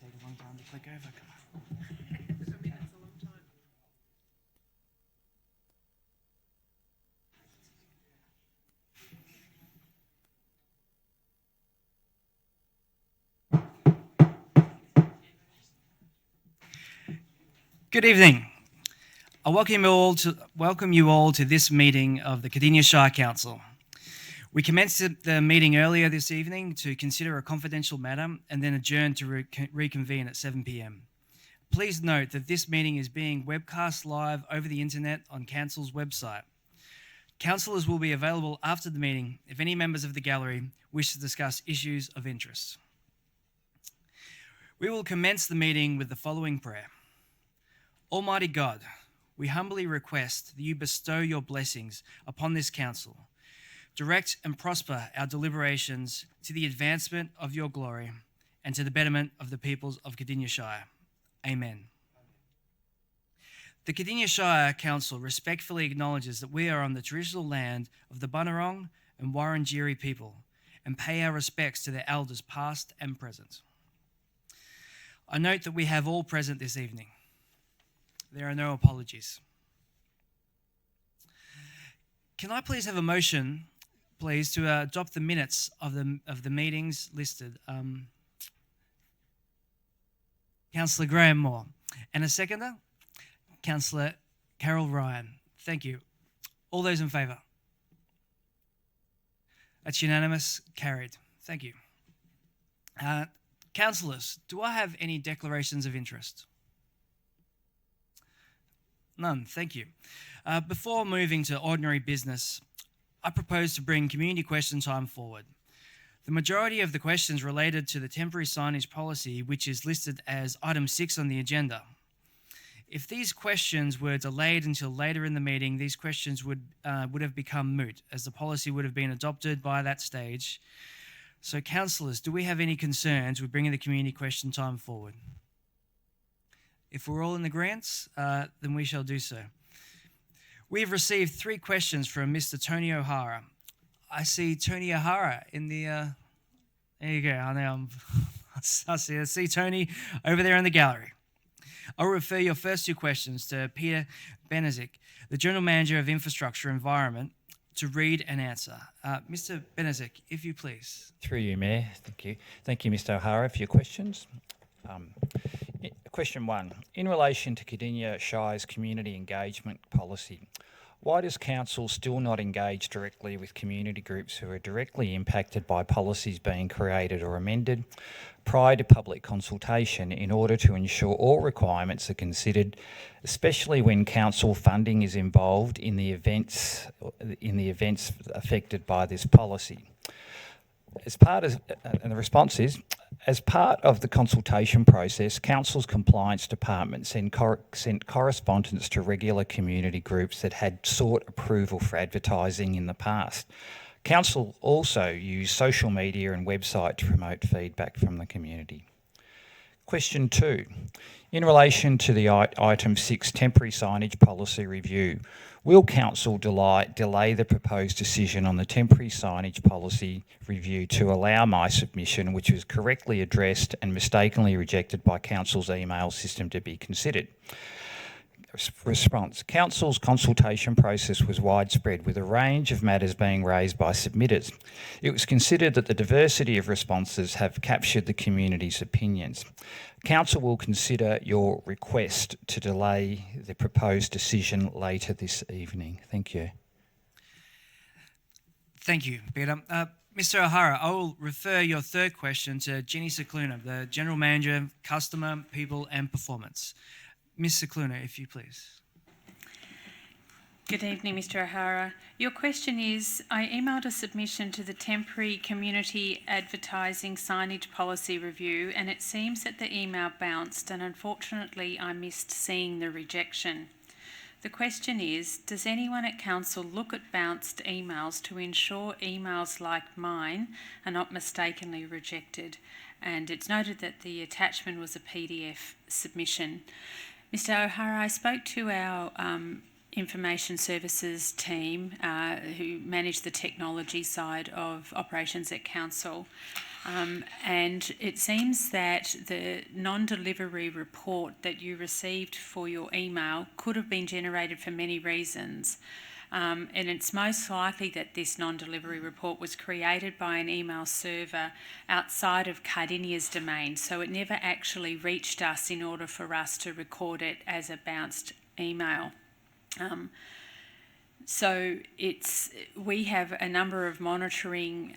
take a long time to click over. Come on. For me, that's a long time. Good evening. I welcome you all to this meeting of the Cardinia Shire Council. We commenced the meeting earlier this evening to consider a confidential matter and then adjourn to reconvene at 7 p.m. Please note that this meeting is being webcast live over the internet on Council's website. Councillors will be available after the meeting if any members of the gallery wish to discuss issues of interest. We will commence the meeting with the following prayer. Almighty God, we humbly request that you bestow your blessings upon this council. Direct and prosper our deliberations to the advancement of your glory and to the betterment of the peoples of Cardinia Shire. Amen. The Cardinia Shire Council respectfully acknowledges that we are on the traditional land of the Bunurong and Wurundjeri people and pay our respects to their elders past and present. I note that we have all present this evening. There are no apologies. Can I please have a motion, please, to adopt the minutes of the meetings listed? Councillor Graham Moore. And a seconder? Councillor Carol Ryan. Thank you. All those in favour? That's unanimous. Carried. Thank you. Councillors, do I have any declarations of interest? None. Thank you. Before moving to ordinary business, I propose to bring community question time forward. The majority of the questions related to the temporary signage policy, which is listed as item 6 on the agenda. If these questions were delayed until later in the meeting, these questions would have become moot, as the policy would have been adopted by that stage. So, councillors, do we have any concerns with bringing the community question time forward? If we're all in agreement, then we shall do so. We have received 3 questions from Mr. Tony O'Hara. I see Tony O'Hara in the... there you go. I see Tony over there in the gallery. I'll refer your first 2 questions to Peter Benezik, the General Manager of Infrastructure Environment, to read and answer. Mr. Benezik, if you please. Through you, Mayor. Thank you. Thank you, Mr. O'Hara, for your questions. Question 1. In relation to Cardinia Shire's community engagement policy, why does Council still not engage directly with community groups who are directly impacted by policies being created or amended prior to public consultation in order to ensure all requirements are considered, especially when Council funding is involved in the events affected by this policy? And the response is, as part of the consultation process, Council's compliance department sent correspondence to regular community groups that had sought approval for advertising in the past. Council also used social media and website to promote feedback from the community. Question 2. In relation to the item 6 temporary signage policy review, will Council delay the proposed decision on the temporary signage policy review to allow my submission, which was correctly addressed and mistakenly rejected by Council's email system, to be considered? Response. Council's consultation process was widespread, with a range of matters being raised by submitters. It was considered that the diversity of responses have captured the community's opinions. Council will consider your request to delay the proposed decision later this evening. Thank you. Thank you, Peter. Mr. O'Hara, I will refer your third question to Jenny Cicluna, the General Manager, Customer, People and Performance. Ms. Cicluna, if you please. Good evening, Mr. O'Hara. Your question is, I emailed a submission to the temporary community advertising signage policy review, and it seems that the email bounced, and unfortunately I missed seeing the rejection. The question is, does anyone at Council look at bounced emails to ensure emails like mine are not mistakenly rejected? And it's noted that the attachment was a PDF submission. Mr. O'Hara, I spoke to our information services team who manage the technology side of operations at Council. And it seems that the non-delivery report that you received for your email could have been generated for many reasons. And it's most likely that this non-delivery report was created by an email server outside of Cardinia's domain, so it never actually reached us in order for us to record it as a bounced email. So we have a number of monitoring,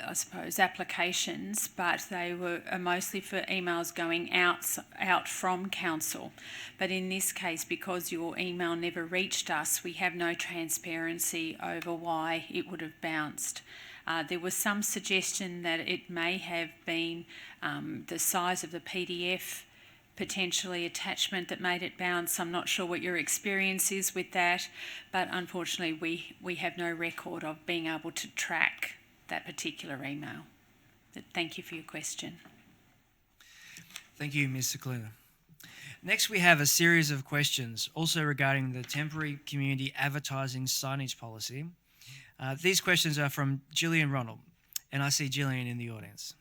I suppose, applications, but they are mostly for emails going out from council. But in this case, because your email never reached us, we have no transparency over why it would have bounced. There was some suggestion that it may have been the size of the PDF potentially attachment that made it bounce. I'm not sure what your experience is with that, but unfortunately we have no record of being able to track that particular email. But thank you for your question. Thank you, Ms. Cicluna. Next, we have a series of questions also regarding the temporary community advertising signage policy. These questions are from Gillian Ronald, and I see Gillian in the audience.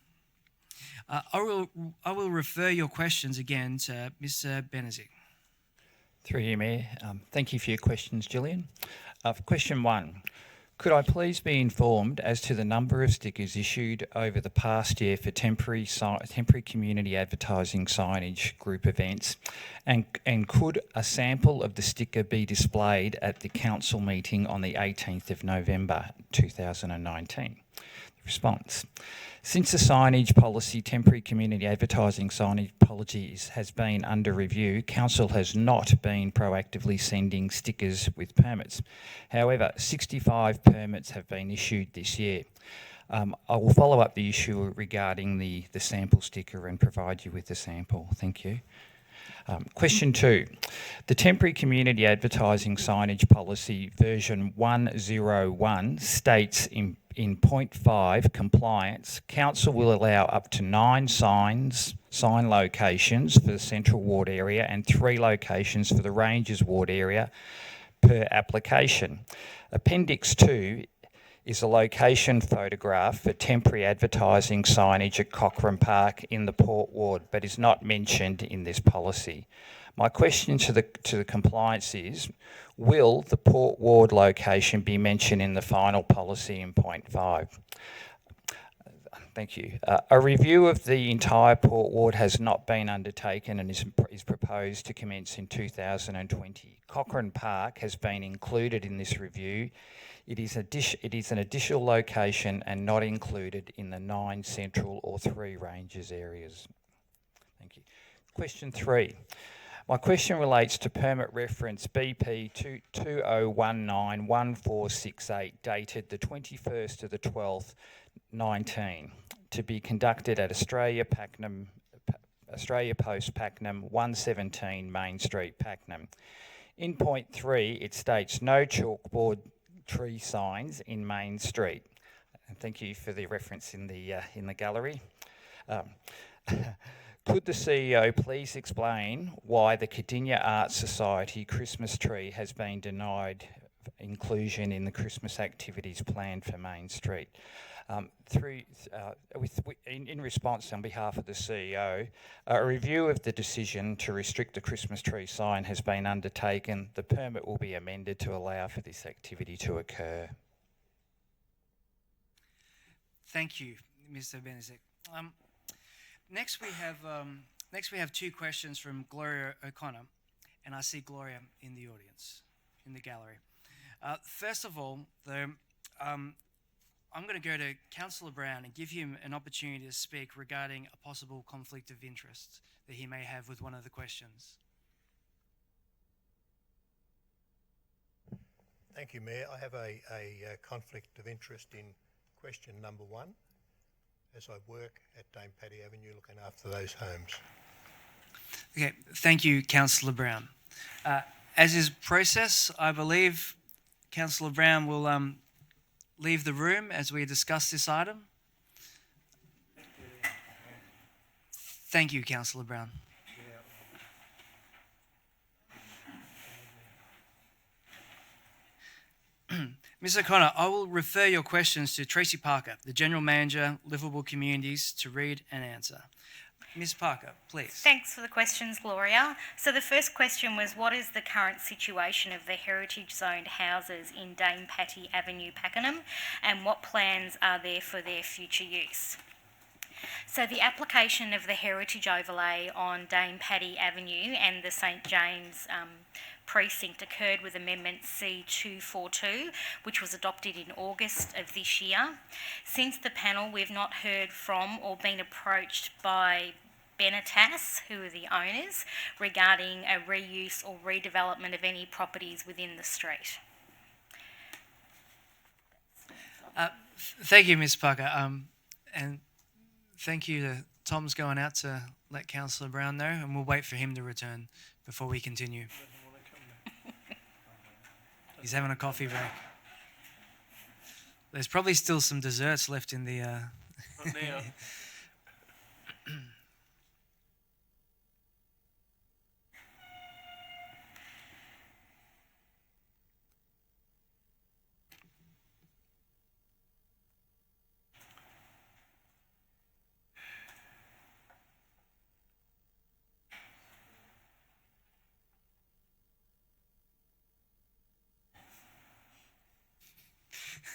I will refer your questions again to Mr. Benezik. Through you, Mayor. Thank you for your questions, Gillian. For question 1, could I please be informed as to the number of stickers issued over the past year for temporary community advertising signage group events, and could a sample of the sticker be displayed at the council meeting on the 18th of November 2019? Response. Since the signage policy, temporary community advertising signage policy has been under review, Council has not been proactively sending stickers with permits. However, 65 permits have been issued this year. I will follow up the issue regarding the sample sticker and provide you with the sample. Thank you. Question 2. The temporary community advertising signage policy version 101 states in point 5 compliance, Council will allow up to 9 sign locations for the Central Ward area and 3 locations for the Rangers Ward area per application. Appendix 2 is a location photograph for temporary advertising signage at Cochrane Park in the Port Ward, but is not mentioned in this policy. My question to the compliance is, will the Port Ward location be mentioned in the final policy in point 5? Thank you. A review of the entire Port Ward has not been undertaken and is proposed to commence in 2020. Cochrane Park has been included in this review. It is an additional location and not included in the 9 central or 3 ranges areas. Thank you. Question 3. My question relates to permit reference BP 2019-1468 dated the 21st of the 12th, 19, to be conducted at Australia Post Pakenham 117 Main Street, Pakenham. In point 3, it states no chalkboard tree signs in Main Street. And thank you for the reference in the gallery. Could the CEO please explain why the Cardinia Arts Society Christmas tree has been denied inclusion in the Christmas activities planned for Main Street? In response, on behalf of the CEO, a review of the decision to restrict the Christmas tree sign has been undertaken. The permit will be amended to allow for this activity to occur. Thank you, Mr. Benezik. Next we have 2 questions from Gloria O'Connor, and I see Gloria in the audience, in the gallery. First of all, though, I'm going to go to Councillor Brown and give him an opportunity to speak regarding a possible conflict of interest that he may have with one of the questions. Thank you, Mayor. I have a conflict of interest in question number 1, as I work at Dame Paddy Avenue looking after those homes. Okay, thank you, Councillor Brown. As is process, I believe Councillor Brown will leave the room as we discuss this item. Thank you, Councillor Brown. Ms O'Connor, I will refer your questions to Tracy Parker, the General Manager, Livable Communities, to read and answer. Ms Parker, please. Thanks for the questions, Gloria. So the first question was, what is the current situation of the heritage zoned houses in Dame Patty Avenue, Pakenham, and what plans are there for their future use? So the application of the heritage overlay on Dame Patty Avenue and the St James precinct occurred with Amendment C242, which was adopted in August of this year. Since the panel, we've not heard from or been approached by Benetas, who are the owners, regarding a reuse or redevelopment of any properties within the street. Thank you, Ms Parker. And thank you to Tom's going out to let Councillor Brown know, and we'll wait for him to return before we continue. He's having a coffee break. There's probably still some desserts left in the... Not now.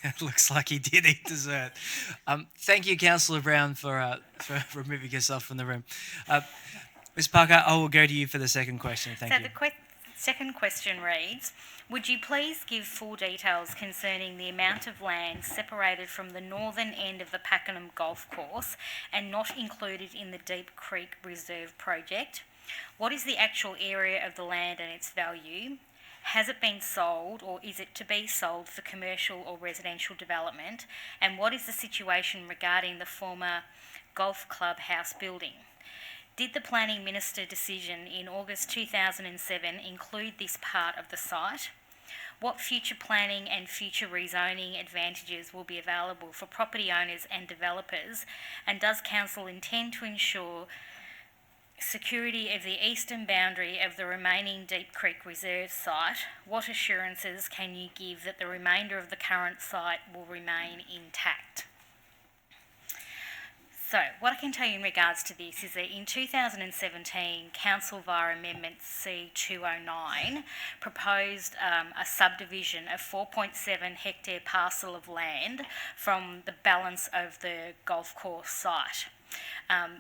It looks like he did eat dessert. Thank you, Councillor Brown, for removing yourself from the room. Ms Parker, I will go to you for the second question. Thank you. So the second question reads, would you please give full details concerning the amount of land separated from the northern end of the Pakenham Golf Course and not included in the Deep Creek Reserve project? What is the actual area of the land and its value? Has it been sold or is it to be sold for commercial or residential development? And what is the situation regarding the former golf club house building? Did the Planning Minister decision in August 2007 include this part of the site? What future planning and future rezoning advantages will be available for property owners and developers? And does Council intend to ensure security of the eastern boundary of the remaining Deep Creek Reserve site? What assurances can you give that the remainder of the current site will remain intact? So, what I can tell you in regards to this is that in 2017, Council via Amendment C209 proposed a subdivision of 4.7 hectare parcel of land from the balance of the golf course site.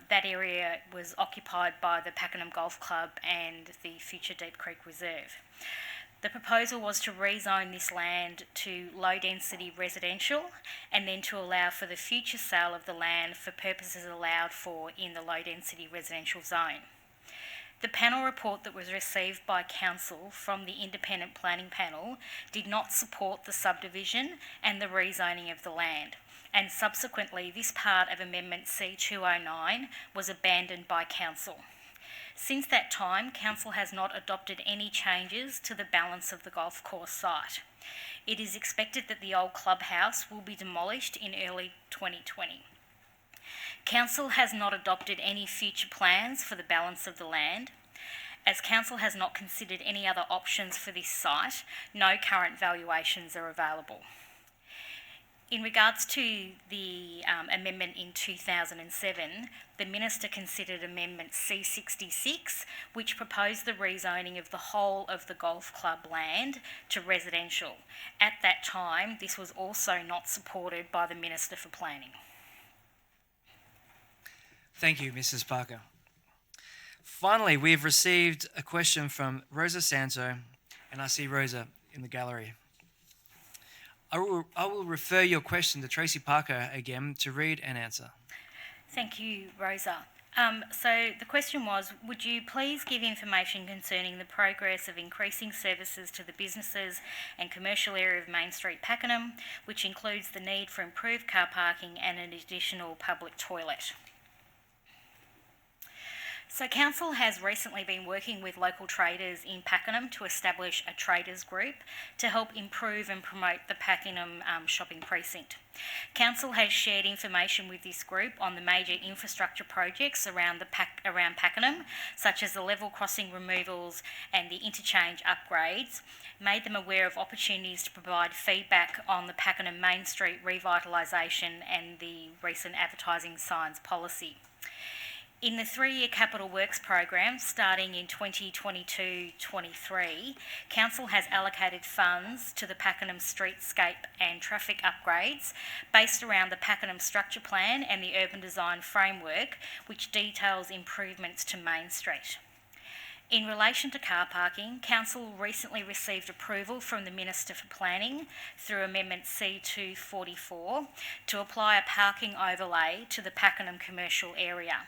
That area was occupied by the Pakenham Golf Club and the future Deep Creek Reserve. The proposal was to rezone this land to low-density residential and then to allow for the future sale of the land for purposes allowed for in the low-density residential zone. The panel report that was received by Council from the Independent Planning Panel did not support the subdivision and the rezoning of the land, and subsequently this part of Amendment C209 was abandoned by Council. Since that time, Council has not adopted any changes to the balance of the golf course site. It is expected that the old clubhouse will be demolished in early 2020. Council has not adopted any future plans for the balance of the land. As Council has not considered any other options for this site, no current valuations are available. In regards to the amendment in 2007, the Minister considered Amendment C66, which proposed the rezoning of the whole of the golf club land to residential. At that time, this was also not supported by the Minister for Planning. Thank you, Mrs Parker. Finally, we have received a question from Rosa Santo, and I see Rosa in the gallery. I will refer your question to Tracy Parker again to read and answer. Thank you, Rosa. So the question was, would you please give information concerning the progress of increasing services to the businesses and commercial area of Main Street, Pakenham, which includes the need for improved car parking and an additional public toilet? So Council has recently been working with local traders in Pakenham to establish a traders group to help improve and promote the Pakenham shopping precinct. Council has shared information with this group on the major infrastructure projects around Pakenham, such as the level crossing removals and the interchange upgrades, made them aware of opportunities to provide feedback on the Pakenham Main Street revitalisation and the recent advertising signs policy. In the 3-year capital works program starting in 2022-23, Council has allocated funds to the Pakenham streetscape and traffic upgrades based around the Pakenham structure plan and the urban design framework, which details improvements to Main Street. In relation to car parking, Council recently received approval from the Minister for Planning through Amendment C244 to apply a parking overlay to the Pakenham commercial area.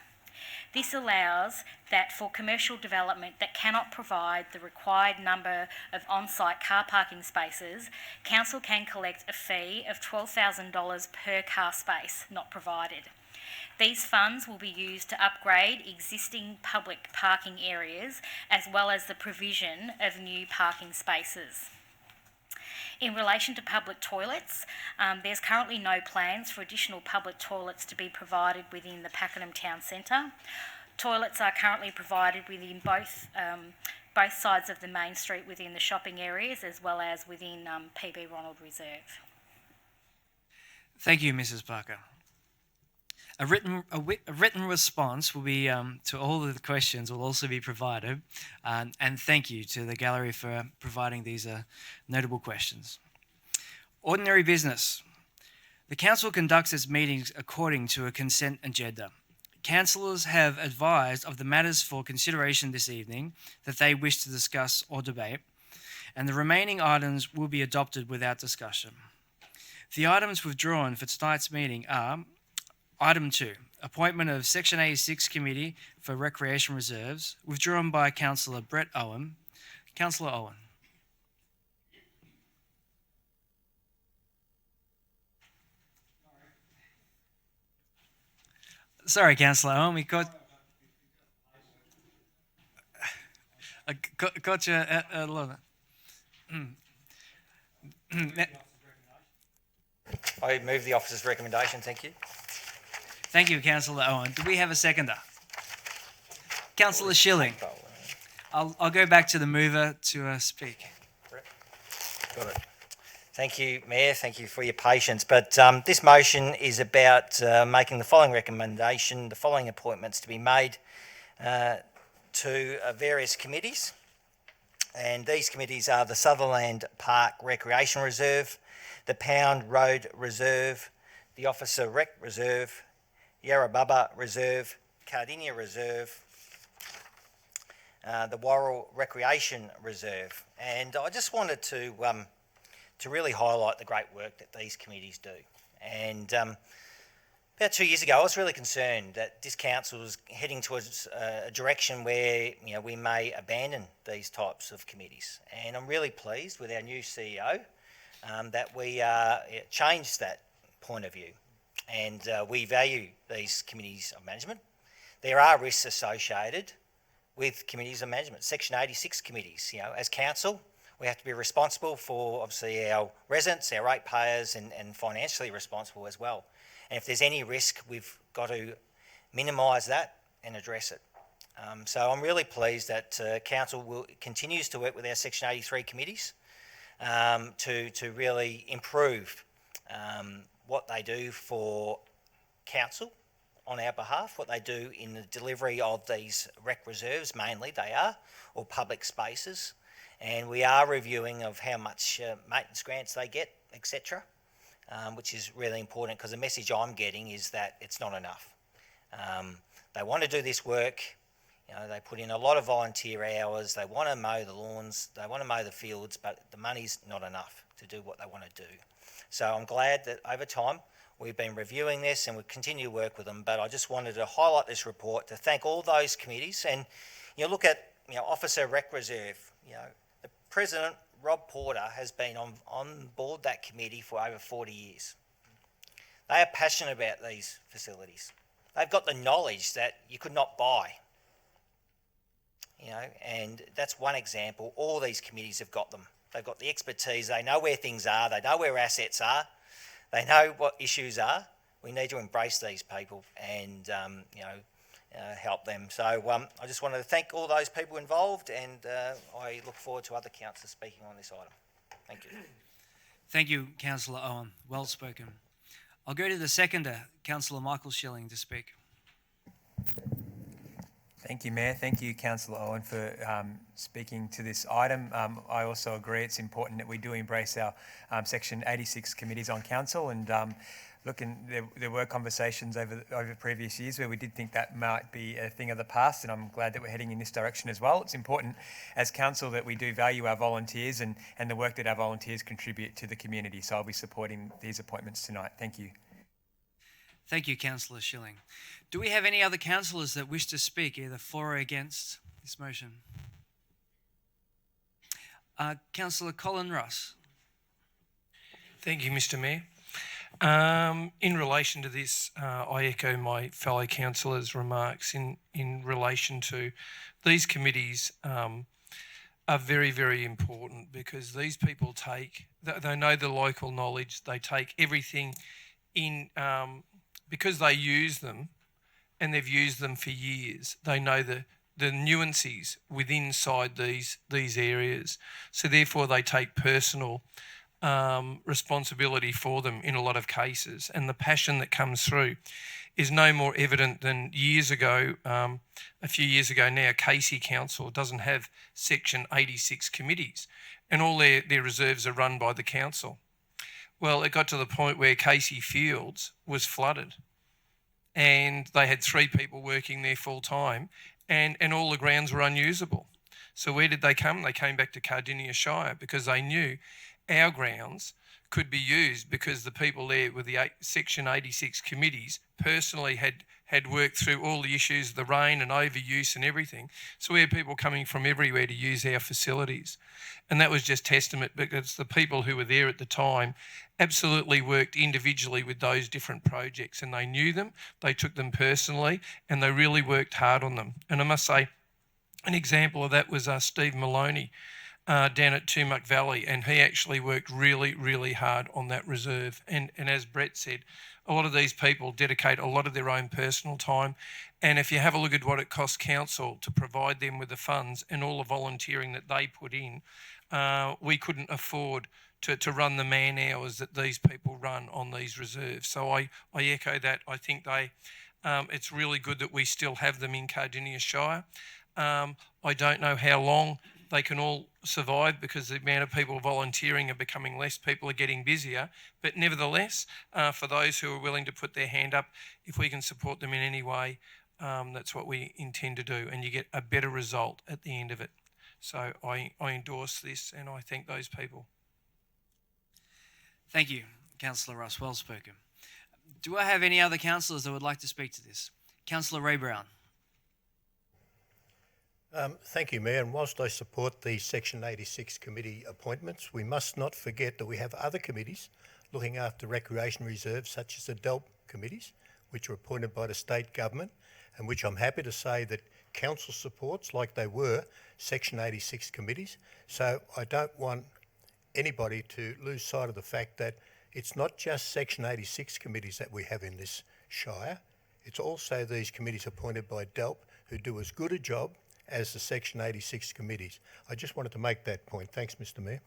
This allows that for commercial development that cannot provide the required number of on-site car parking spaces, Council can collect a fee of $12,000 per car space not provided. These funds will be used to upgrade existing public parking areas as well as the provision of new parking spaces. In relation to public toilets, there's currently no plans for additional public toilets to be provided within the Pakenham Town Centre. Toilets are currently provided within both sides of the main street within the shopping areas as well as within PB Ronald Reserve. Thank you, Mrs. Parker. A written response will be to all of the questions will also be provided, and thank you to the gallery for providing these notable questions. Ordinary business. The Council conducts its meetings according to a consent agenda. Councillors have advised of the matters for consideration this evening that they wish to discuss or debate, and the remaining items will be adopted without discussion. The items withdrawn for tonight's meeting are Item 2, appointment of Section 86 Committee for Recreation Reserves, withdrawn by Councillor Brett Owen. Councillor Owen. Sorry, Councillor Owen, we got you at a lot. I move the officer's recommendation, thank you. Thank you, Councillor Owen. Do we have a seconder? Councillor Schilling. I'll go back to the mover to speak. Got it. Thank you, Mayor. Thank you for your patience. But this motion is about making the following recommendation, the following appointments to be made to various committees. And these committees are the Sutherland Park Recreation Reserve, the Pound Road Reserve, the Officer Rec Reserve, Yarrabubba Reserve, Cardinia Reserve, the Worrell Recreation Reserve. And I just wanted to really highlight the great work that these committees do. And about 2 years ago, I was really concerned that this council was heading towards a direction where we may abandon these types of committees. And I'm really pleased with our new CEO that we changed that point of view. And we value these committees of management. There are risks associated with committees of management. Section 86 committees, as council, we have to be responsible for obviously our residents, our ratepayers, and financially responsible as well. And if there's any risk, we've got to minimise that and address it. So I'm really pleased that council continues to work with our Section 83 committees to really improve what they do for council on our behalf, what they do in the delivery of these rec reserves, mainly they are, or public spaces. And we are reviewing of how much maintenance grants they get, etc., which is really important because the message I'm getting is that it's not enough. They want to do this work, they put in a lot of volunteer hours, they want to mow the lawns, they want to mow the fields, but the money's not enough to do what they want to do. So I'm glad that over time we've been reviewing this and we continue to work with them, but I just wanted to highlight this report to thank all those committees. And look at Officer Rec Reserve, the President, Rob Porter, has been on board that committee for over 40 years. They are passionate about these facilities. They've got the knowledge that you could not buy. you know, and that's one example. All these committees have got them. They've got the expertise. They know where things are. They know where assets are. They know what issues are. We need to embrace these people and, you know, help them. So I just wanted to thank all those people involved, and I look forward to other councillors speaking on this item. Thank you. Thank you, Councillor Owen. Well spoken. I'll go to the seconder, Councillor Michael Schilling, to speak. Thank you, Mayor. Thank you, Councillor Owen, for speaking to this item. I also agree it's important that we do embrace our Section 86 committees on council, and there were conversations over previous years where we did think that might be a thing of the past, and I'm glad that we're heading in this direction as well. It's important as council that we do value our volunteers and the work that our volunteers contribute to the community, so I'll be supporting these appointments tonight. Thank you. Thank you, Councillor Schilling. Do we have any other councillors that wish to speak, either for or against this motion? Councillor Colin Ross. Thank you, Mr. Mayor. In relation to this, I echo my fellow councillors' remarks in relation to these committees are very, very important, because these people they know the local knowledge, they take everything in, because they use them and they've used them for years. They know the nuances inside these areas. So therefore they take personal responsibility for them in a lot of cases, and the passion that comes through is no more evident than years ago, a few years ago now, Casey Council doesn't have Section 86 committees, and all their reserves are run by the council. Well, it got to the point where Casey Fields was flooded, and they had 3 people working there full time, and all the grounds were unusable. So where did they come? They came back to Cardinia Shire, because they knew our grounds could be used, because the people there with the Section 86 committees personally had worked through all the issues of the rain and overuse and everything. So we had people coming from everywhere to use our facilities. And that was just testament, because the people who were there at the time absolutely worked individually with those different projects, and they knew them, they took them personally, and they really worked hard on them. And I must say, an example of that was Steve Maloney down at Tumuck Valley, and he actually worked really, really hard on that reserve. And as Brett said, a lot of these people dedicate a lot of their own personal time, and if you have a look at what it costs council to provide them with the funds and all the volunteering that they put in, we couldn't afford to run the man hours that these people run on these reserves. So I echo that. I think it's really good that we still have them in Cardinia Shire. I don't know how long they can all survive, because the amount of people volunteering are becoming less, people are getting busier. But nevertheless, for those who are willing to put their hand up, if we can support them in any way, that's what we intend to do, and you get a better result at the end of it. So I endorse this, and I thank those people. Thank you, Councillor Ross. Well spoken. Do I have any other councillors that would like to speak to this? Councillor Ray Brown. Thank you, Mayor. And whilst I support the Section 86 committee appointments, we must not forget that we have other committees looking after recreation reserves, such as the DELP committees, which are appointed by the state government, and which I'm happy to say that council supports, like they were Section 86 committees. So I don't want anybody to lose sight of the fact that it's not just Section 86 committees that we have in this Shire. It's also these committees appointed by DELP who do as good a job as the Section 86 committees. I just wanted to make that point. Thanks, Mr. Mayor.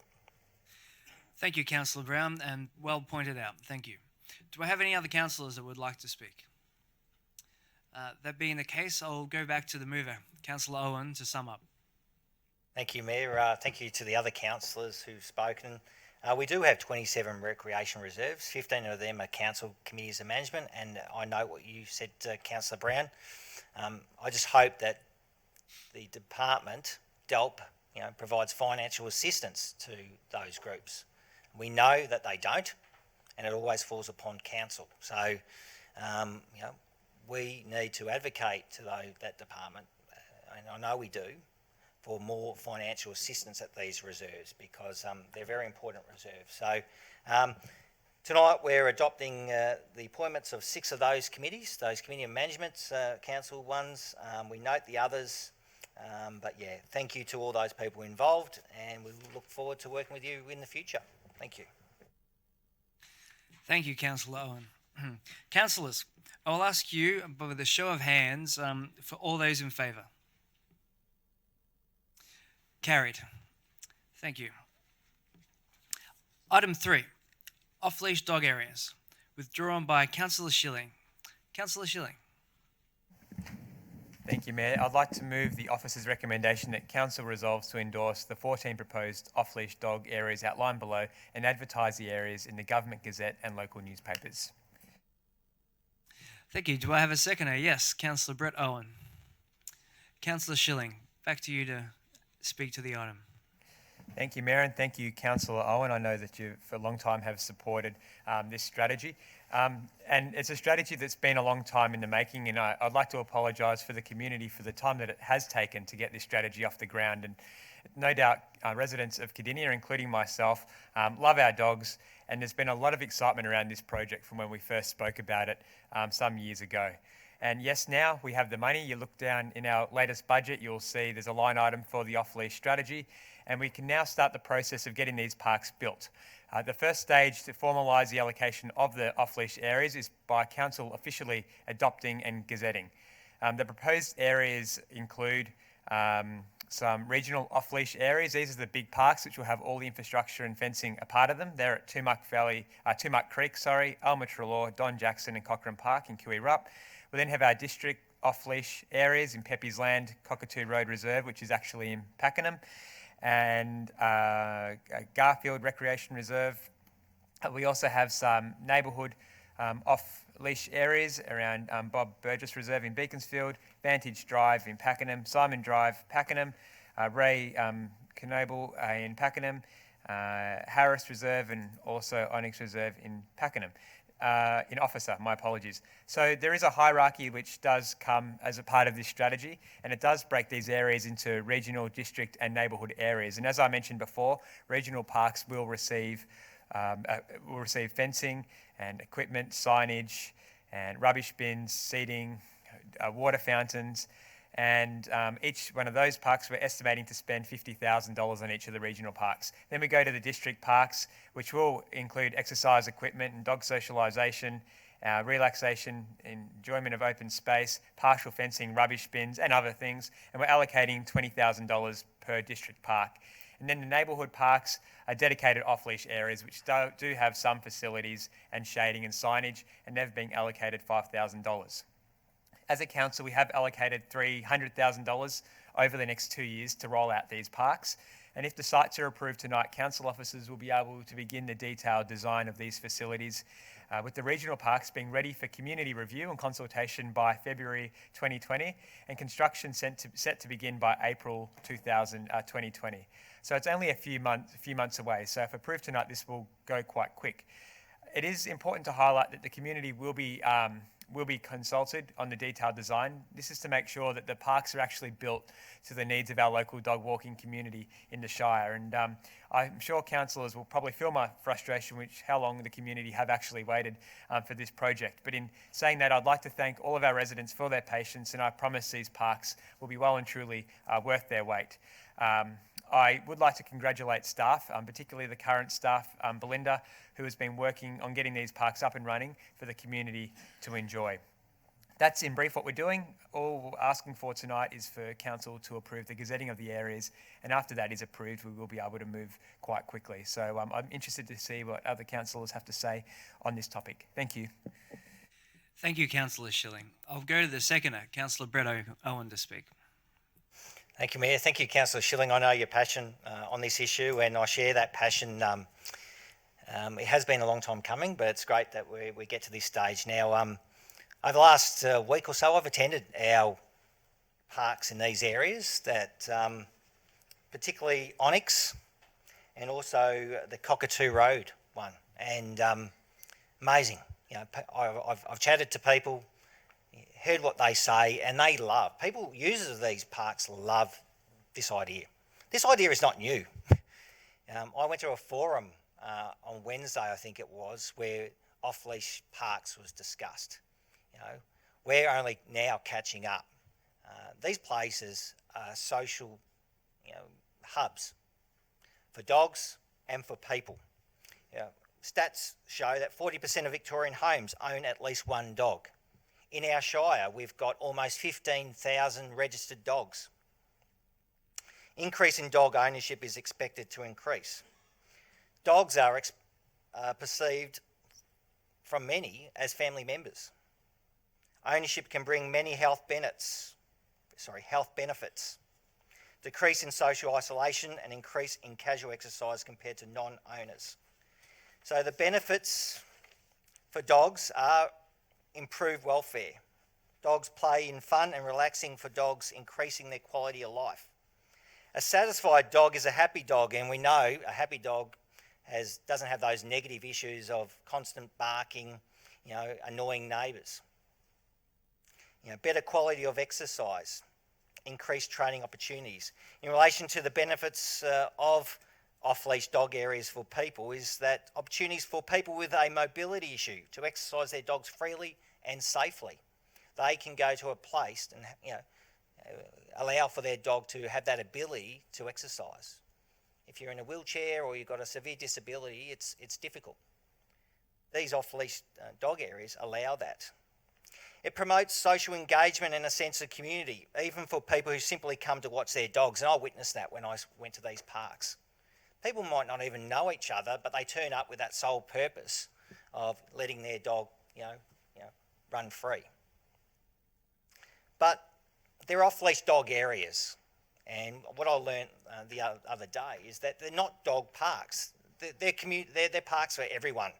Thank you, Councillor Brown, and well pointed out. Thank you. Do I have any other councillors that would like to speak? That being the case, I'll go back to the mover, Councillor Owen, to sum up. Thank you, Mayor. Thank you to the other councillors who've spoken. We do have 27 recreation reserves. 15 of them are council committees of management, and I know what you said, Councillor Brown. I just hope that the department, DELP, provides financial assistance to those groups. We know that they don't, and it always falls upon council. So, we need to advocate to that department, and I know we do, for more financial assistance at these reserves, because they're very important reserves. So, tonight we're adopting the appointments of 6 of those committees, those committee of management, council ones. We note the others But yeah, thank you to all those people involved, and we look forward to working with you in the future. Thank you. Thank you, Councillor Owen. Councillors, I will ask you, with a show of hands, for all those in favour. Carried. Thank you. Item 3, off-leash dog areas, withdrawn by Councillor Schilling. Councillor Schilling. Thank you, Mayor. I'd like to move the officer's recommendation that Council resolves to endorse the 14 proposed off-leash dog areas outlined below and advertise the areas in the Government Gazette and local newspapers. Thank you. Do I have a seconder? Yes, Councillor Brett Owen. Councillor Schilling, back to you to speak to the item. Thank you, Mayor, and thank you, Councillor Owen. I know that you, for a long time, have supported this strategy. And it's a strategy that's been a long time in the making, and I'd like to apologise for the community for the time that it has taken to get this strategy off the ground. And no doubt residents of Cardinia, including myself, love our dogs, and there's been a lot of excitement around this project from when we first spoke about it some years ago. And yes, now we have the money. You look down in our latest budget, you'll see there's a line item for the off-leash strategy, and we can now start the process of getting these parks built. The first stage to formalise the allocation of the off-leash areas is by Council officially adopting and gazetting. The proposed areas include some regional off-leash areas. These are the big parks which will have all the infrastructure and fencing a part of them. They're at Tumuck Creek, Alma Trelaw, Don Jackson and Cochrane Park in Kiwi-Rup. We then have our district off-leash areas in Pepe's Land, Cockatoo Road Reserve, which is actually in Pakenham, and Garfield Recreation Reserve. We also have some neighbourhood off-leash areas around Bob Burgess Reserve in Beaconsfield, Vantage Drive in Pakenham, Simon Drive, Pakenham, Ray Knoble in Pakenham, Harris Reserve, and also Onyx Reserve in Pakenham. In Officer, my apologies. So there is a hierarchy which does come as a part of this strategy, and it does break these areas into regional, district and neighbourhood areas. And as I mentioned before, regional parks will receive fencing and equipment, signage and rubbish bins, seating, water fountains, and each one of those parks we're estimating to spend $50,000 on each of the regional parks. Then we go to the district parks, which will include exercise equipment and dog socialisation, relaxation, enjoyment of open space, partial fencing, rubbish bins and other things, and we're allocating $20,000 per district park. And then the neighbourhood parks are dedicated off-leash areas which do have some facilities and shading and signage, and they've been allocated $5,000. As a council, we have allocated $300,000 over the next 2 years to roll out these parks. And if the sites are approved tonight, council officers will be able to begin the detailed design of these facilities, with the regional parks being ready for community review and consultation by February 2020, and construction set to begin by April 2020. So it's only a few months away. So if approved tonight, this will go quite quick. It is important to highlight that the community will be consulted on the detailed design. This is to make sure that the parks are actually built to the needs of our local dog walking community in the Shire. And I'm sure councillors will probably feel my frustration with how long the community have actually waited for this project. But in saying that, I'd like to thank all of our residents for their patience, and I promise these parks will be well and truly worth their wait. I would like to congratulate staff, particularly the current staff, Belinda, who has been working on getting these parks up and running for the community to enjoy. That's in brief what we're doing. All we're asking for tonight is for council to approve the gazetting of the areas, and after that is approved, we will be able to move quite quickly. So I'm interested to see what other councillors have to say on this topic. Thank you. Thank you, Councillor Schilling. I'll go to the seconder, Councillor Brett Owen, to speak. Thank you, Mayor. Thank you, Councillor Schilling. I know your passion on this issue, and I share that passion. It has been a long time coming, but it's great that we get to this stage now. Over the last week or so, I've attended our parks in these areas, that particularly Onyx and also the Cockatoo Road one, and amazing. You know, I've chatted to people, heard what they say, and they love, users of these parks love this idea. This idea is not new. I went to a forum on Wednesday, I think it was, where off-leash parks was discussed. You know, we're only now catching up These places are social, hubs for dogs and for people. Stats show that 40% of Victorian homes own at least one dog. In our Shire, we've got almost 15,000 registered dogs. Increase in dog ownership is expected to increase. Dogs are perceived from many as family members. Ownership can bring many health benefits. Decrease in social isolation and increase in casual exercise compared to non-owners. So the benefits for dogs are improved welfare. Dogs play in fun and relaxing for dogs, increasing their quality of life. A satisfied dog is a happy dog, and we know a happy dog doesn't have those negative issues of constant barking, annoying neighbours. Better quality of exercise, increased training opportunities. In relation to the benefits of off-leash dog areas for people, is that opportunities for people with a mobility issue to exercise their dogs freely and safely. They can go to a place and allow for their dog to have that ability to exercise. If you're in a wheelchair or you've got a severe disability, it's difficult. These off-leash dog areas allow that. It promotes social engagement and a sense of community, even for people who simply come to watch their dogs. And I witnessed that when I went to these parks. People might not even know each other, but they turn up with that sole purpose of letting their dog, run free. But they're off-leash dog areas, and what I learned the other day is that they're not dog parks. They're parks for everyone,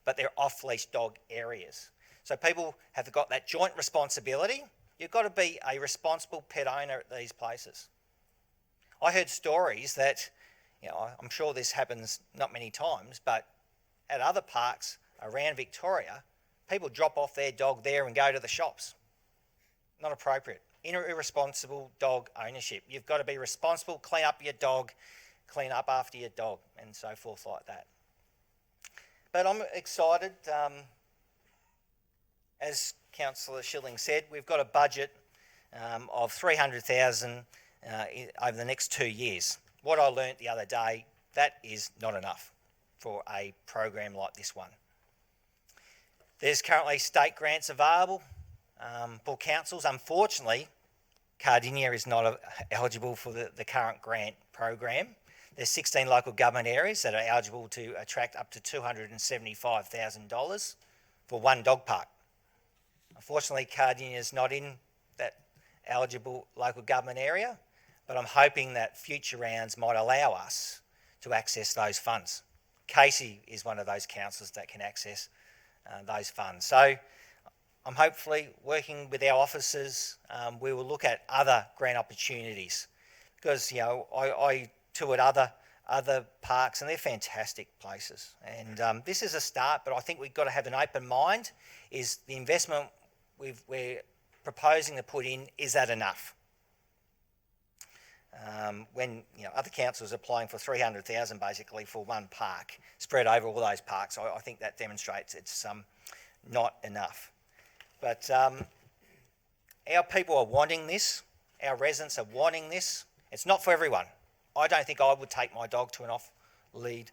but they're off-leash dog areas. So people have got that joint responsibility. You've got to be a responsible pet owner at these places. I heard stories that, I'm sure this happens not many times, but at other parks around Victoria, people drop off their dog there and go to the shops. Not appropriate. Irresponsible dog ownership. You've got to be responsible, clean up your dog, clean up after your dog, and so forth like that. But I'm excited. As Councillor Schilling said, we've got a budget of $300,000 over the next 2 years. What I learnt the other day, that is not enough for a program like this one. There's currently state grants available for councils. Unfortunately, Cardinia is not eligible for the current grant program. There's 16 local government areas that are eligible to attract up to $275,000 for one dog park. Unfortunately, Cardinia is not in that eligible local government area, but I'm hoping that future rounds might allow us to access those funds. Casey is one of those councils that can access those funds. So I'm hopefully working with our officers, we will look at other grant opportunities, because I toured other parks and they're fantastic places. And this is a start, but I think we've got to have an open mind. Is the investment we're proposing to put in, is that enough? When other councils are applying for $300,000 basically for one park spread over all those parks, I think that demonstrates it's not enough. But our people are wanting this. Our residents are wanting this. It's not for everyone. I don't think I would take my dog to an off-lead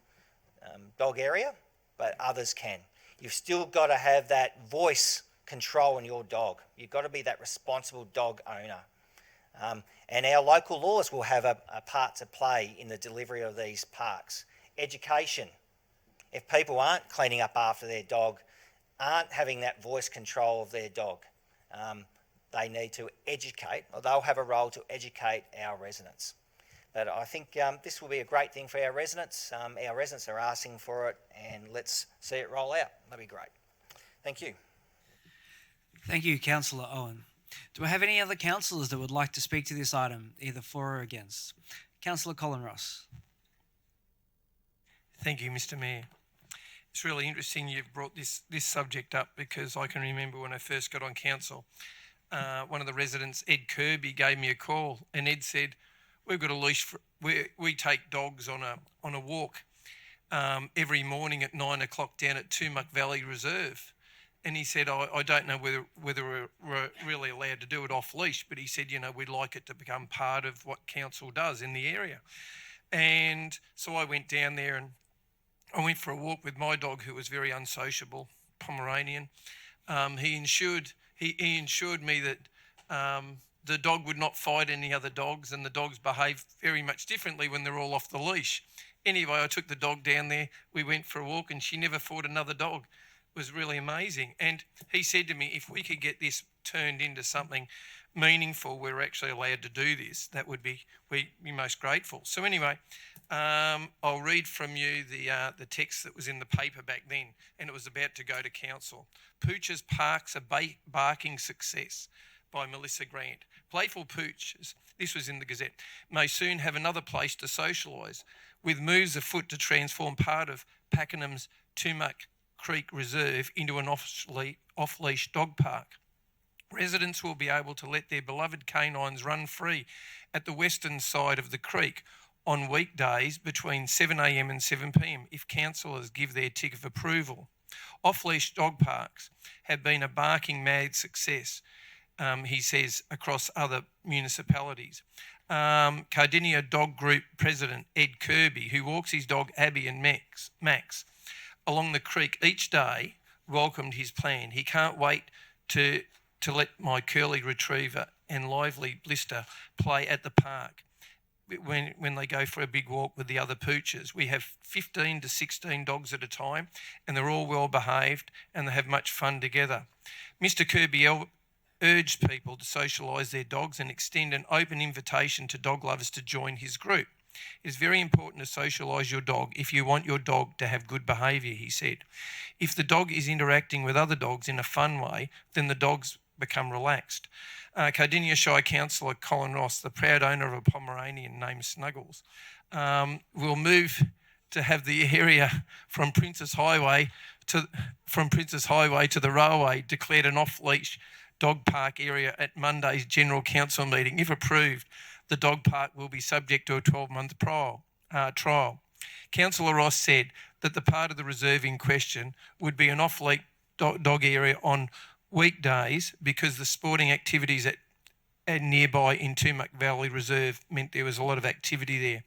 dog area, but others can. You've still got to have that voice control in your dog. You've got to be that responsible dog owner. And our local laws will have a part to play in the delivery of these parks. Education. If people aren't cleaning up after their dog, aren't having that voice control of their dog, they need to educate, or they'll have a role to educate our residents. But I think this will be a great thing for our residents. Our residents are asking for it, and let's see it roll out. That'd be great. Thank you. Thank you, Councillor Owen. Do I have any other councillors that would like to speak to this item, either for or against? Councillor Colin Ross. Thank you, Mr. Mayor. It's really interesting you've brought this subject up, because I can remember when I first got on council, one of the residents, Ed Kirby, gave me a call, and Ed said, we've got a leash, we take dogs on a walk every morning at 9 o'clock down at Tumuk Valley Reserve. And he said, I don't know whether we're really allowed to do it off leash, but he said, we'd like it to become part of what council does in the area. And so I went down there and I went for a walk with my dog, who was very unsociable, Pomeranian. He ensured me that the dog would not fight any other dogs, and the dogs behave very much differently when they're all off the leash. Anyway, I took the dog down there, we went for a walk, and she never fought another dog. It was really amazing. And he said to me, if we could get this turned into something meaningful, we're actually allowed to do this, that would be, we'd be most grateful. So anyway, I'll read from you the text that was in the paper back then, and it was about to go to council. Pooch's Park's a barking success, by Melissa Grant. Playful pooches, this was in the Gazette, may soon have another place to socialise, with moves afoot to transform part of Pakenham's Tumac Creek Reserve into an off-leash dog park. Residents will be able to let their beloved canines run free at the western side of the creek on weekdays between 7 a.m. and 7 p.m. if councillors give their tick of approval. Off-leash dog parks have been a barking mad success, he says, across other municipalities. Cardinia Dog Group President Ed Kirby, who walks his dog Abby and Max along the creek each day, welcomed his plan. He can't wait to let my curly retriever and lively Blister play at the park when they go for a big walk with the other pooches. We have 15 to 16 dogs at a time, and they're all well behaved and they have much fun together. Mr. Kirby urged people to socialise their dogs and extend an open invitation to dog lovers to join his group. It is very important to socialise your dog if you want your dog to have good behaviour, he said. If the dog is interacting with other dogs in a fun way, then the dogs become relaxed. Cardinia Shire Councillor Colin Ross, the proud owner of a Pomeranian named Snuggles, will move to have the area from Princess Highway to the railway declared an off-leash dog park area at Monday's General Council meeting. If approved, the dog park will be subject to a 12-month trial. Councillor Ross said that the part of the reserve in question would be an off-leash dog area on weekdays because the sporting activities at nearby in Tumac Valley Reserve meant there was a lot of activity there.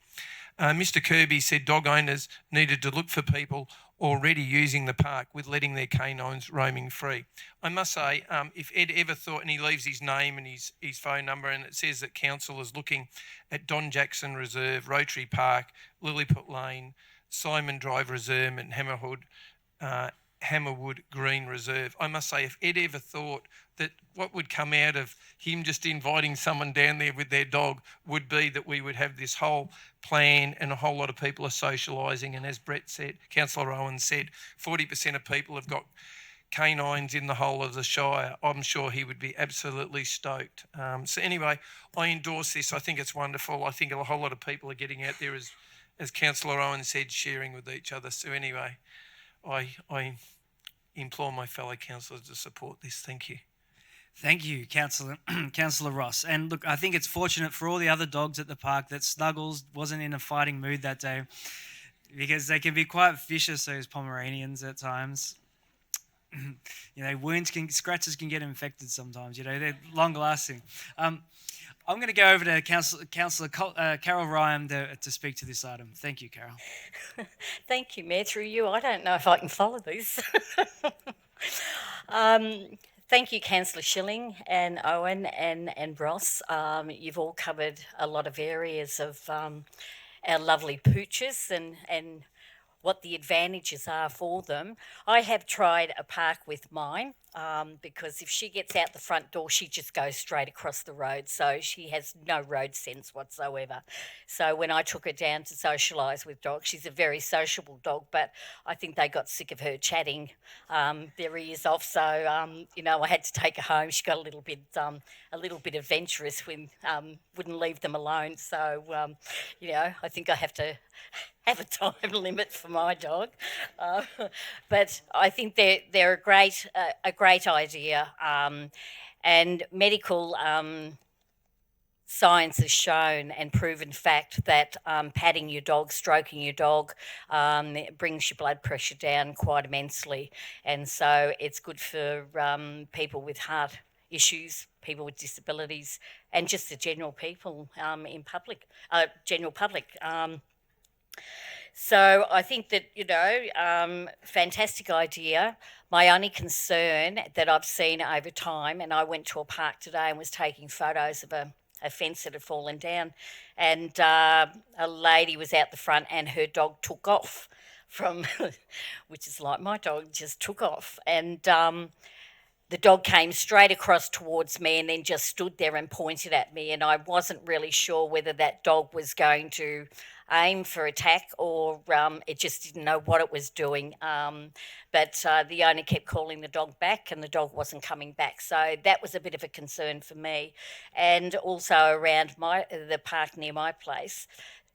Mr. Kirby said dog owners needed to look for people already using the park with letting their canines roaming free. I must say, if Ed ever thought, and he leaves his name and his phone number, and it says that council is looking at Don Jackson Reserve, Rotary Park, Lilliput Lane, Simon Drive Reserve and Hammerwood Green Reserve. I must say, if Ed ever thought that what would come out of him just inviting someone down there with their dog would be that we would have this whole plan and a whole lot of people are socialising. And as Brett said, Councillor Owen said, 40% of people have got canines in the whole of the Shire. I'm sure he would be absolutely stoked. So anyway, I endorse this. I think it's wonderful. I think a whole lot of people are getting out there, as Councillor Owen said, sharing with each other. So anyway, I implore my fellow councillors to support this. Thank you. Thank you, Councillor Ross. And look, I think it's fortunate for all the other dogs at the park that Snuggles wasn't in a fighting mood that day, because they can be quite vicious, those Pomeranians, at times. Scratches can get infected sometimes. They're long-lasting. I'm going to go over to Councillor Carol Ryan to speak to this item. Thank you, Carol. Thank you, Mayor. Through you, I don't know if I can follow this. Thank you, Councillor Schilling and Owen and Ross. You've all covered a lot of areas of our lovely pooches and what the advantages are for them. I have tried a park with mine because if she gets out the front door, she just goes straight across the road. So she has no road sense whatsoever. So when I took her down to socialise with dogs, she's a very sociable dog, but I think they got sick of her chatting their ears off. So, I had to take her home. She got a little bit adventurous when wouldn't leave them alone. So, I think I have to have a time limit for my dog, but I think they're a great idea, and medical science has shown and proven fact that patting your dog, stroking your dog, it brings your blood pressure down quite immensely. And so it's good for people with heart issues, people with disabilities, and just the general people in public, general public. So I think that, fantastic idea. My only concern that I've seen over time, and I went to a park today and was taking photos of a fence that had fallen down, and a lady was out the front and her dog took off from, which is like my dog just took off. And the dog came straight across towards me and then just stood there and pointed at me, and I wasn't really sure whether that dog was going to aim for attack or it just didn't know what it was doing. But the owner kept calling the dog back and the dog wasn't coming back. So that was a bit of a concern for me. And also around the park near my place,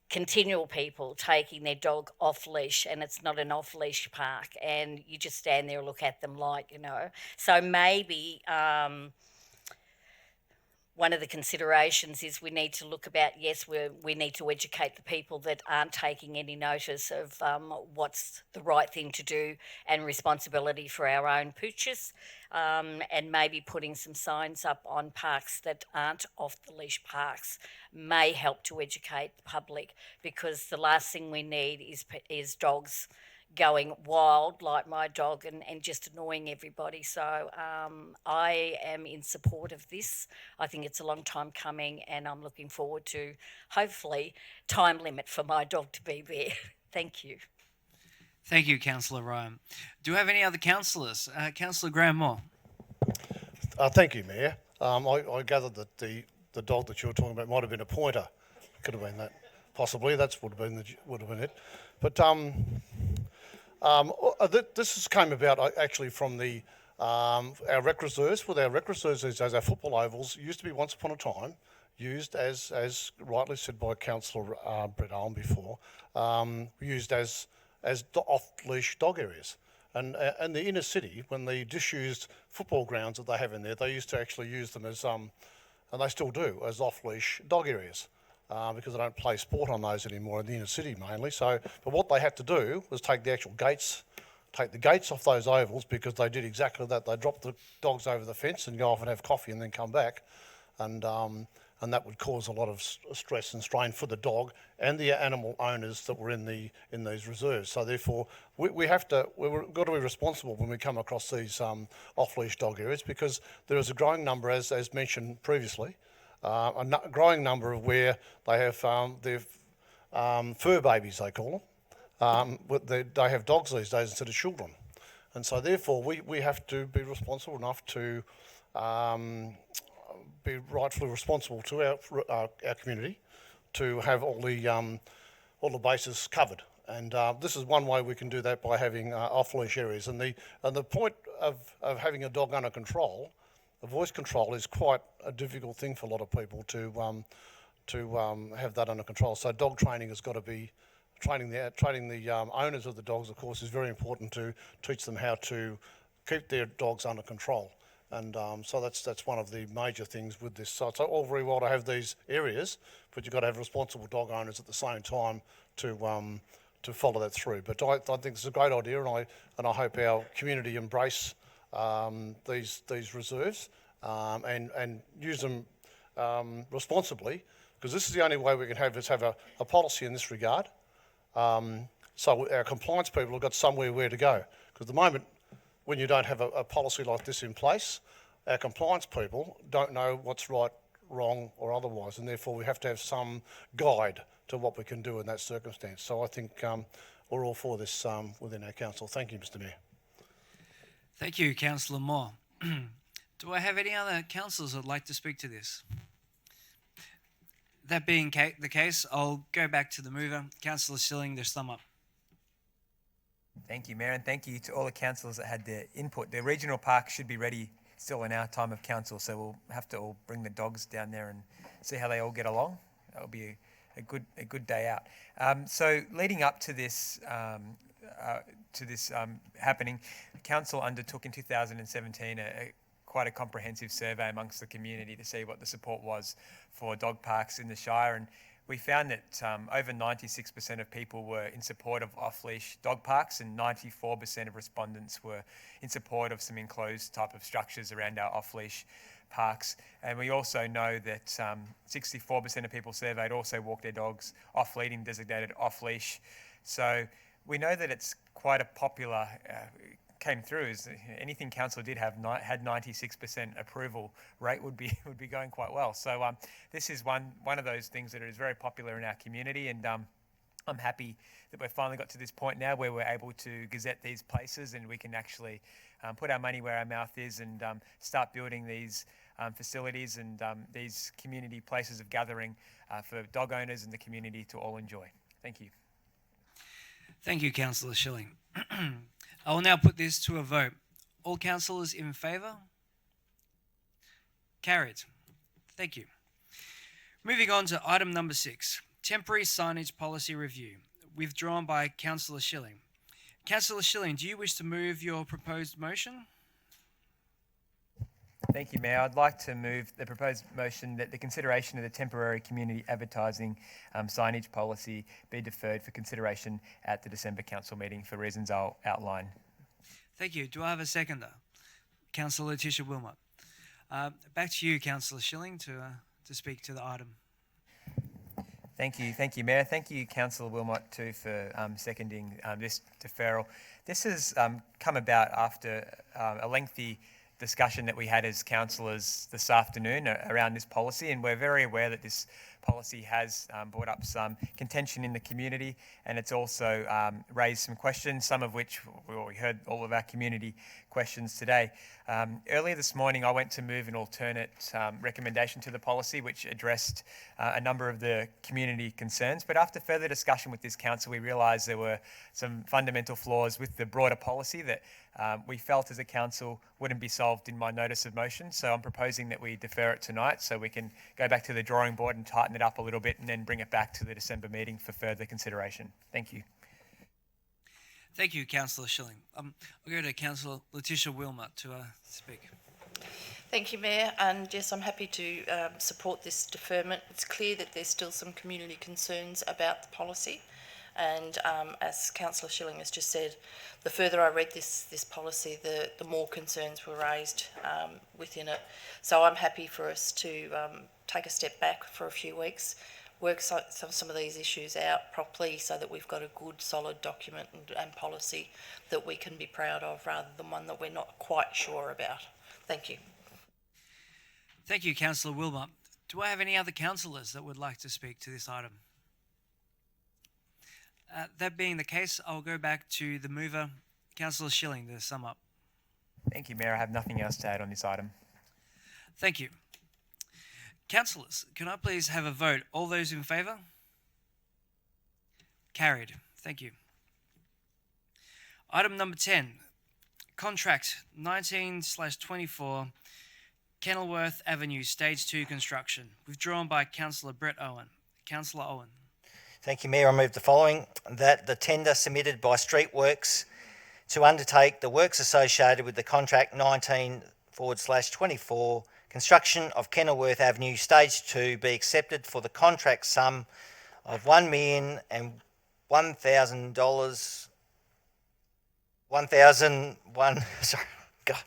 continual people taking their dog off leash, and it's not an off leash park, and you just stand there and look at them like, So maybe one of the considerations is we need to look about, yes, we need to educate the people that aren't taking any notice of what's the right thing to do and responsibility for our own pooches, and maybe putting some signs up on parks that aren't off-the-leash parks may help to educate the public, because the last thing we need is dogs going wild like my dog and just annoying everybody. So I am in support of this. I think it's a long time coming, and I'm looking forward to, hopefully, time limit for my dog to be there. Thank you. Thank you, Councillor Ryan. Do we have any other councillors? Councillor Graham Moore. Thank you, Mayor. I gathered that the dog that you were talking about might have been a pointer. Could have been that, possibly. That would have been it. But this came about actually from our rec reserves. With our rec reserves, as our football ovals used to be once upon a time used as rightly said by Councillor Brett Owen before, used as off-leash dog areas. And in the inner city, when the disused football grounds that they have in there, they used to actually use them as, and they still do, as off-leash dog areas. Because they don't play sport on those anymore in the inner city mainly. So, but what they had to do was take the gates off those ovals, because they did exactly that. They dropped the dogs over the fence and go off and have coffee and then come back, and that would cause a lot of stress and strain for the dog and the animal owners that were in these reserves. So therefore, we've got to be responsible when we come across these off-leash dog areas, because there is a growing number, as mentioned previously. A growing number of where they have their fur babies, they call them. They have dogs these days instead of children. And so therefore we have to be responsible enough to be rightfully responsible to our community to have all the bases covered. And this is one way we can do that, by having off-leash areas. And the point of having a dog under control, the voice control, is quite a difficult thing for a lot of people to have that under control. So dog training has got to be, training the owners of the dogs, of course, is very important to teach them how to keep their dogs under control. And so that's one of the major things with this. So it's all very well to have these areas, but you've got to have responsible dog owners at the same time to follow that through. But I think it's a great idea, and I hope our community embrace these reserves and use them responsibly, because this is the only way we can have a policy in this regard. So our compliance people have got somewhere where to go, because at the moment, when you don't have a policy like this in place, our compliance people don't know what's right, wrong or otherwise, and therefore we have to have some guide to what we can do in that circumstance. So I think we're all for this within our council. Thank you, Mr Mayor. Thank you, Councillor Moore. Do I have any other councillors that would like to speak to this? That being the case, I'll go back to the mover. Councillor Schilling, there's thumb up. Thank you, Mayor, and thank you to all the councillors that had their input. The regional park should be ready still in our time of council, so we'll have to all bring the dogs down there and see how they all get along. That'll be a good day out. So leading up to this happening, the council undertook in 2017 a quite a comprehensive survey amongst the community to see what the support was for dog parks in the Shire, and we found that over 96% of people were in support of off-leash dog parks, and 94% of respondents were in support of some enclosed type of structures around our off-leash parks. And we also know that 64% of people surveyed also walk their dogs off-lead in designated off-leash. So we know that it's quite a popular, came through as anything council did have had 96% approval rate would be going quite well. So this is one of those things that is very popular in our community, and I'm happy that we've finally got to this point now where we're able to gazette these places and we can actually put our money where our mouth is and start building these facilities and these community places of gathering for dog owners and the community to all enjoy. Thank you. Thank you, Councillor Schilling. I will now put this to a vote. All councillors in favour? Carried. Thank you. Moving on to item number 6, temporary signage policy review, withdrawn by Councillor Schilling. Councillor Schilling, do you wish to move your proposed motion? Thank you, Mayor. I'd like to move the proposed motion that the consideration of the temporary community advertising signage policy be deferred for consideration at the December council meeting for reasons I'll outline. Thank you. Do I have a seconder? Councillor Letitia Wilmot. Back to you, Councillor Schilling, to speak to the item. Thank you, Mayor. Thank you, Councillor Wilmot, too, for seconding this deferral. This has come about after a lengthy discussion that we had as councillors this afternoon around this policy, and we're very aware that this policy has brought up some contention in the community, and it's also raised some questions, some of which we heard all of our community questions today. Earlier this morning, I went to move an alternate recommendation to the policy which addressed a number of the community concerns, but after further discussion with this council, we realised there were some fundamental flaws with the broader policy that we felt as a council wouldn't be solved in my notice of motion. So I'm proposing that we defer it tonight so we can go back to the drawing board and tighten it up a little bit and then bring it back to the December meeting for further consideration. Thank you. Thank you, Councillor Schilling. I'll go to Councillor Letitia Wilmot to speak. Thank you, Mayor. And yes, I'm happy to support this deferment. It's clear that there's still some community concerns about the policy. And as Councillor Schilling has just said, the further I read this policy, the more concerns were raised within it. So I'm happy for us to take a step back for a few weeks, work some of these issues out properly so that we've got a good, solid document and policy that we can be proud of rather than one that we're not quite sure about. Thank you. Thank you, Councillor Wilmot. Do I have any other councillors that would like to speak to this item? That being the case, I'll go back to the mover, Councillor Schilling, to sum up. Thank you, Mayor. I have nothing else to add on this item. Thank you. Councillors, can I please have a vote? All those in favour? Carried. Thank you. Item number 10, contract 19/24, Kenilworth Avenue, Stage 2 construction, withdrawn by Councillor Brett Owen. Councillor Owen. Thank you, Mayor. I move the following, that the tender submitted by Streetworks to undertake the works associated with the contract 19/24, construction of Kenilworth Avenue, Stage 2, be accepted for the contract sum of $1,001,000. Sorry, God.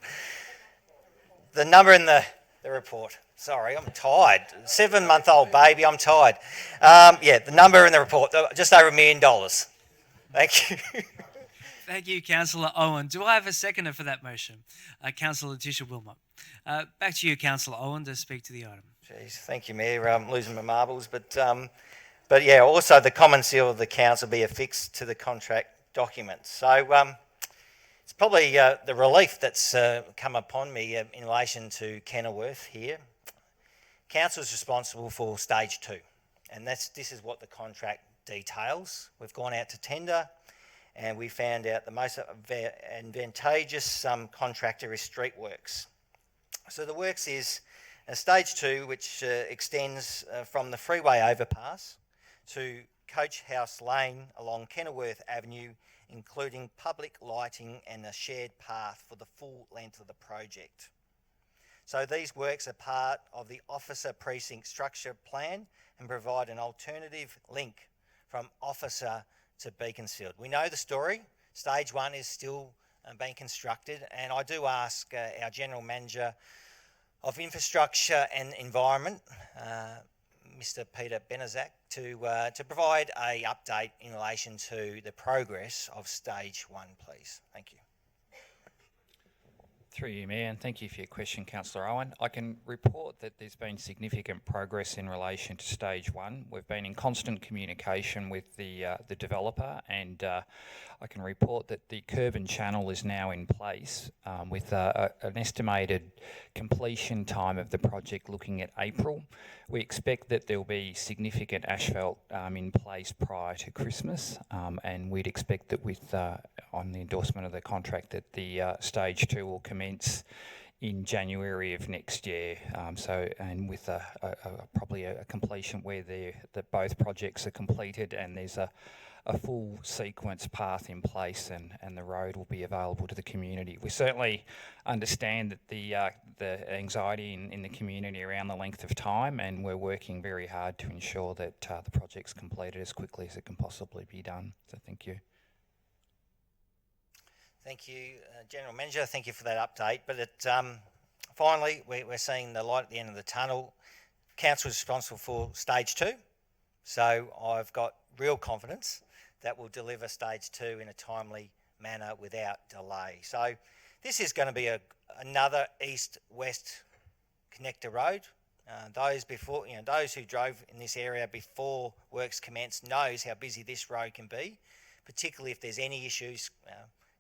The number in the report. Sorry, I'm tired. 7-month-old baby, I'm tired. The number in the report, just over $1 million. Thank you. Thank you, Councillor Owen. Do I have a seconder for that motion? Councillor Letitia Wilmot. Back to you, Councillor Owen, to speak to the item. Jeez, thank you, Mayor. I'm losing my marbles, but yeah, also the common seal of the council be affixed to the contract document. So it's probably the relief that's come upon me in relation to Kenilworth here. Council is responsible for Stage 2, and this is what the contract details. We've gone out to tender, and we found out the most advantageous contractor is Streetworks. So the works is Stage 2, which extends from the freeway overpass to Coach House Lane along Kenilworth Avenue, including public lighting and a shared path for the full length of the project. So these works are part of the officer precinct structure plan and provide an alternative link from officer to Beaconsfield. We know the story. Stage 1 is still being constructed, and I do ask our General Manager of Infrastructure and Environment, Mr. Peter Benazak, to provide an update in relation to the progress of Stage 1, please. Thank you. Through you, Mayor, and thank you for your question, Councillor Owen. I can report that there's been significant progress in relation to Stage 1. We've been in constant communication with the developer, and I can report that the curb and channel is now in place with an estimated completion time of the project looking at April. We expect that there will be significant asphalt in place prior to Christmas, and we'd expect that with on the endorsement of the contract that the Stage 2 will commence in January of next year. And with probably a completion where both projects are completed and there's a full sequence path in place, and the road will be available to the community. We certainly understand that the anxiety in the community around the length of time, and we're working very hard to ensure that the project's completed as quickly as it can possibly be done. So thank you. Thank you, General Manager. Thank you for that update. But finally, we're seeing the light at the end of the tunnel. Council is responsible for Stage 2, so I've got real confidence that we'll deliver Stage 2 in a timely manner without delay. So this is going to be another east-west connector road. Those who drove in this area before works commenced knows how busy this road can be, particularly if there's any issues.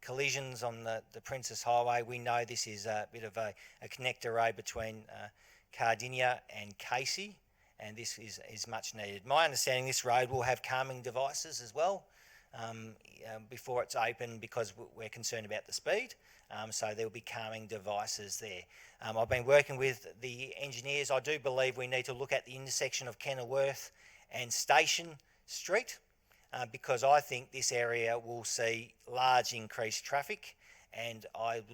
Collisions on the Princess Highway. We know this is a bit of a connector road between Cardinia and Casey, and this is much needed. My understanding, this road will have calming devices as well before it's open, because we're concerned about the speed, so there will be calming devices there. I've been working with the engineers. I do believe we need to look at the intersection of KENILWORTH and Station Street, because I think this area will see large increased traffic, and I've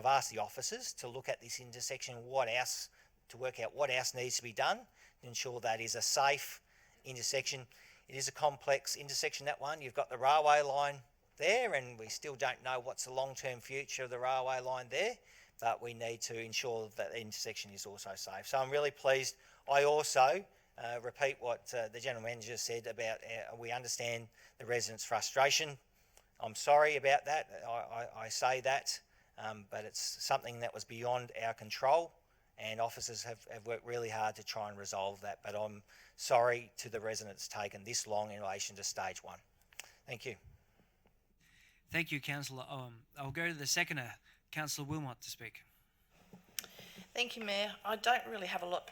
asked the officers to look at this intersection, to work out what else needs to be done to ensure that is a safe intersection. It is a complex intersection, that one. You've got the railway line there, and we still don't know what's the long-term future of the railway line there, but we need to ensure that the intersection is also safe. So I'm really pleased. I also repeat what the General Manager said about we understand the residents' frustration. I'm sorry about that. I say that, but it's something that was beyond our control, and officers have worked really hard to try and resolve that. But I'm sorry to the residents it's taken this long in relation to Stage 1. Thank you. Thank you, Councillor Owen. I'll go to the seconder, Councillor Wilmot, to speak. Thank you, Mayor. I don't really have a lot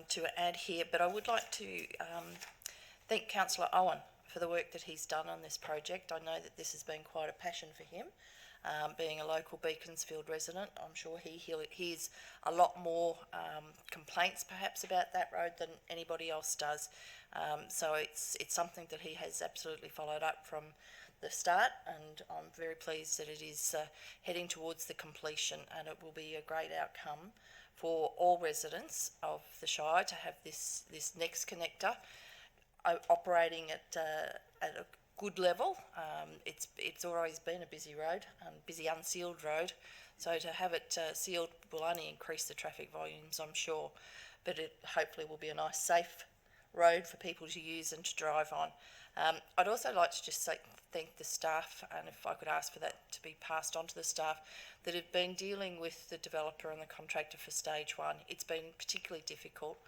to add here, but I would like to thank Councillor Owen for the work that he's done on this project. I know that this has been quite a passion for him. Being a local Beaconsfield resident, I'm sure he hears a lot more complaints perhaps about that road than anybody else does. So it's something that he has absolutely followed up from the start, and I'm very pleased that it is heading towards the completion, and it will be a great outcome for all residents of the Shire to have this next connector operating at a good level. It's always been a busy road, busy unsealed road, so to have it sealed will only increase the traffic volumes, I'm sure, but it hopefully will be a nice safe road for people to use and to drive on. I'd also like to just thank the staff, and if I could ask for that to be passed on to the staff, that have been dealing with the developer and the contractor for Stage 1. It's been particularly difficult,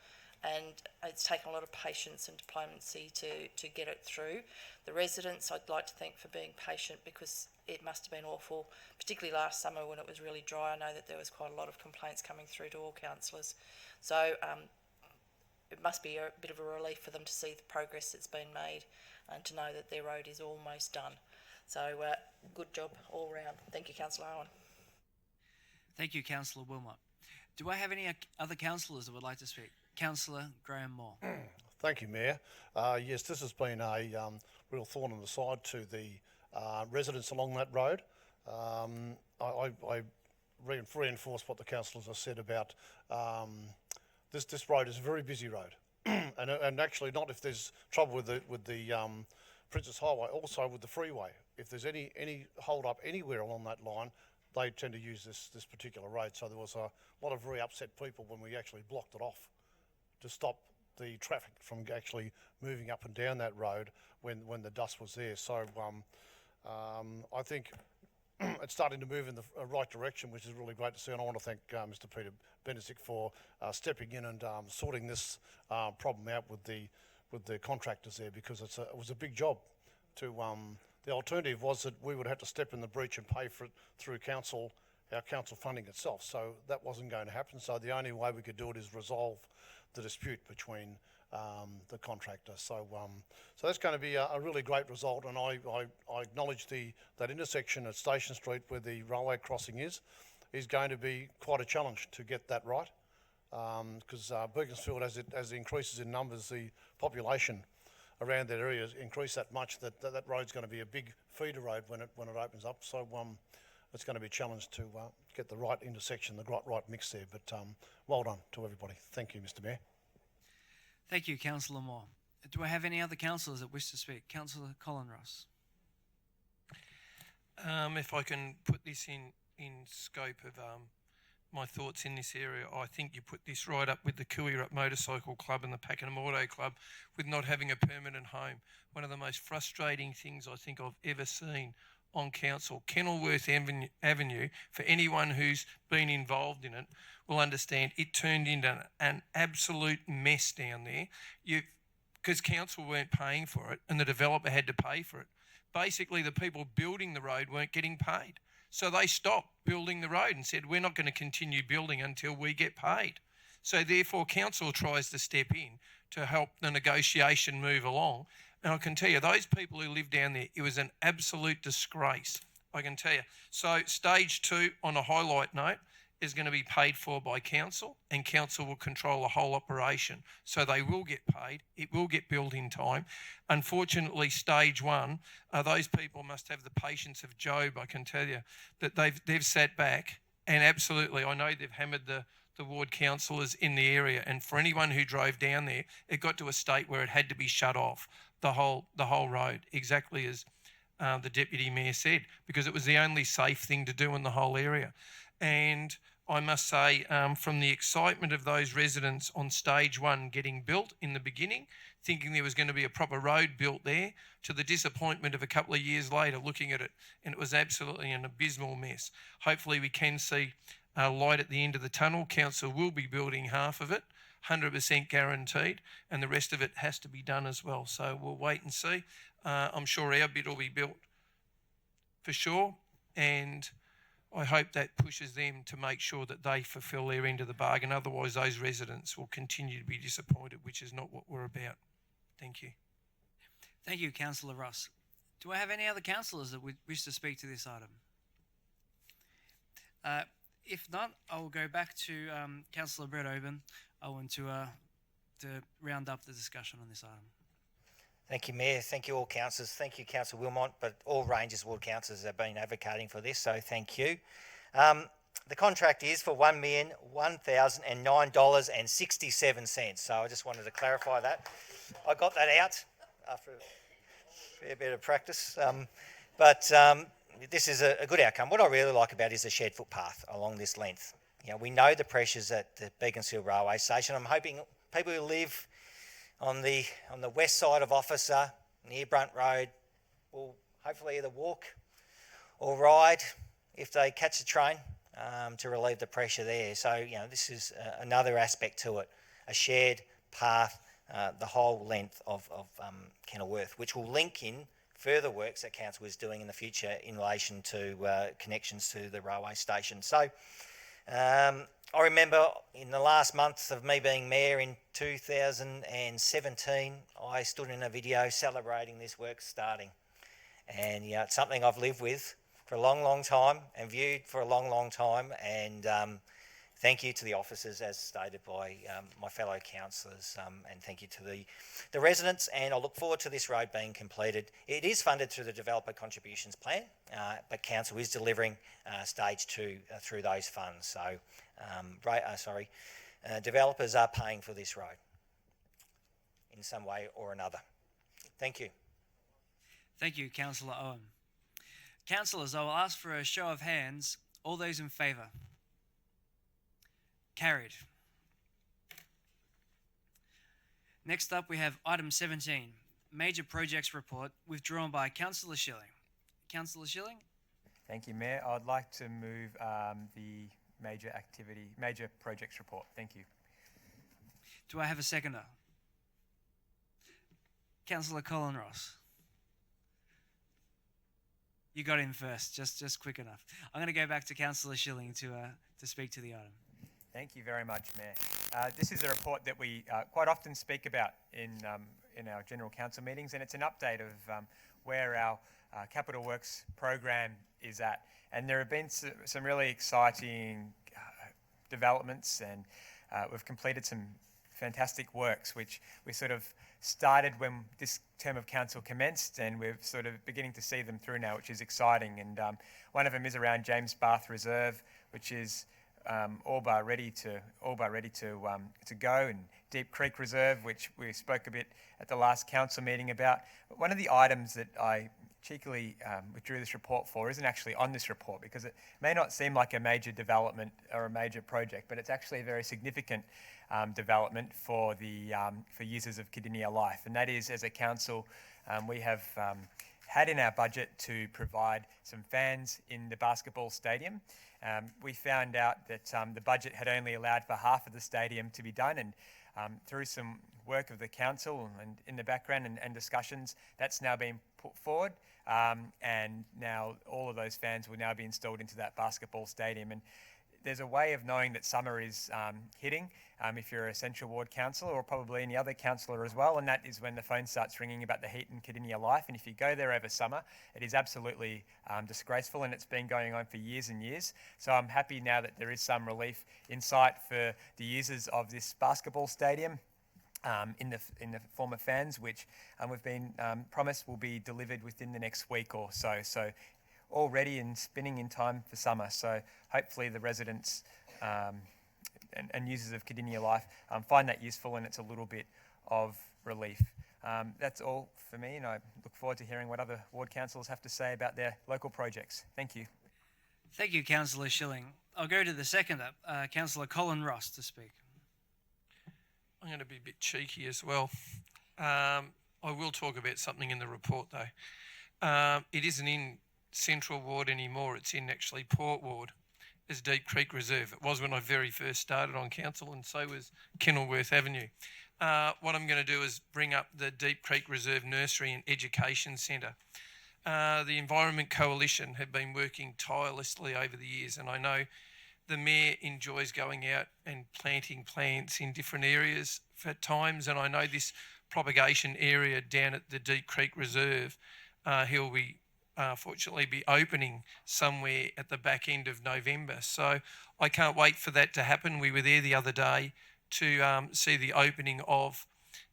and it's taken a lot of patience and diplomacy to get it through. The residents I'd like to thank for being patient, because it must have been awful, particularly last summer when it was really dry. I know that there was quite a lot of complaints coming through to all councillors. So it must be a bit of a relief for them to see the progress that's been made and to know that their road is almost done. So good job all round. Thank you, Councillor Owen. Thank you, Councillor Wilmot. Do I have any other councillors that would like to speak? Councillor Graham Moore. Thank you, Mayor. Yes, this has been a real thorn in the side to the residents along that road. I reinforce what the councillors have said about this road is a very busy road, and actually not if there's trouble with the Princess Highway, also with the freeway. If there's any hold up anywhere along that line, they tend to use this particular road. So there was a lot of very upset people when we actually blocked it off to stop the traffic from actually moving up and down that road when the dust was there. So I think it's starting to move in the right direction, which is really great to see. And I want to thank Mr. Peter Benesic for stepping in and sorting this problem out with the contractors there, because it was a big job. The alternative was that we would have to step in the breach and pay for it through our council funding itself. So that wasn't going to happen. So the only way we could do it is resolve the dispute between the contractor. So that's going to be a really great result, and I acknowledge that intersection at Station Street where the railway crossing is going to be quite a challenge to get that right, because Beaconsfield, as it increases in numbers, the population around that area increase that much that road's going to be a big feeder road when it opens up. So it's going to be a challenge to get the right intersection, the right mix there. But well done to everybody. Thank you, Mr. Mayor. Thank you, Councillor Moore. Do I have any other councillors that wish to speak? Councillor Colin Ross. If I can put this in scope of my thoughts in this area, I think you put this right up with the Kooyarap Motorcycle Club and the Pakenham Auto Club with not having a permanent home. One of the most frustrating things I think I've ever seen on council. Kenilworth Avenue, for anyone who's been involved in it, will understand it turned into an absolute mess down there. Because council weren't paying for it and the developer had to pay for it. Basically, the people building the road weren't getting paid. So they stopped building the road and said, we're not going to continue building until we get paid. So therefore, council tries to step in to help the negotiation move along. And I can tell you, those people who live down there, it was an absolute disgrace, I can tell you. So stage 2, on a highlight note, is going to be paid for by council, and council will control the whole operation. So they will get paid, it will get built in time. Unfortunately, stage 1, those people must have the patience of Job, I can tell you, that they've sat back, and absolutely, I know they've hammered the ward councillors in the area, and for anyone who drove down there, it got to a state where it had to be shut off, the whole road, exactly as the Deputy Mayor said, because it was the only safe thing to do in the whole area. And I must say, from the excitement of those residents on stage 1 getting built in the beginning, thinking there was going to be a proper road built there, to the disappointment of a couple of years later looking at it, and it was absolutely an abysmal mess. Hopefully we can see light at the end of the tunnel. Council will be building half of it, 100% guaranteed, and the rest of it has to be done as well. So we'll wait and see. I'm sure our bit will be built for sure, and I hope that pushes them to make sure that they fulfil their end of the bargain. Otherwise, those residents will continue to be disappointed, which is not what we're about. Thank you. Thank you, Councillor Ross. Do I have any other councillors that would wish to speak to this item? If not, I will go back to Councillor Brett Owen to round up the discussion on this item. Thank you, Mayor. Thank you, all councillors. Thank you, Councillor Wilmot, but all Rangers ward councillors have been advocating for this, so thank you. The contract is for $1,001,009.67, so I just wanted to clarify that. I got that out after a fair bit of practice, but this is a good outcome. What I really like about it is the shared footpath along this length. You know, we know the pressures at the Beaconsfield Railway Station. I'm hoping people who live on the west side of Officer, near Brunt Road, will hopefully either walk or ride if they catch the train to relieve the pressure there. So, you know, this is another aspect to it, a shared path, the whole length of Kenilworth, which will link in further works that Council is doing in the future in relation to connections to the railway station. So, I remember in the last month of me being Mayor in 2017, I stood in a video celebrating this work starting. And, you know, it's something I've lived with for a long, long time and viewed for a long, long time. And Thank you to the officers, as stated by my fellow councillors, and thank you to the residents, and I look forward to this road being completed. It is funded through the Developer Contributions Plan, but Council is delivering Stage 2 through those funds. So, developers are paying for this road in some way or another. Thank you. Thank you, Councillor Owen. Councillors, I will ask for a show of hands. All those in favour? Carried. Next up, we have item 17, Major Projects Report, withdrawn by Councillor Schilling. Councillor Schilling? Thank you, Mayor. I'd like to move the major projects report. Thank you. Do I have a seconder? Councillor Colin Ross. You got in first, just quick enough. I'm going to go back to Councillor Schilling to speak to the item. Thank you very much, Mayor. This is a report that we quite often speak about in our General Council meetings, and it's an update of where our Capital Works program is at. And there have been some really exciting developments, and we've completed some fantastic works, which we sort of started when this term of council commenced, and we're sort of beginning to see them through now, which is exciting. And one of them is around James Bath Reserve, which is all but ready to go, and Deep Creek Reserve, which we spoke a bit at the last council meeting about. But one of the items that I cheekily withdrew this report for isn't actually on this report, because it may not seem like a major development or a major project, but it's actually a very significant development for users of Cardinia Life, and that is, as a council, we have had in our budget to provide some fans in the basketball stadium. We found out that the budget had only allowed for half of the stadium to be done, and through some work of the council and in the background and discussions, that's now been put forward, and now all of those fans will now be installed into that basketball stadium. And there's a way of knowing that summer is hitting if you're a Central Ward councillor, or probably any other councillor as well, and that is when the phone starts ringing about the heat in Cardinia Life. And if you go there over summer, it is absolutely disgraceful, and it's been going on for years and years. So I'm happy now that there is some relief in sight for the users of this basketball stadium in the form of fans, which we've been promised will be delivered within the next week or so. So all ready and spinning in time for summer. So hopefully the residents and users of Cardinia Life find that useful, and it's a little bit of relief. That's all for me, and I look forward to hearing what other ward councillors have to say about their local projects. Thank you. Thank you, Councillor Schilling. I'll go to the seconder, Councillor Colin Ross, to speak. I'm going to be a bit cheeky as well. I will talk about something in the report, though. It isn't in Central Ward anymore, it's in actually Port Ward as Deep Creek Reserve. It was when I very first started on council, and so was KENILWORTH Avenue. What I'm going to do is bring up the Deep Creek Reserve Nursery and Education Centre. The Environment Coalition have been working tirelessly over the years, and I know the Mayor enjoys going out and planting plants in different areas for times, and I know this propagation area down at the Deep Creek Reserve, he'll be fortunately be opening somewhere at the back end of November. So I can't wait for that to happen. We were there the other day to see the opening of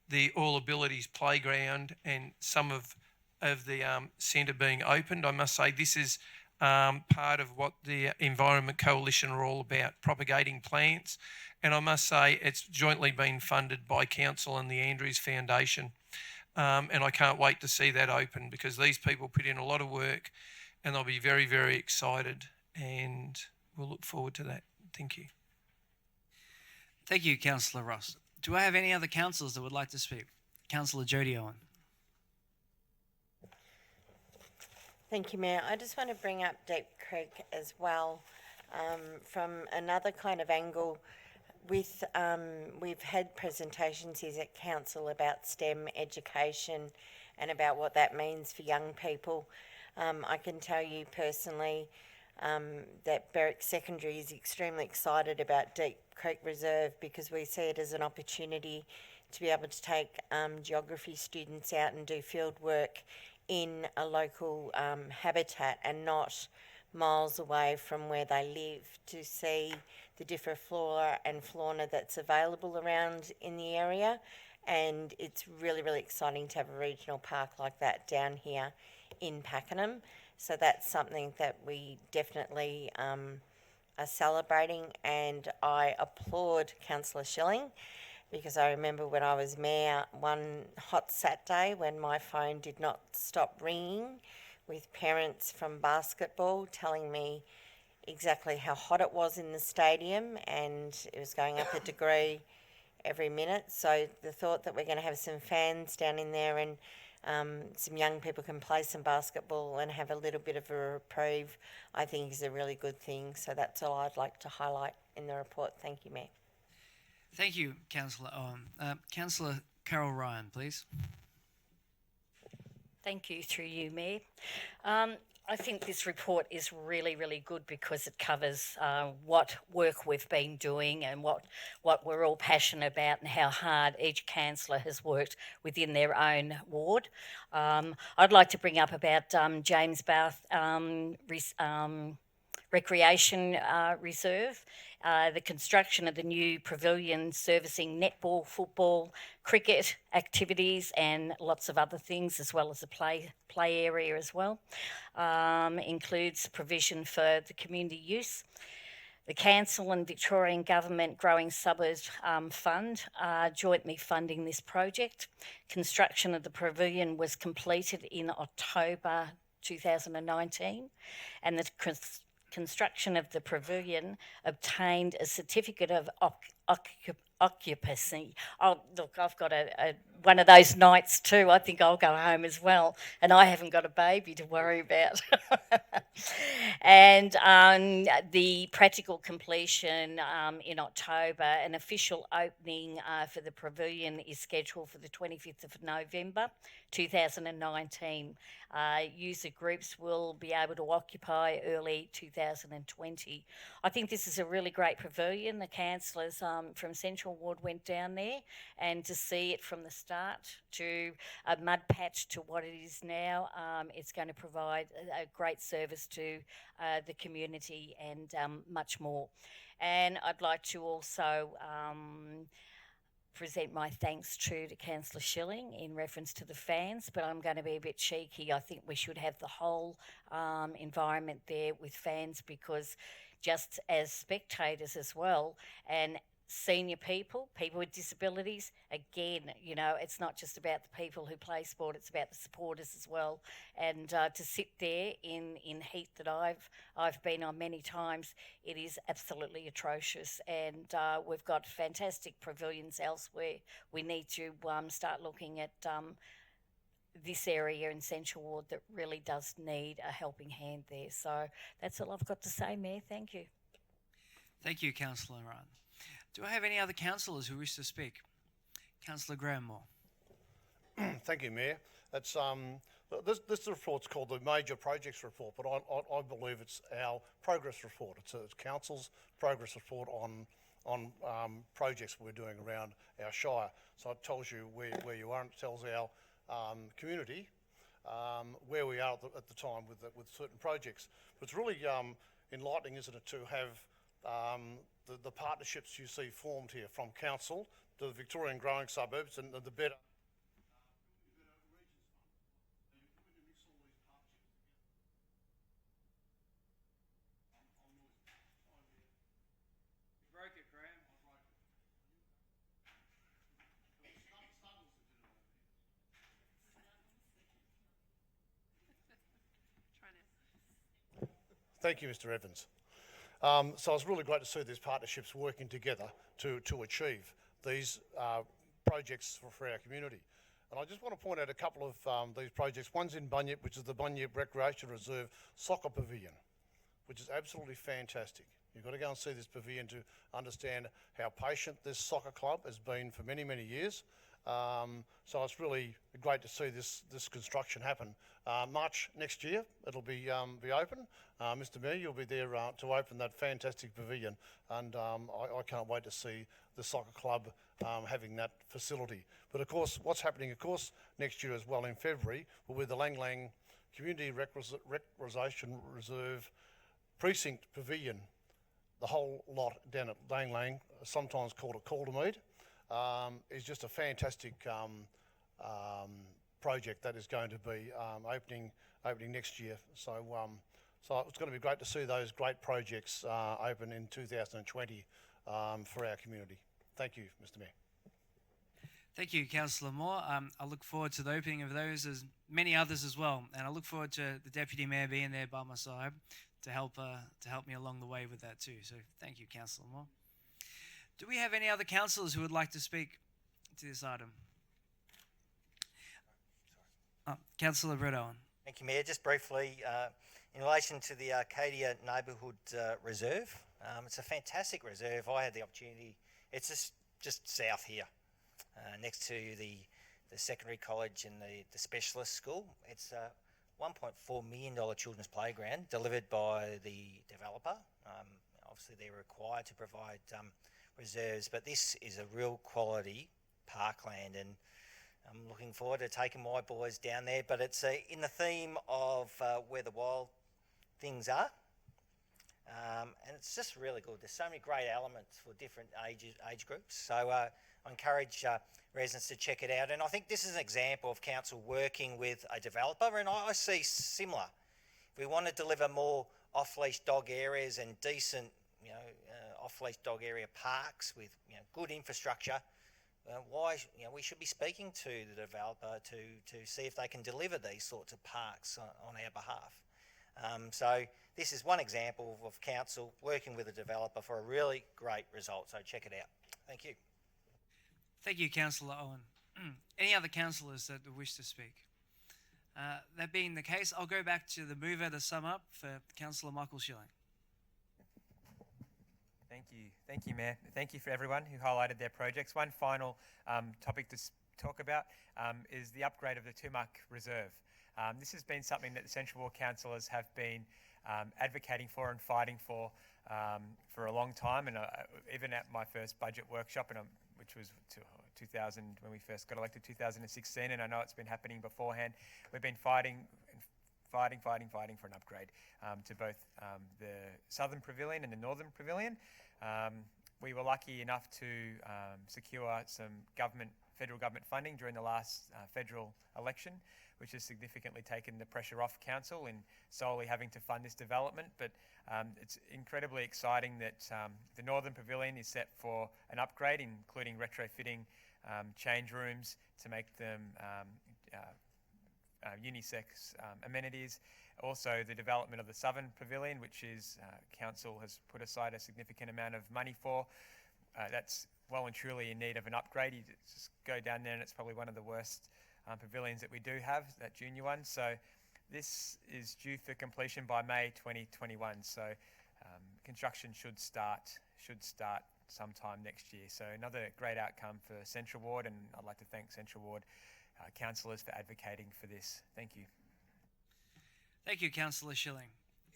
the All Abilities Playground and some of the centre being opened. I must say this is part of what the Environment Coalition are all about, propagating plants. And I must say it's jointly been funded by Council and the Andrews Foundation. And I can't wait to see that open, because these people put in a lot of work, and they'll be very, very excited, and we'll look forward to that. Thank you. Thank you, Councillor Ross. Do I have any other councillors that would like to speak? Councillor Jodie Owen. Thank you, Mayor. I just want to bring up Deep Creek as well, from another kind of angle. We've had presentations here at council about STEM education and about what that means for young people. I can tell you personally that Berwick Secondary is extremely excited about Deep Creek Reserve, because we see it as an opportunity to be able to take geography students out and do field work in a local habitat, and not miles away from where they live to see the different flora and fauna that's available around in the area. And it's really, really exciting to have a regional park like that down here in Pakenham. So that's something that we definitely are celebrating, and I applaud Councillor Schilling, because I remember when I was mayor one hot Saturday when my phone did not stop ringing with parents from basketball telling me exactly how hot it was in the stadium, and it was going up a degree every minute. So the thought that we're going to have some fans down in there and some young people can play some basketball and have a little bit of a reprieve, I think is a really good thing. So that's all I'd like to highlight in the report. Thank you, Mayor. Thank you, Councillor Owen. Councillor Carol Ryan, please. Thank you, through you, Mayor. I think this report is really, really good because it covers what work we've been doing and what we're all passionate about, and how hard each councillor has worked within their own ward. I'd like to bring up about James Bath Recreation Reserve. The construction of the new pavilion servicing netball, football, cricket activities and lots of other things, as well as a play area as well. Includes provision for the community use. The Council and Victorian Government Growing Suburbs Fund are jointly funding this project. Construction of the pavilion was completed in October 2019, and the construction of the pavilion obtained a certificate of occupancy. Oh, look, I've got one of those nights too. I think I'll go home as well, and I haven't got a baby to worry about. And the practical completion in October. An official opening for the pavilion is scheduled for the 25th of November 2019. User groups will be able to occupy early 2020. I think this is a really great pavilion. The councillors from Central Ward went down there, and to see it from the start to a mud patch to what it is now, it's going to provide a great service to the community and much more. And I'd like to also present my thanks to Councillor Schilling in reference to the fans, but I'm going to be a bit cheeky. I think we should have the whole environment there with fans, because just as spectators as well, and senior people with disabilities, again, you know, it's not just about the people who play sport, it's about the supporters as well. And to sit there in heat that I've been on many times, it is absolutely atrocious. And we've got fantastic pavilions elsewhere. We need to start looking at this area in Central Ward that really does need a helping hand there. So that's all I've got to say, Mayor. Thank you. Thank you, Councillor Ryan. Do I have any other councillors who wish to speak? Councillor Graham Moore. Thank you, Mayor. It's this report's called the Major Projects Report, but I believe it's our progress report. It's council's progress report on projects we're doing around our shire. So it tells you where you are, and it tells our community where we are at the time with certain projects. But it's really enlightening, isn't it, to have the partnerships you see formed here from council to the Victorian growing suburbs and the better. Thank you, Mr. Evans. So it's really great to see these partnerships working together to achieve these projects for our community. And I just want to point out a couple of these projects. One's in Bunyip, which is the Bunyip Recreation Reserve Soccer Pavilion, which is absolutely fantastic. You've got to go and see this pavilion to understand how patient this soccer club has been for many, many years. So it's really great to see this construction happen. March next year, it'll be open. Mr. Mayor, you'll be there to open that fantastic pavilion, and I can't wait to see the soccer club having that facility. But of course, what's happening, of course, next year as well in February will be the Lang Lang Community Recreation Reserve precinct pavilion, the whole lot down at Dane Lane, sometimes called a Caldermead, is just a fantastic project that is going to be opening next year. So it's going to be great to see those great projects open in 2020 for our community. Thank you, Mr. Mayor. Thank you, Councillor Moore. I look forward to the opening of those, as many others as well, and I look forward to the Deputy Mayor being there by my side to help me along the way with that too. So thank you, Councillor Moore. Do we have any other councillors who would like to speak to this item? Councillor Brett Owen. Thank you, Mayor. Just briefly, in relation to the Arcadia Neighbourhood Reserve, it's a fantastic reserve. I had the opportunity, it's just south here, next to the secondary college and the specialist school. It's a $1.4 million children's playground delivered by the developer. Obviously, they're required to provide reserves, but this is a real quality parkland, and I'm looking forward to taking my boys down there. But it's in the theme of where the wild things are, and it's just really good. There's so many great elements for different age groups. So I encourage residents to check it out. And I think this is an example of council working with a developer, and I see similar. If we want to deliver more off-leash dog areas and decent, off-leash dog area parks with good infrastructure, we should be speaking to the developer to see if they can deliver these sorts of parks on our behalf. So this is one example of council working with a developer for a really great result. So check it out. Thank you. Thank you, Councillor Owen. Any other councillors that wish to speak? That being the case, I'll go back to the mover to sum up for Councillor Michael Schilling. Thank you, Mayor. Thank you for everyone who highlighted their projects. One final topic to talk about is the upgrade of the Tumac Reserve. This has been something that the Central Ward councillors have been advocating for and fighting for a long time, and even at my first budget workshop, which was 2000 when we first got elected, 2016, and I know it's been happening beforehand. We've been fighting for an upgrade to both the Southern Pavilion and the Northern Pavilion. We were lucky enough to secure some federal government funding during the last federal election, which has significantly taken the pressure off council in solely having to fund this development. But it's incredibly exciting that the Northern Pavilion is set for an upgrade, including retrofitting change rooms to make them unisex amenities. Also, the development of the Southern Pavilion, which is council has put aside a significant amount of money for. That's well and truly in need of an upgrade. You just go down there and it's probably one of the worst pavilions that we do have, that junior one. So this is due for completion by May 2021. So construction should start sometime next year. So another great outcome for Central Ward, and I'd like to thank Central Ward councillors for advocating for this. Thank you. Thank you, Councillor Schilling.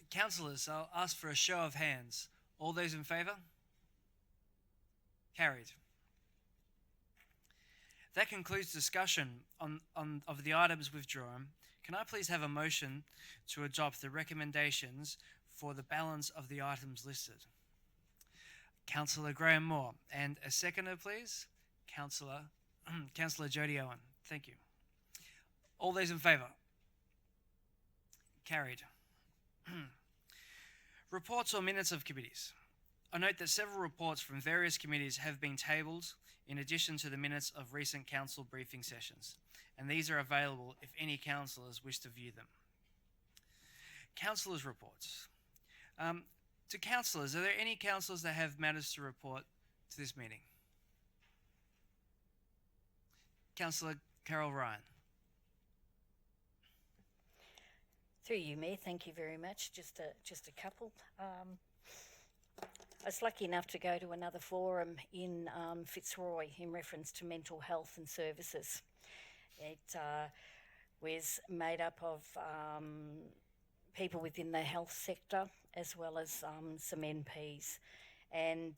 Councillors, I'll ask for a show of hands. All those in favour? Carried. That concludes discussion of the items withdrawn. Can I please have a motion to adopt the recommendations for the balance of the items listed? Councillor Graham Moore. And a seconder, please? Councillor Jodie Owen. Thank you. All those in favour? Carried. Reports or minutes of committees. I note that several reports from various committees have been tabled in addition to the minutes of recent council briefing sessions, and these are available if any councillors wish to view them. Councillors' reports. To councillors, are there any councillors that have matters to report to this meeting? Councillor Carol Ryan. Through you, Mayor, thank you very much. Just a couple. I was lucky enough to go to another forum in Fitzroy in reference to mental health and services. It was made up of people within the health sector as well as some MPs, and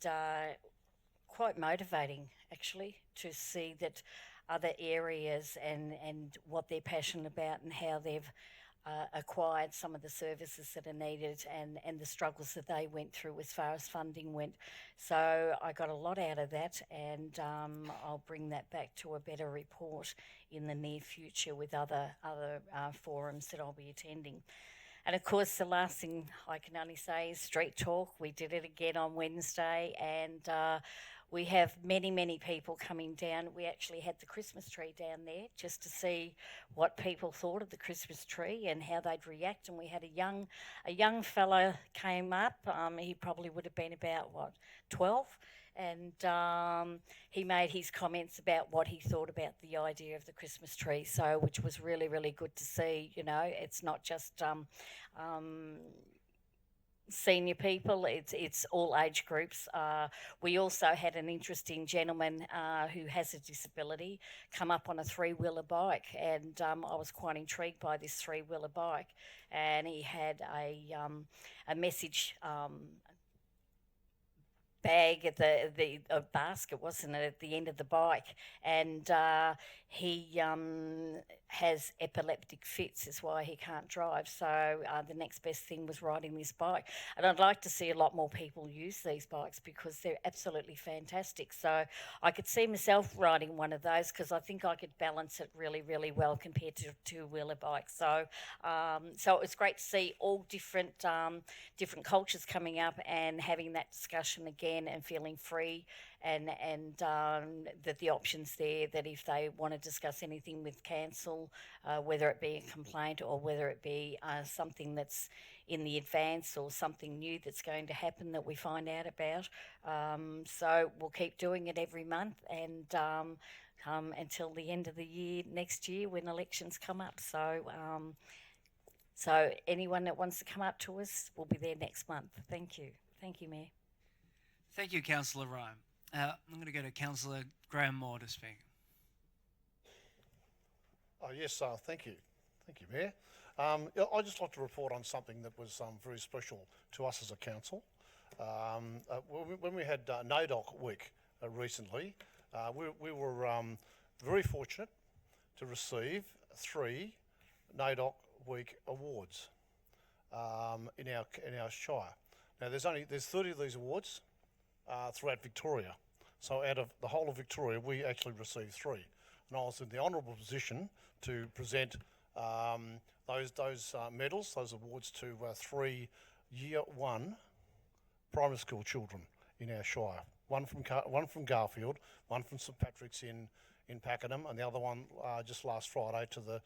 quite motivating actually to see that other areas and what they're passionate about and how they've acquired some of the services that are needed and the struggles that they went through as far as funding went. So I got a lot out of that, and I'll bring that back to a better report in the near future with other forums that I'll be attending. And of course, the last thing I can only say is Street Talk. We did it again on Wednesday, and we have many, many people coming down. We actually had the Christmas tree down there just to see what people thought of the Christmas tree and how they'd react. And we had a young fella came up. He probably would have been about, 12? And he made his comments about what he thought about the idea of the Christmas tree, so which was really, really good to see. You know, it's not just senior people, it's all age groups. We also had an interesting gentleman who has a disability come up on a three-wheeler bike, and I was quite intrigued by this three-wheeler bike, and he had a message bag at the basket, wasn't it, at the end of the bike, and he has epileptic fits, is why he can't drive. So the next best thing was riding this bike, and I'd like to see a lot more people use these bikes because they're absolutely fantastic. So I could see myself riding one of those because I think I could balance it really, really well compared to two-wheeler bikes. So so it was great to see all different cultures coming up and having that discussion again and feeling free and that the options there, that if they want to discuss anything with council, whether it be a complaint or whether it be something that's in the advance or something new that's going to happen that we find out about. So we'll keep doing it every month and until the end of the year next year when elections come up. So so anyone that wants to come up to us will be there next month. Thank you. Thank you, Mayor. Thank you, Councillor Ryan. I'm going to go to Councillor Graham Moore to speak. Yes, thank you. Thank you, Mayor. I'd just like to report on something that was very special to us as a council. When we had NAIDOC Week recently, we were very fortunate to receive 3 NAIDOC Week awards in our shire. Now, there's 30 of these awards throughout Victoria. So out of the whole of Victoria, we actually received 3. And I was in the honourable position to present those medals, those awards to 3 Year 1 primary school children in our shire. One from Garfield, one from St Patrick's in Pakenham, and the other one just last Friday to the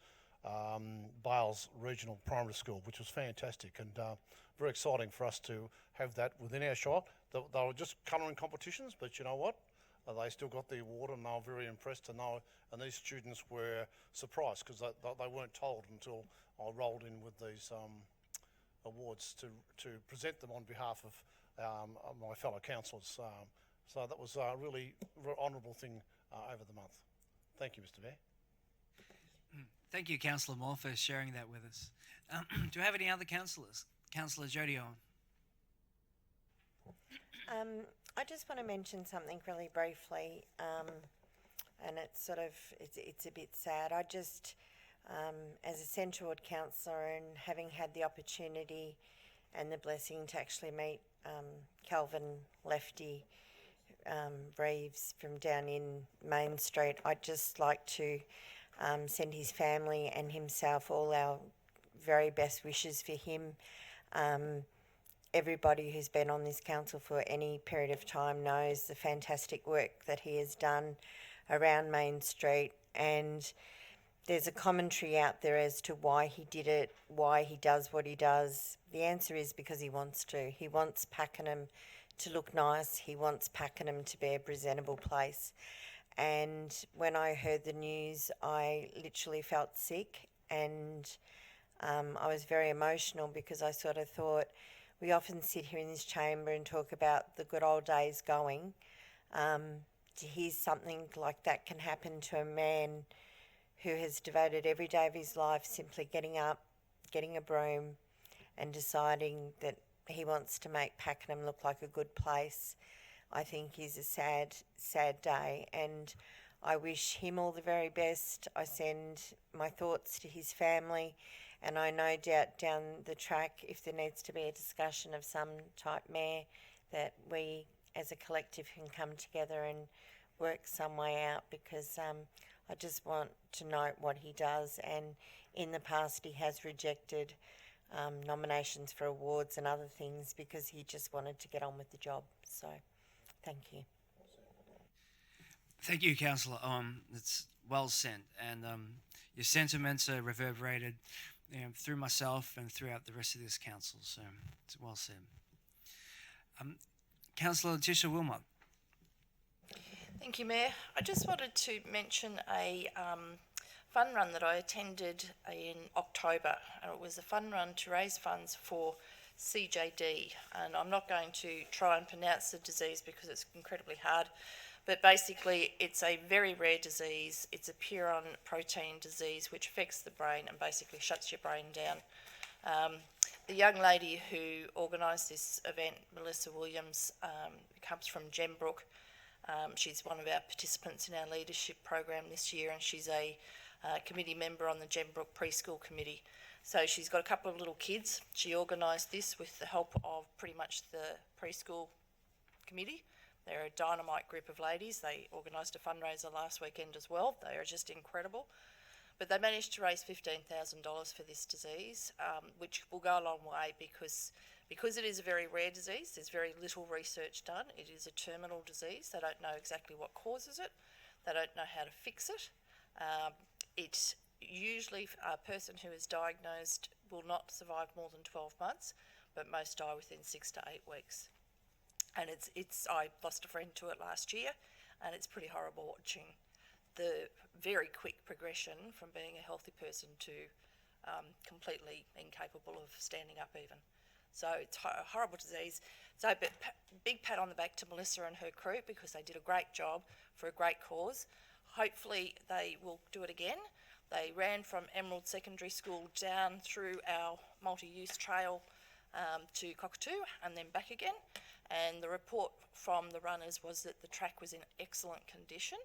Bales Regional Primary School, which was fantastic and very exciting for us to have that within our shire. They were just colouring competitions, but you know what? They still got the award, and they were very impressed. And these students were surprised because they weren't told until I rolled in with these awards to present them on behalf of my fellow councillors. So that was a really honourable thing over the month. Thank you, Mr. Mayor. Thank you, Councillor Moore, for sharing that with us. Do we have any other councillors? Councillor Jodie Owen. I just want to mention something really briefly, and it's a bit sad. I just, as a Central Ward councillor and having had the opportunity and the blessing to actually meet Calvin Lefty Reeves from down in Main Street, I'd just like to send his family and himself all our very best wishes for him. Everybody who's been on this council for any period of time knows the fantastic work that he has done around Main Street, and there's a commentary out there as to why he did it, why he does what he does. The answer is because he wants to. He wants Pakenham to look nice. He wants Pakenham to be a presentable place. And when I heard the news, I literally felt sick, and I was very emotional because I sort of thought, we often sit here in this chamber and talk about the good old days going. To hear something like that can happen to a man who has devoted every day of his life simply getting up, getting a broom and deciding that he wants to make Pakenham look like a good place, I think is a sad, sad day. And I wish him all the very best. I send my thoughts to his family And I no doubt down the track, if there needs to be a discussion of some type, Mayor, that we as a collective can come together and work some way out, because I just want to note what he does, and in the past he has rejected nominations for awards and other things because he just wanted to get on with the job. So, thank you. Thank you, Councillor. It's well said, and your sentiments are reverberated through myself and throughout the rest of this council. So it's well said. Councillor Letitia Wilmot. Thank you, Mayor. I just wanted to mention a fun run that I attended in October. It was a fun run to raise funds for CJD, and I'm not going to try and pronounce the disease because it's incredibly hard, but basically it's a very rare disease. It's a purine protein disease which affects the brain and basically shuts your brain down. The young lady who organised this event, Melissa Williams, comes from Gembrook. She's one of our participants in our leadership program this year, and she's a committee member on the Gembrook Preschool Committee. So she's got a couple of little kids. She organised this with the help of pretty much the preschool committee. They're a dynamite group of ladies. They organised a fundraiser last weekend as well. They are just incredible. But they managed to raise $15,000 for this disease, which will go a long way because it is a very rare disease. There's very little research done. It is a terminal disease. They don't know exactly what causes it. They don't know how to fix it. It usually, a person who is diagnosed will not survive more than 12 months, but most die within 6 to 8 weeks. And I lost a friend to it last year, and it's pretty horrible watching the very quick progression from being a healthy person to completely incapable of standing up even. So it's a horrible disease. So but big pat on the back to Melissa and her crew because they did a great job for a great cause. Hopefully they will do it again. They ran from Emerald Secondary School down through our multi-use trail to Cockatoo and then back again. And the report from the runners was that the track was in excellent condition.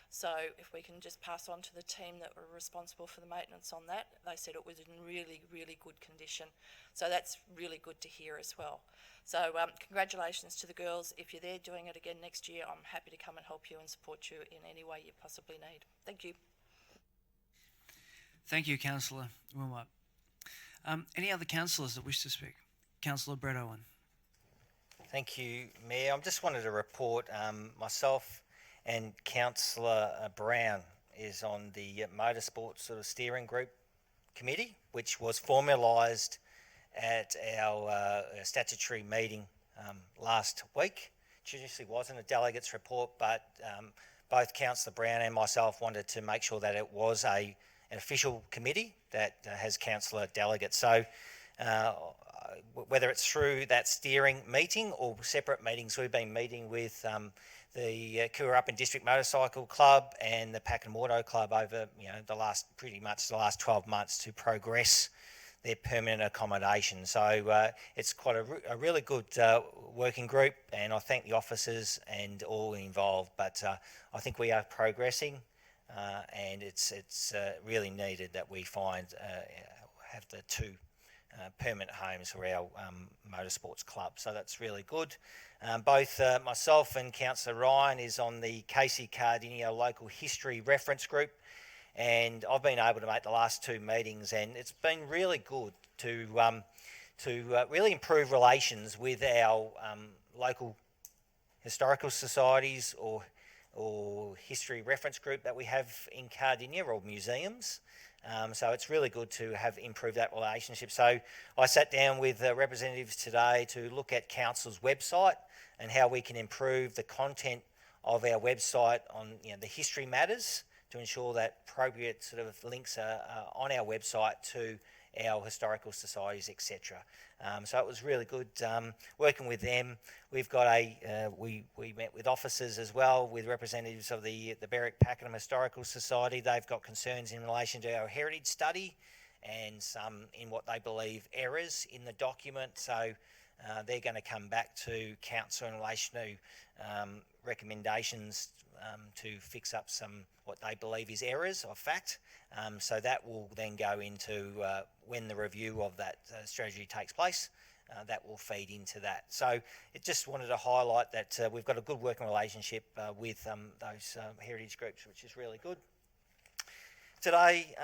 So if we can just pass on to the team that were responsible for the maintenance on that, they said it was in really, really good condition. So that's really good to hear as well. So congratulations to the girls. If you're there doing it again next year, I'm happy to come and help you and support you in any way you possibly need. Thank you. Thank you, Councillor Wilmot. Any other councillors that wish to speak? Councillor Brett Owen. Thank you, Mayor. I just wanted to report myself and Councillor Brown is on the motorsport sort of steering group committee, which was formalised at our statutory meeting last week. Traditionally wasn't a delegates report, but both Councillor Brown and myself wanted to make sure that it was an official committee that has councillor delegates. So whether it's through that steering meeting or separate meetings, we've been meeting with the Cooperupin District Motorcycle Club and the Pack and Morto Club over pretty much the last 12 months to progress their permanent accommodation. So it's quite a really good working group, and I thank the officers and all involved. But I think we are progressing, and it's really needed that we have the two permanent homes for our motorsports club. So that's really good. Both myself and Councillor Ryan is on the Casey Cardinia Local History Reference Group, and I've been able to make the last two meetings, and it's been really good to really improve relations with our local historical societies or history reference group that we have in Cardinia, or museums. So it's really good to have improved that relationship. So I sat down with representatives today to look at Council's website and how we can improve the content of our website on the history matters to ensure that appropriate sort of links are on our website to our historical societies, etc. So it was really good working with them. We've got we met with officers as well, with representatives of the Berwick Pakenham Historical Society. They've got concerns in relation to our heritage study and some in what they believe errors in the document. So they're going to come back to council in relation to recommendations to fix up some what they believe is errors of fact. So that will then go into when the review of that strategy takes place. That will feed into that. So it just wanted to highlight that we've got a good working relationship with those heritage groups, which is really good. Today,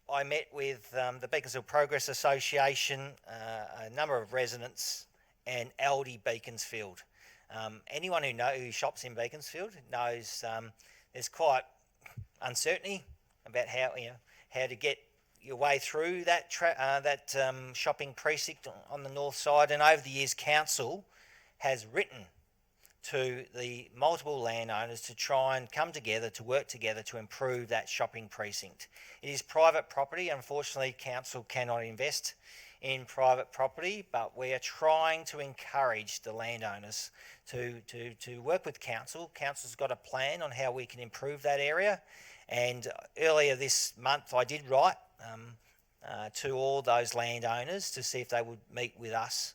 I met with the Beaconsfield Progress Association, a number of residents, and Aldi Beaconsfield. Anyone who shops in Beaconsfield knows there's quite uncertainty about how to get your way through that shopping precinct on the north side, and over the years council has written to the multiple landowners to try and come together, to work together to improve that shopping precinct. It is private property. Unfortunately, council cannot invest in private property, but we are trying to encourage the landowners to work with council. Council's got a plan on how we can improve that area, and earlier this month I did write to all those landowners to see if they would meet with us.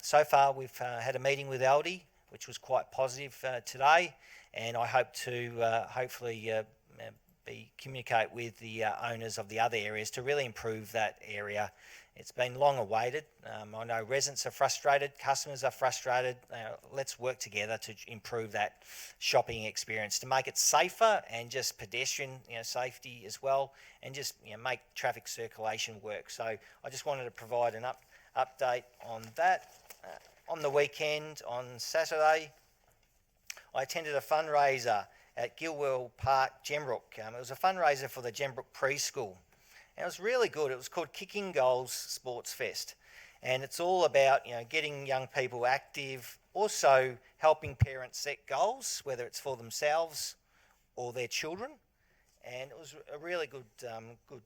So far we've had a meeting with Aldi, which was quite positive today, and I hope to hopefully communicate with the owners of the other areas to really improve that area. It's been long awaited. I know residents are frustrated, customers are frustrated. Let's work together to improve that shopping experience, to make it safer and just pedestrian safety as well, and just make traffic circulation work. So I just wanted to provide an update on that. On the weekend, on Saturday, I attended a fundraiser at Gilwell Park, Gembrook. It was a fundraiser for the Gembrook Preschool. And it was really good. It was called Kicking Goals Sports Fest. And it's all about getting young people active, also helping parents set goals, whether it's for themselves or their children. And it was a really good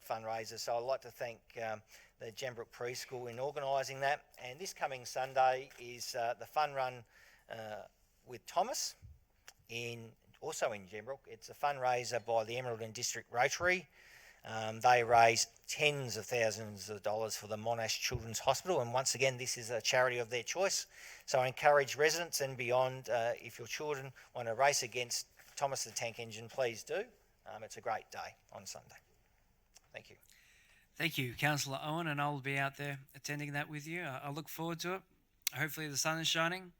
fundraiser. So I'd like to thank the Gembrook Preschool in organising that. And this coming Sunday is the fun run with Thomas, also in Gembrook. It's a fundraiser by the Emerald and District Rotary. They raise tens of thousands of dollars for the Monash Children's Hospital, and once again this is a charity of their choice. So I encourage residents and beyond, if your children want to race against Thomas the Tank Engine, please do. It's a great day on Sunday. Thank you. Thank you, Councillor Owen, and I'll be out there attending that with you. I look forward to it. Hopefully the sun is shining.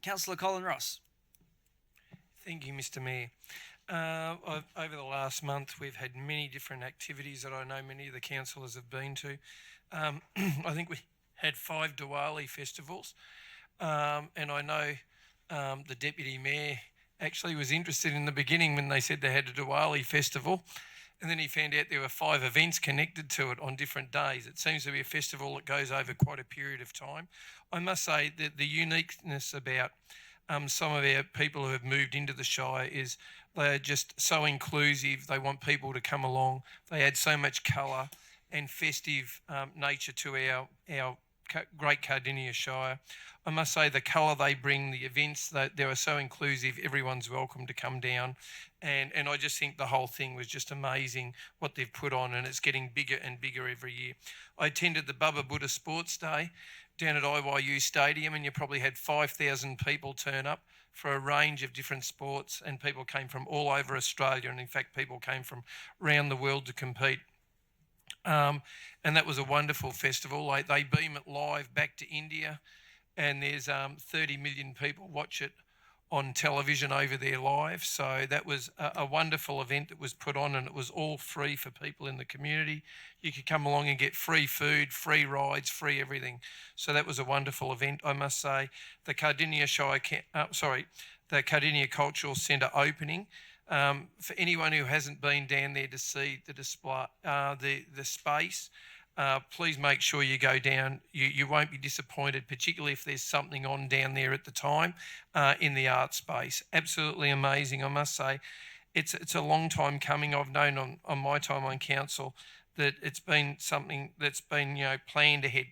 Councillor Colin Ross. Thank you, Mr. Mayor. Over the last month, we've had many different activities that I know many of the councillors have been to. I think we had 5 Diwali festivals, and I know the Deputy Mayor actually was interested in the beginning when they said they had a Diwali festival, and then he found out there were 5 events connected to it on different days. It seems to be a festival that goes over quite a period of time. I must say that the uniqueness about some of our people who have moved into the Shire is they are just so inclusive. They want people to come along. They add so much colour and festive nature to our great Cardinia Shire. I must say the colour they bring, the events, they are so inclusive. Everyone's welcome to come down. And I just think the whole thing was just amazing what they've put on, and it's getting bigger and bigger every year. I attended the Bubba Buddha Sports Day down at IYU Stadium, and you probably had 5,000 people turn up for a range of different sports, and people came from all over Australia, and in fact people came from around the world to compete. And that was a wonderful festival. They beam it live back to India, and there's 30 million people watch it on television over there live. So that was a wonderful event that was put on, and it was all free for people in the community. You could come along and get free food, free rides, free everything. So that was a wonderful event, I must say. The Cardinia Shire, the Cardinia Cultural Centre opening. For anyone who hasn't been down there to see the display, the space, please make sure you go down. You won't be disappointed, particularly if there's something on down there at the time in the art space. Absolutely amazing, I must say. It's a long time coming. I've known on my time on council that it's been something that's been planned ahead.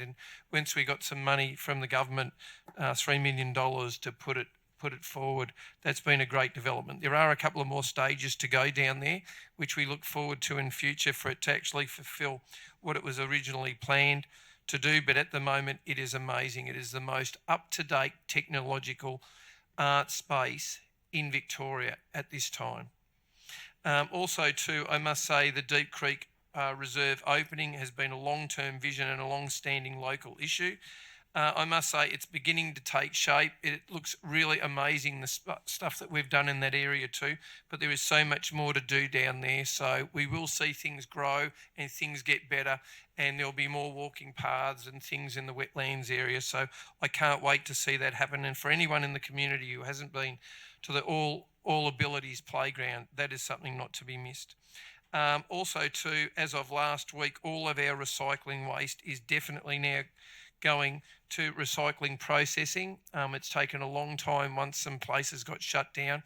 And once we got some money from the government, $3 million to put it forward, that's been a great development. There are a couple of more stages to go down there, which we look forward to in future for it to actually fulfil what it was originally planned to do, but at the moment it is amazing. It is the most up-to-date technological art space in Victoria at this time. Also too, I must say the Deep Creek Reserve opening has been a long-term vision and a long-standing local issue. I must say it's beginning to take shape. It looks really amazing, the stuff that we've done in that area too, but there is so much more to do down there. So we will see things grow and things get better, and there'll be more walking paths and things in the wetlands area. So I can't wait to see that happen. And for anyone in the community who hasn't been to the All Abilities Playground, that is something not to be missed. Also too, as of last week, all of our recycling waste is definitely now going to recycling processing. It's taken a long time once some places got shut down.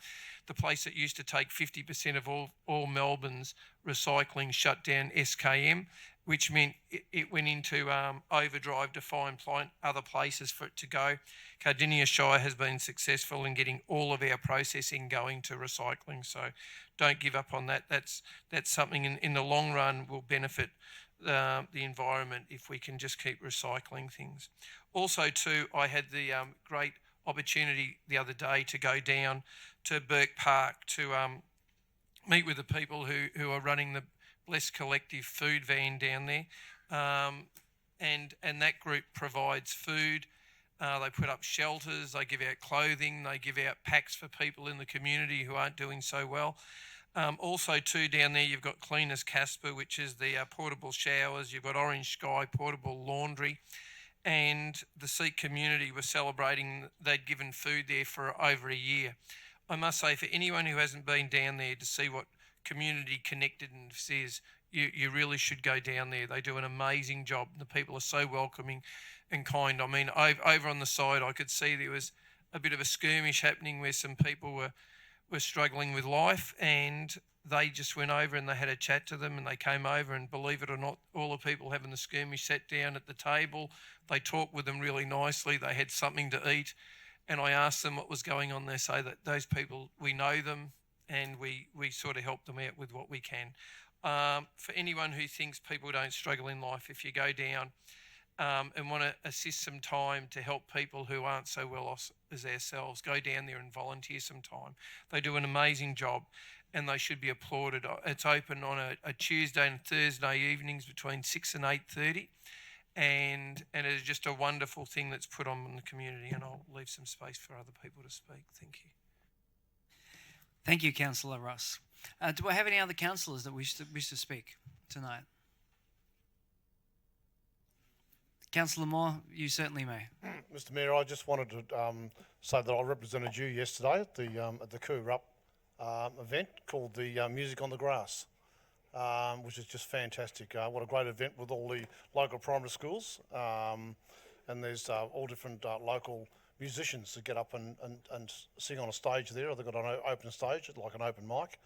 The place that used to take 50% of all Melbourne's recycling shut down, SKM, which meant it went into overdrive to find other places for it to go. Cardinia Shire has been successful in getting all of our processing going to recycling, so don't give up on that. That's something in the long run will benefit the environment if we can just keep recycling things. Also too, I had the great opportunity the other day to go down to Burke Park to meet with the people who are running the Bless Collective food van down there, and that group provides food. They put up shelters, they give out clothing, they give out packs for people in the community who aren't doing so well. Also too, down there you've got Cleaners Casper, which is the portable showers. You've got Orange Sky portable laundry, and the Sikh community were celebrating they'd given food there for over a year. I must say, for anyone who hasn't been down there to see what community connectedness is, you really should go down there. They do an amazing job. The people are so welcoming and kind. I mean, over on the side I could see there was a bit of a skirmish happening where some people were struggling with life, and they just went over and they had a chat to them, and they came over, and believe it or not, all the people having the skirmish sat down at the table. They talked with them really nicely. They had something to eat, and I asked them what was going on. They say that those people, we know them, and we sort of help them out with what we can. For anyone who thinks people don't struggle in life, if you go down and want to assist some time to help people who aren't so well off as ourselves, go down there and volunteer some time. They do an amazing job, and they should be applauded. It's open on a Tuesday and Thursday evenings between 6 and 8:30, and it is just a wonderful thing that's put on in the community, and I'll leave some space for other people to speak. Thank you. Thank you, Councillor Ross. Do I have any other councillors that wish to speak tonight? Councillor Moore, you certainly may. Mr. Mayor, I just wanted to say that I represented you yesterday at the Coorup event called the Music on the Grass, which is just fantastic. What a great event with all the local primary schools, and there's all different local musicians that get up and sing on a stage there. They've got an open stage, like an open mic.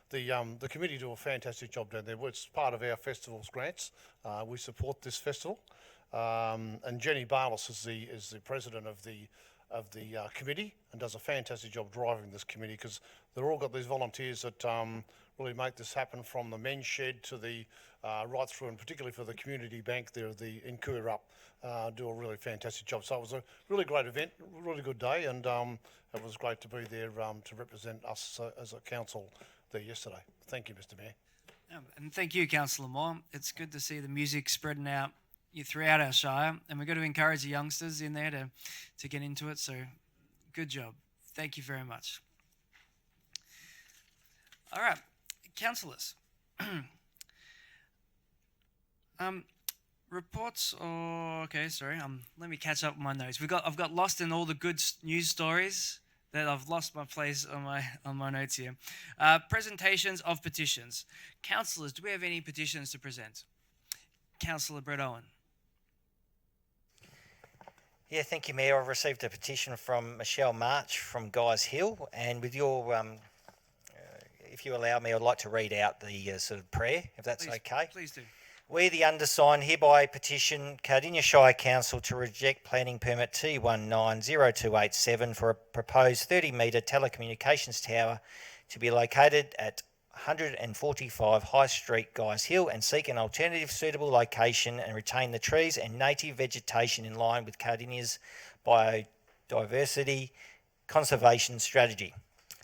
The committee do a fantastic job down there. It's part of our festival's grants. We support this festival, and Jenny Barlis is the president of the committee and does a fantastic job driving this committee, because they've all got these volunteers that really make this happen, from the men's shed to the right through, and particularly for the community bank there in Coorup, do a really fantastic job. So it was a really great event, really good day, and it was great to be there to represent us as a council there yesterday. Thank you, Mr. Mayor. And thank you, Councillor Moore. It's good to see the music spreading out throughout our shire, and we've got to encourage the youngsters in there to get into it, so good job. Thank you very much. All right, councillors. Reports, okay, sorry, let me catch up with my notes. I've got lost in all the good news stories that I've lost my place on my notes here. Presentations of petitions. Councillors, do we have any petitions to present? Councillor Brett Owen. Yeah, thank you, Mayor. I've received a petition from Michelle March from Guys Hill, and with your, if you allow me, I'd like to read out the sort of prayer, if that's okay. Please do. We, the undersigned, hereby petition Cardinia Shire Council to reject planning permit T190287 for a proposed 30-metre telecommunications tower to be located at 145 High Street, Guys Hill, and seek an alternative suitable location and retain the trees and native vegetation in line with Cardinia's biodiversity conservation strategy.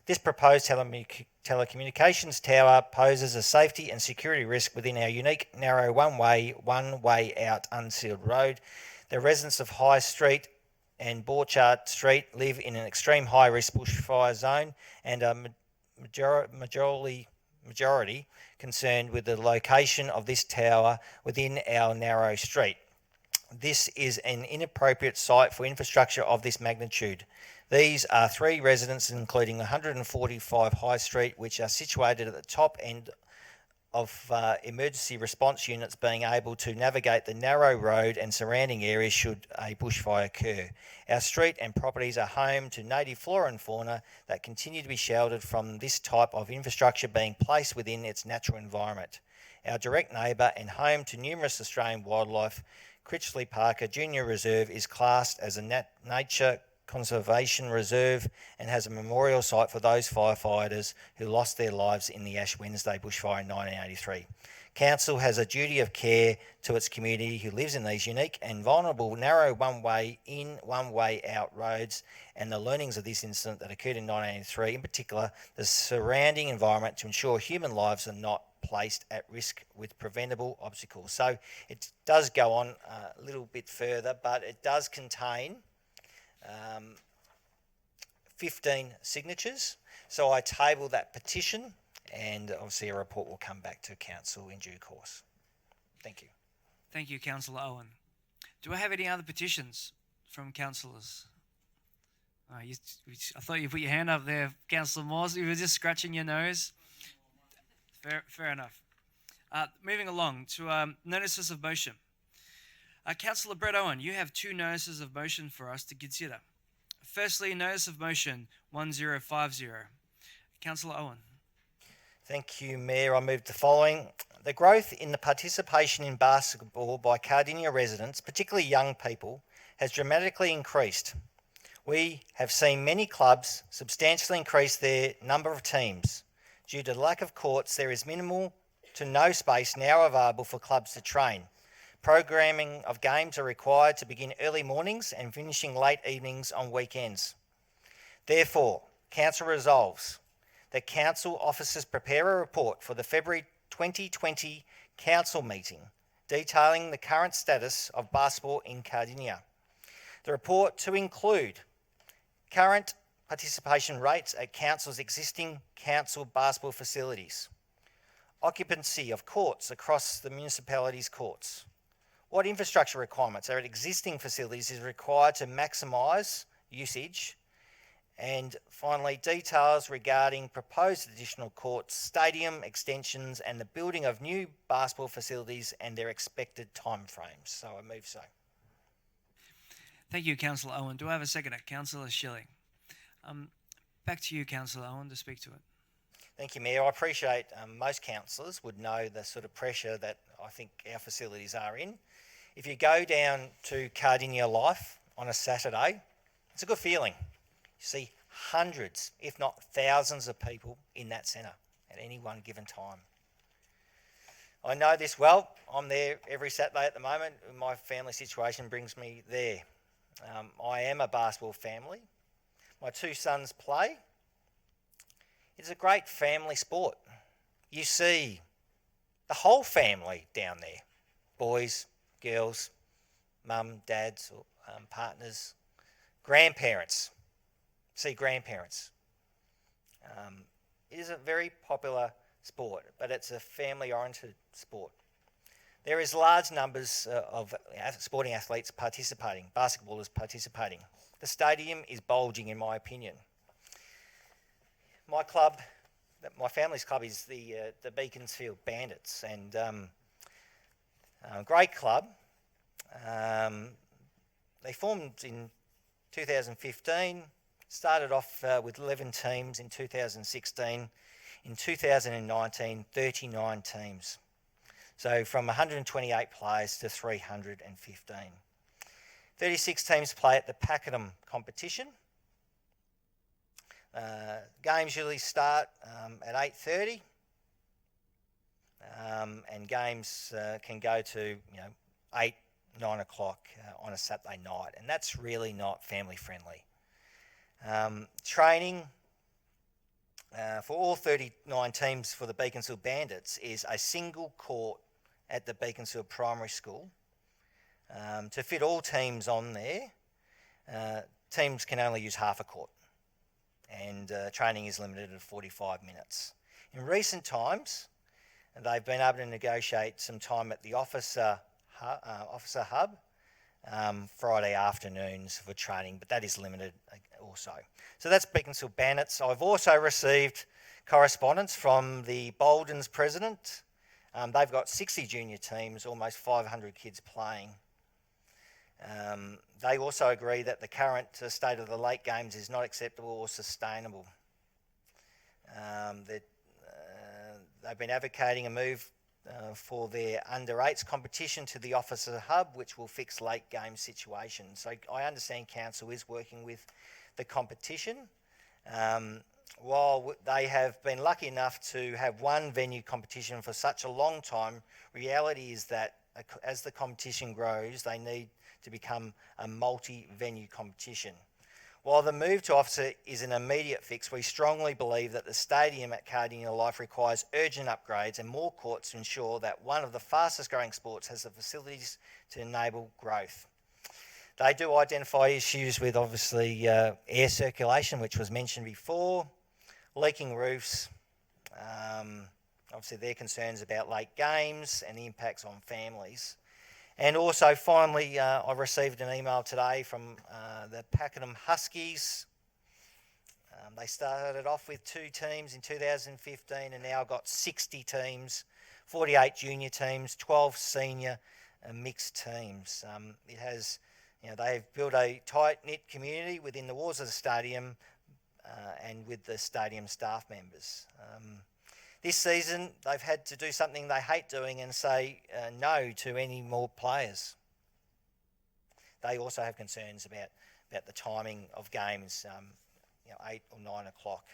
This proposed telecommunications tower poses a safety and security risk within our unique, narrow one-way out unsealed road. The residents of High Street and Borchard Street live in an extreme high-risk bushfire zone and are majority concerned with the location of this tower within our narrow street. This is an inappropriate site for infrastructure of this magnitude. These are 3 residences, including 145 High Street, which are situated at the top end of emergency response units being able to navigate the narrow road and surrounding areas should a bushfire occur. Our street and properties are home to native flora and fauna that continue to be sheltered from this type of infrastructure being placed within its natural environment. Our direct neighbour and home to numerous Australian wildlife, Critchley Parker Junior Reserve is classed as a nature conservation reserve and has a memorial site for those firefighters who lost their lives in the Ash Wednesday bushfire in 1983. Council has a duty of care to its community who lives in these unique and vulnerable narrow one-way in, one-way out roads, and the learnings of this incident that occurred in 1983, in particular the surrounding environment, to ensure human lives are not placed at risk with preventable obstacles. So it does go on a little bit further, but it does contain 15 signatures. So I table that petition, and obviously a report will come back to council in due course. Thank you. Thank you, Councillor Owen. Do I have any other petitions from councillors? I thought you put your hand up there, Councillor Morse. You were just scratching your nose. Fair enough. Moving along to notices of motion. Councillor Brett Owen, you have 2 notices of motion for us to consider. Firstly, notice of motion 1050. Councillor Owen. Thank you, Mayor. I move the following. The growth in the participation in basketball by Cardinia residents, particularly young people, has dramatically increased. We have seen many clubs substantially increase their number of teams. Due to the lack of courts, there is minimal to no space now available for clubs to train. Programming of games are required to begin early mornings and finishing late evenings on weekends. Therefore, Council resolves that Council officers prepare a report for the February 2020 Council meeting detailing the current status of basketball in Cardinia. The report to include current participation rates at Council's existing Council basketball facilities, occupancy of courts across the municipality's courts, what infrastructure requirements are at existing facilities is required to maximise usage, and finally details regarding proposed additional courts, stadium extensions and the building of new basketball facilities and their expected timeframes. So I move so. Thank you, Councillor Owen. Do I have a seconder? Councillor Schilling. Back to you, Councillor Owen, to speak to it. Thank you, Mayor. I appreciate most councillors would know the sort of pressure that I think our facilities are in. If you go down to Cardinia Life on a Saturday, it's a good feeling. You see hundreds, if not thousands of people in that centre at any one given time. I know this well. I'm there every Saturday at the moment. My family situation brings me there. I am a basketball family. My 2 sons play. It's a great family sport. You see the whole family down there, boys, girls, mum, dads, or partners, grandparents. See grandparents. It is a very popular sport, but it's a family-oriented sport. There is large numbers of sporting athletes participating, basketballers participating. The stadium is bulging, in my opinion. My club, my family's club, is the Beaconsfield Bandits, and great club. They formed in 2015, started off with 11 teams in 2016. In 2019, 39 teams. So from 128 players to 315. 36 teams play at the Pakenham competition. Games usually start at 8:30 and games can go to 8, 9 o'clock on a Saturday night, and that's really not family friendly. Training for all 39 teams for the Beaconsfield Bandits is a single court at the Beaconsfield Primary School. To fit all teams on there, teams can only use half a court, and training is limited to 45 minutes. In recent times, they've been able to negotiate some time at the officer hub Friday afternoons for training, but that is limited also. So that's Beaconsfield Bandits. I've also received correspondence from the Boldens president. They've got 60 junior teams, almost 500 kids playing. They also agree that the current state of the late games is not acceptable or sustainable. They've been advocating a move for their under-8s competition to the officer hub, which will fix late game situations. So I understand council is working with the competition. While they have been lucky enough to have one venue competition for such a long time, reality is that as the competition grows, they need to become a multi-venue competition. While the move to officer is an immediate fix, we strongly believe that the stadium at Cardinia Life requires urgent upgrades and more courts to ensure that one of the fastest growing sports has the facilities to enable growth. They do identify issues with obviously air circulation, which was mentioned before, leaking roofs, obviously their concerns about late games and the impacts on families. And also, finally, I received an email today from the Pakenham Huskies. They started off with 2 teams in 2015 and now got 60 teams, 48 junior teams, 12 senior and mixed teams. It has, they've built a tight-knit community within the walls of the stadium and with the stadium staff members. This season, they've had to do something they hate doing and say no to any more players. They also have concerns about the timing of games, 8 or 9 o'clock.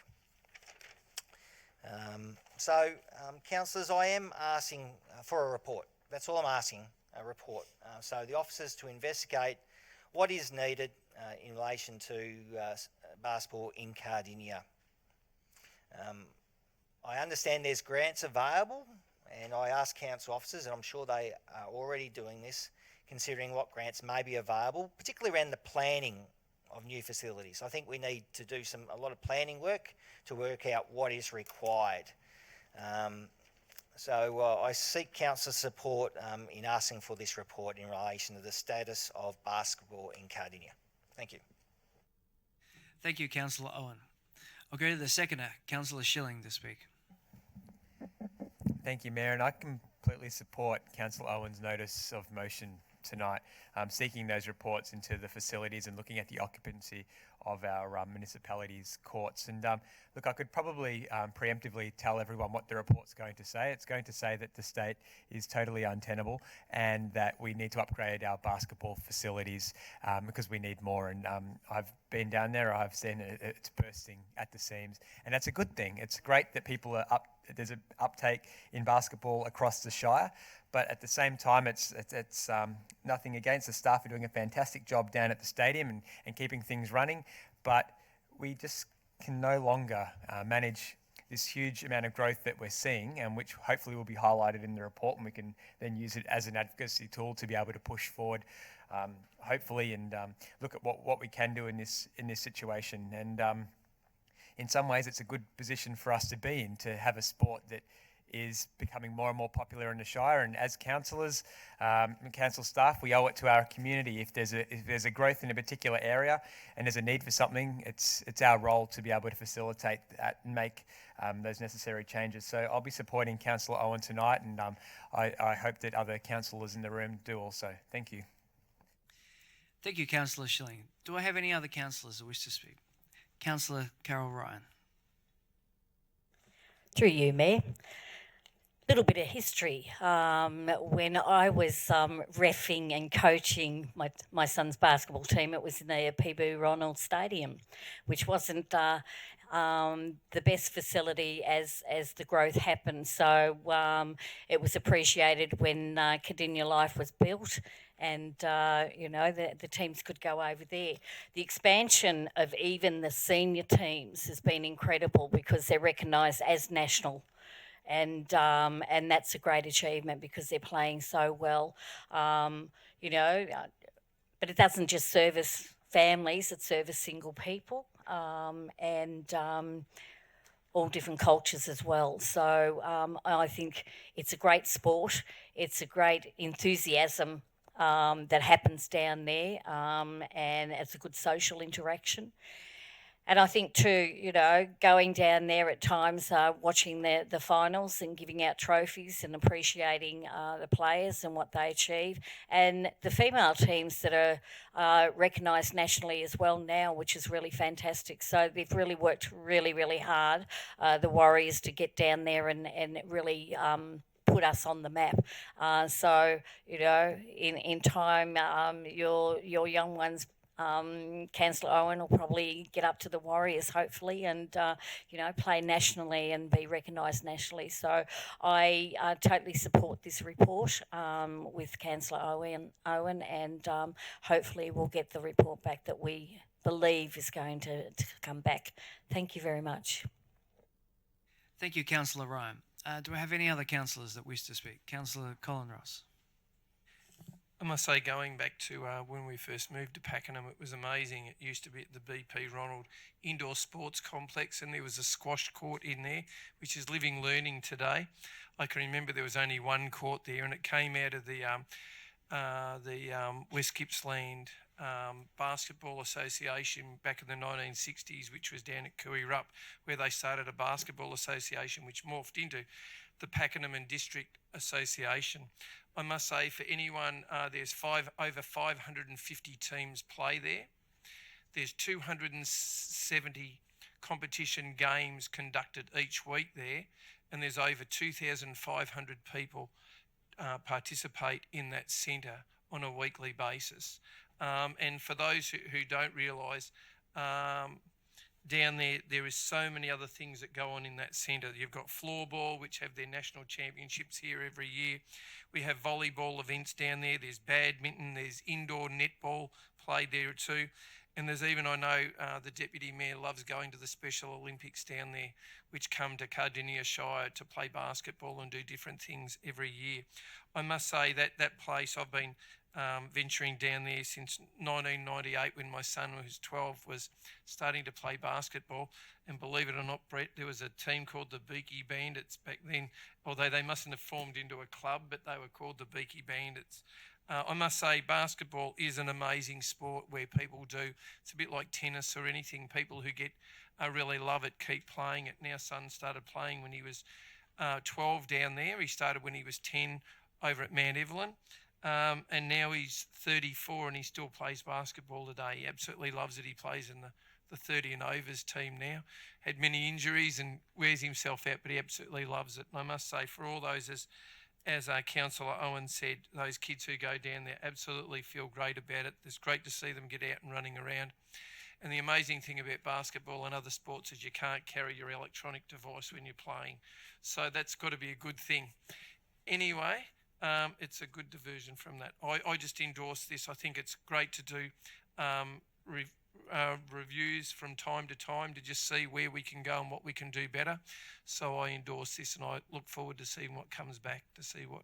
Councillors, I am asking for a report. That's all I'm asking, a report. So the officers to investigate what is needed in relation to basketball in Cardinia. I understand there's grants available, and I ask council officers, and I'm sure they are already doing this, considering what grants may be available, particularly around the planning of new facilities. I think we need to do a lot of planning work to work out what is required. I seek council support in asking for this report in relation to the status of basketball in Cardinia. Thank you. Thank you, Councillor Owen. I'll go to the seconder, Councillor Schilling, to speak. Thank you, Mayor, and I completely support Councillor Owen's notice of motion tonight, seeking those reports into the facilities and looking at the occupancy of our municipalities' courts. And look, I could probably preemptively tell everyone what the report's going to say. It's going to say that the state is totally untenable and that we need to upgrade our basketball facilities because we need more. And I've been down there, I've seen it's bursting at the seams, and that's a good thing. It's great that people are there's an uptake in basketball across the Shire, but at the same time, it's nothing against the staff are doing a fantastic job down at the stadium and keeping things running, but we just can no longer manage this huge amount of growth that we're seeing, and which hopefully will be highlighted in the report, and we can then use it as an advocacy tool to be able to push forward, hopefully, and look at what we can do in this situation. And in some ways, it's a good position for us to be in, to have a sport that is becoming more and more popular in the Shire. And as councillors and council staff, we owe it to our community. If there's a growth in a particular area and there's a need for something, it's our role to be able to facilitate that and make those necessary changes. So I'll be supporting Councillor Owen tonight, and I hope that other councillors in the room do also. Thank you. Thank you, Councillor Schilling. Do I have any other councillors who wish to speak? Councillor Carol Ryan. Through you, Mayor. little bit of history. When I was reffing and coaching my son's basketball team, it was in the Peeboo Ronald Stadium, which wasn't the best facility as the growth happened. So it was appreciated when Cardinia Life was built, and the teams could go over there. The expansion of even the senior teams has been incredible because they're recognised as national. And that's a great achievement because they're playing so well, but it doesn't just service families, it serves single people and all different cultures as well. So I think it's a great sport, it's a great enthusiasm that happens down there, and it's a good social interaction. And I think too, going down there at times, watching the finals and giving out trophies and appreciating the players and what they achieve. And the female teams that are recognised nationally as well now, which is really fantastic. So they've really worked really, really hard, the Warriors, to get down there and really put us on the map. So, in time, your young ones, Councillor Owen, will probably get up to the Warriors, hopefully, and play nationally and be recognised nationally. So I totally support this report with Councillor Owen, and hopefully we'll get the report back that we believe is going to come back. Thank you very much. Thank you, Councillor Ryan. Do I have any other councillors that wish to speak? Councillor Colin Ross. I must say, going back to when we first moved to Pakenham, it was amazing. It used to be at the BP Ronald Indoor Sports Complex, and there was a squash court in there, which is living learning today. I can remember there was only one court there, and it came out of the West Gippsland Basketball Association back in the 1960s, which was down at Cooey-Rupp, where they started a basketball association, which morphed into the Pakenham and District Association. I must say, for anyone, there's over 550 teams play there. There's 270 competition games conducted each week there, and there's over 2,500 people participate in that centre on a weekly basis. And for those who don't realise, down there is so many other things that go on in that centre. You've got floorball, which have their national championships here every year. We have volleyball events down there. There's badminton. There's indoor netball played there too. And there's even, I know, the Deputy Mayor loves going to the Special Olympics down there, which come to Cardinia Shire to play basketball and do different things every year. I must say that place, I've been venturing down there since 1998 when my son, who was 12, was starting to play basketball. And believe it or not, Brett, there was a team called the Beaky Bandits back then, although they mustn't have formed into a club, but they were called the Beaky Bandits. I must say basketball is an amazing sport where people do. It's a bit like tennis or anything. People who really love it keep playing it. And our son started playing when he was 12 down there. He started when he was 10 over at Mount Evelyn. And now he's 34 and he still plays basketball today. He absolutely loves it. He plays in the 30 and overs team now. Had many injuries and wears himself out, but he absolutely loves it. And I must say, for all those, as Councillor Owen said, those kids who go down there absolutely feel great about it. It's great to see them get out and running around. And the amazing thing about basketball and other sports is you can't carry your electronic device when you're playing. So that's got to be a good thing. Anyway, it's a good diversion from that. I just endorse this. I think it's great to do reviews from time to time to just see where we can go and what we can do better. So I endorse this, and I look forward to seeing what comes back, to see what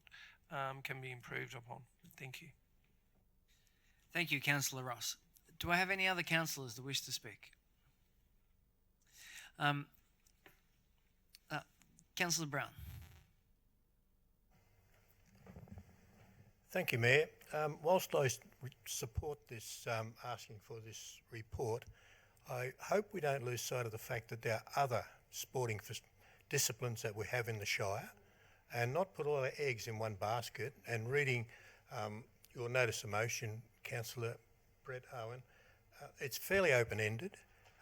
can be improved upon. Thank you. Thank you, Councillor Ross. Do I have any other councillors that wish to speak? Councillor Brown. Thank you, Mayor. Whilst I support this, asking for this report, I hope we don't lose sight of the fact that there are other sporting disciplines that we have in the Shire, and not put all our eggs in one basket. And reading your notice of motion, Councillor Brett Owen, it's fairly open-ended.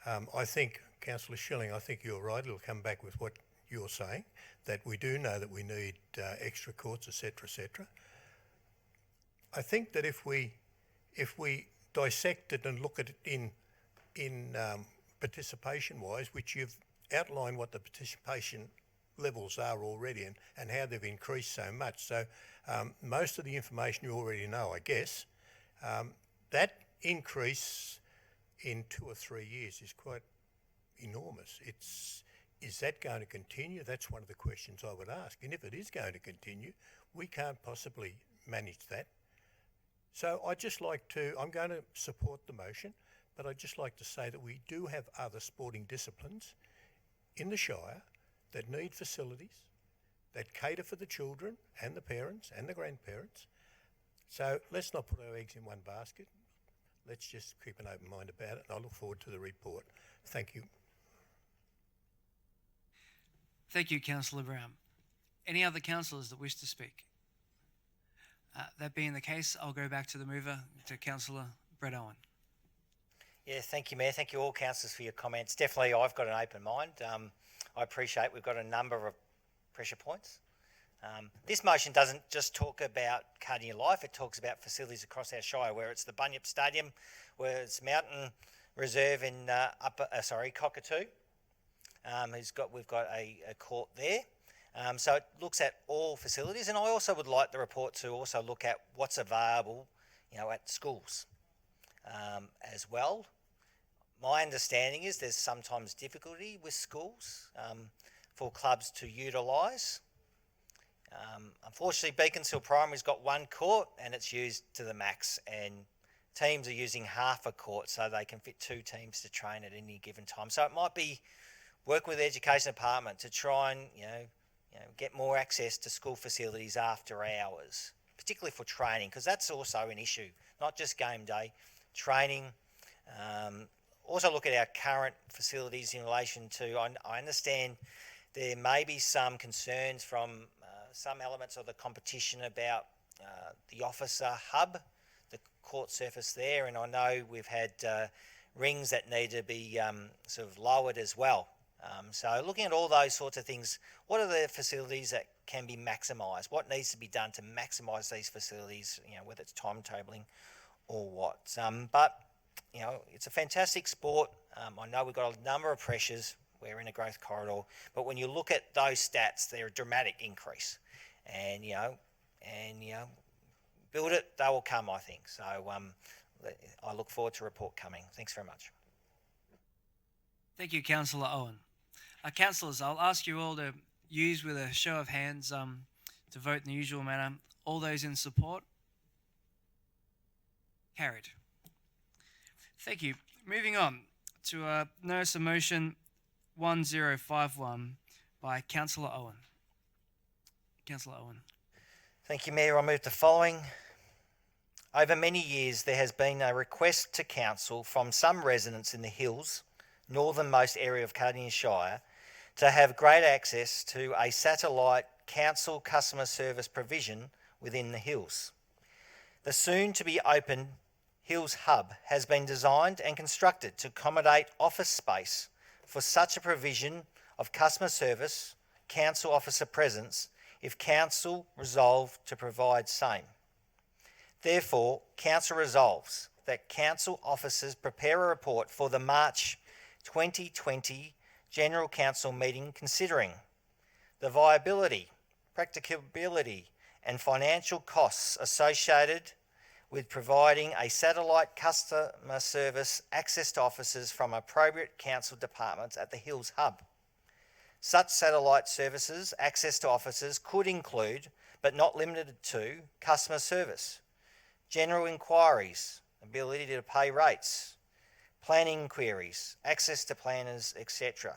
I think, Councillor Schilling, I think you're right. It'll come back with what you're saying, that we do know that we need extra courts, etc., etc. I think that if we dissect it and look at it in participation-wise, which you've outlined what the participation levels are already and how they've increased so much. So most of the information you already know, I guess. That increase in 2 or 3 years is quite enormous. Is that going to continue? That's one of the questions I would ask. And if it is going to continue, we can't possibly manage that. So I'm going to support the motion, but I'd just like to say that we do have other sporting disciplines in the Shire that need facilities, that cater for the children and the parents and the grandparents. So let's not put our eggs in one basket. Let's just keep an open mind about it, and I look forward to the report. Thank you. Thank you, Councillor Brown. Any other councillors that wish to speak? That being the case, I'll go back to the mover, to Councillor Brett Owen. Yeah, thank you, Mayor. Thank you all councillors for your comments. Definitely, I've got an open mind. I appreciate we've got a number of pressure points. This motion doesn't just talk about Cardinia Life, it talks about facilities across our Shire, where it's the Bunyip Stadium, where it's Mountain Reserve in Cockatoo. We've got a court there. So it looks at all facilities, and I also would like the report to also look at what's available, at schools as well. My understanding is there's sometimes difficulty with schools for clubs to utilise. Unfortunately, Beaconsfield Primary's got one court and it's used to the max, and teams are using half a court so they can fit 2 teams to train at any given time. So it might be work with the Education Department to try and get more access to school facilities after hours, particularly for training, because that's also an issue, not just game day, training. Also look at our current facilities in relation to, I understand there may be some concerns from some elements of the competition about the officer hub, the court surface there, and I know we've had rings that need to be sort of lowered as well. So looking at all those sorts of things, what are the facilities that can be maximised? What needs to be done to maximise these facilities, whether it's timetabling or what? But it's a fantastic sport. I know we've got a number of pressures. We're in a growth corridor, but when you look at those stats, they're a dramatic increase. And build it, they will come, I think. So I look forward to a report coming. Thanks very much. Thank you, Councillor Owen. Councillors, I'll ask you all to use with a show of hands to vote in the usual manner. All those in support? Carried. Thank you. Moving on to notice of motion 1051 by Councillor Owen. Councillor Owen. Thank you, Mayor. I move the following. Over many years, there has been a request to Council from some residents in the Hills, northernmost area of Cardinia Shire, to have great access to a satellite council customer service provision within the Hills. The soon-to-be open Hills Hub has been designed and constructed to accommodate office space for such a provision of customer service, council officer presence, if Council resolve to provide same. Therefore, Council resolves that Council officers prepare a report for the March 2020 General Council meeting considering the viability, practicability and financial costs associated with providing a satellite customer service access to officers from appropriate council departments at the Hills Hub. Such satellite services access to officers could include, but not limited to, customer service, general inquiries, ability to pay rates, planning queries, access to planners, etc.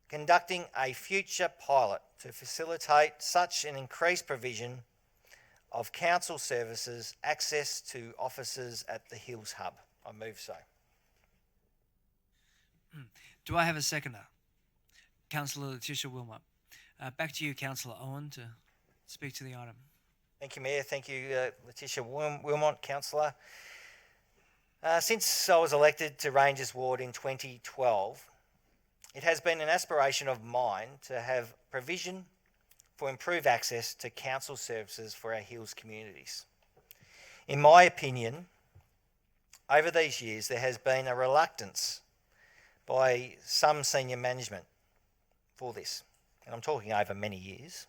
Conducting a future pilot to facilitate such an increased provision of council services access to officers at the Hills Hub. I move so. Do I have a seconder? Councillor Letitia Wilmot. Back to you, Councillor Owen, to speak to the item. Thank you, Mayor. Thank you, Letitia Wilmot, Councillor. Since I was elected to Rangers Ward in 2012, it has been an aspiration of mine to have provision for improved access to council services for our Hills communities. In my opinion, over these years, there has been a reluctance by some senior management for this, and I'm talking over many years,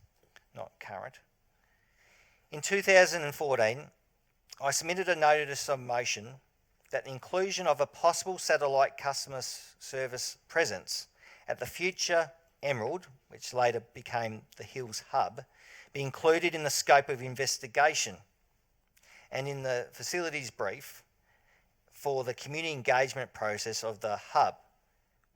not current. In 2014, I submitted a notice of motion that the inclusion of a possible satellite customer service presence at the future Emerald, which later became the Hills Hub, be included in the scope of investigation and in the facilities brief for the community engagement process of the Hub,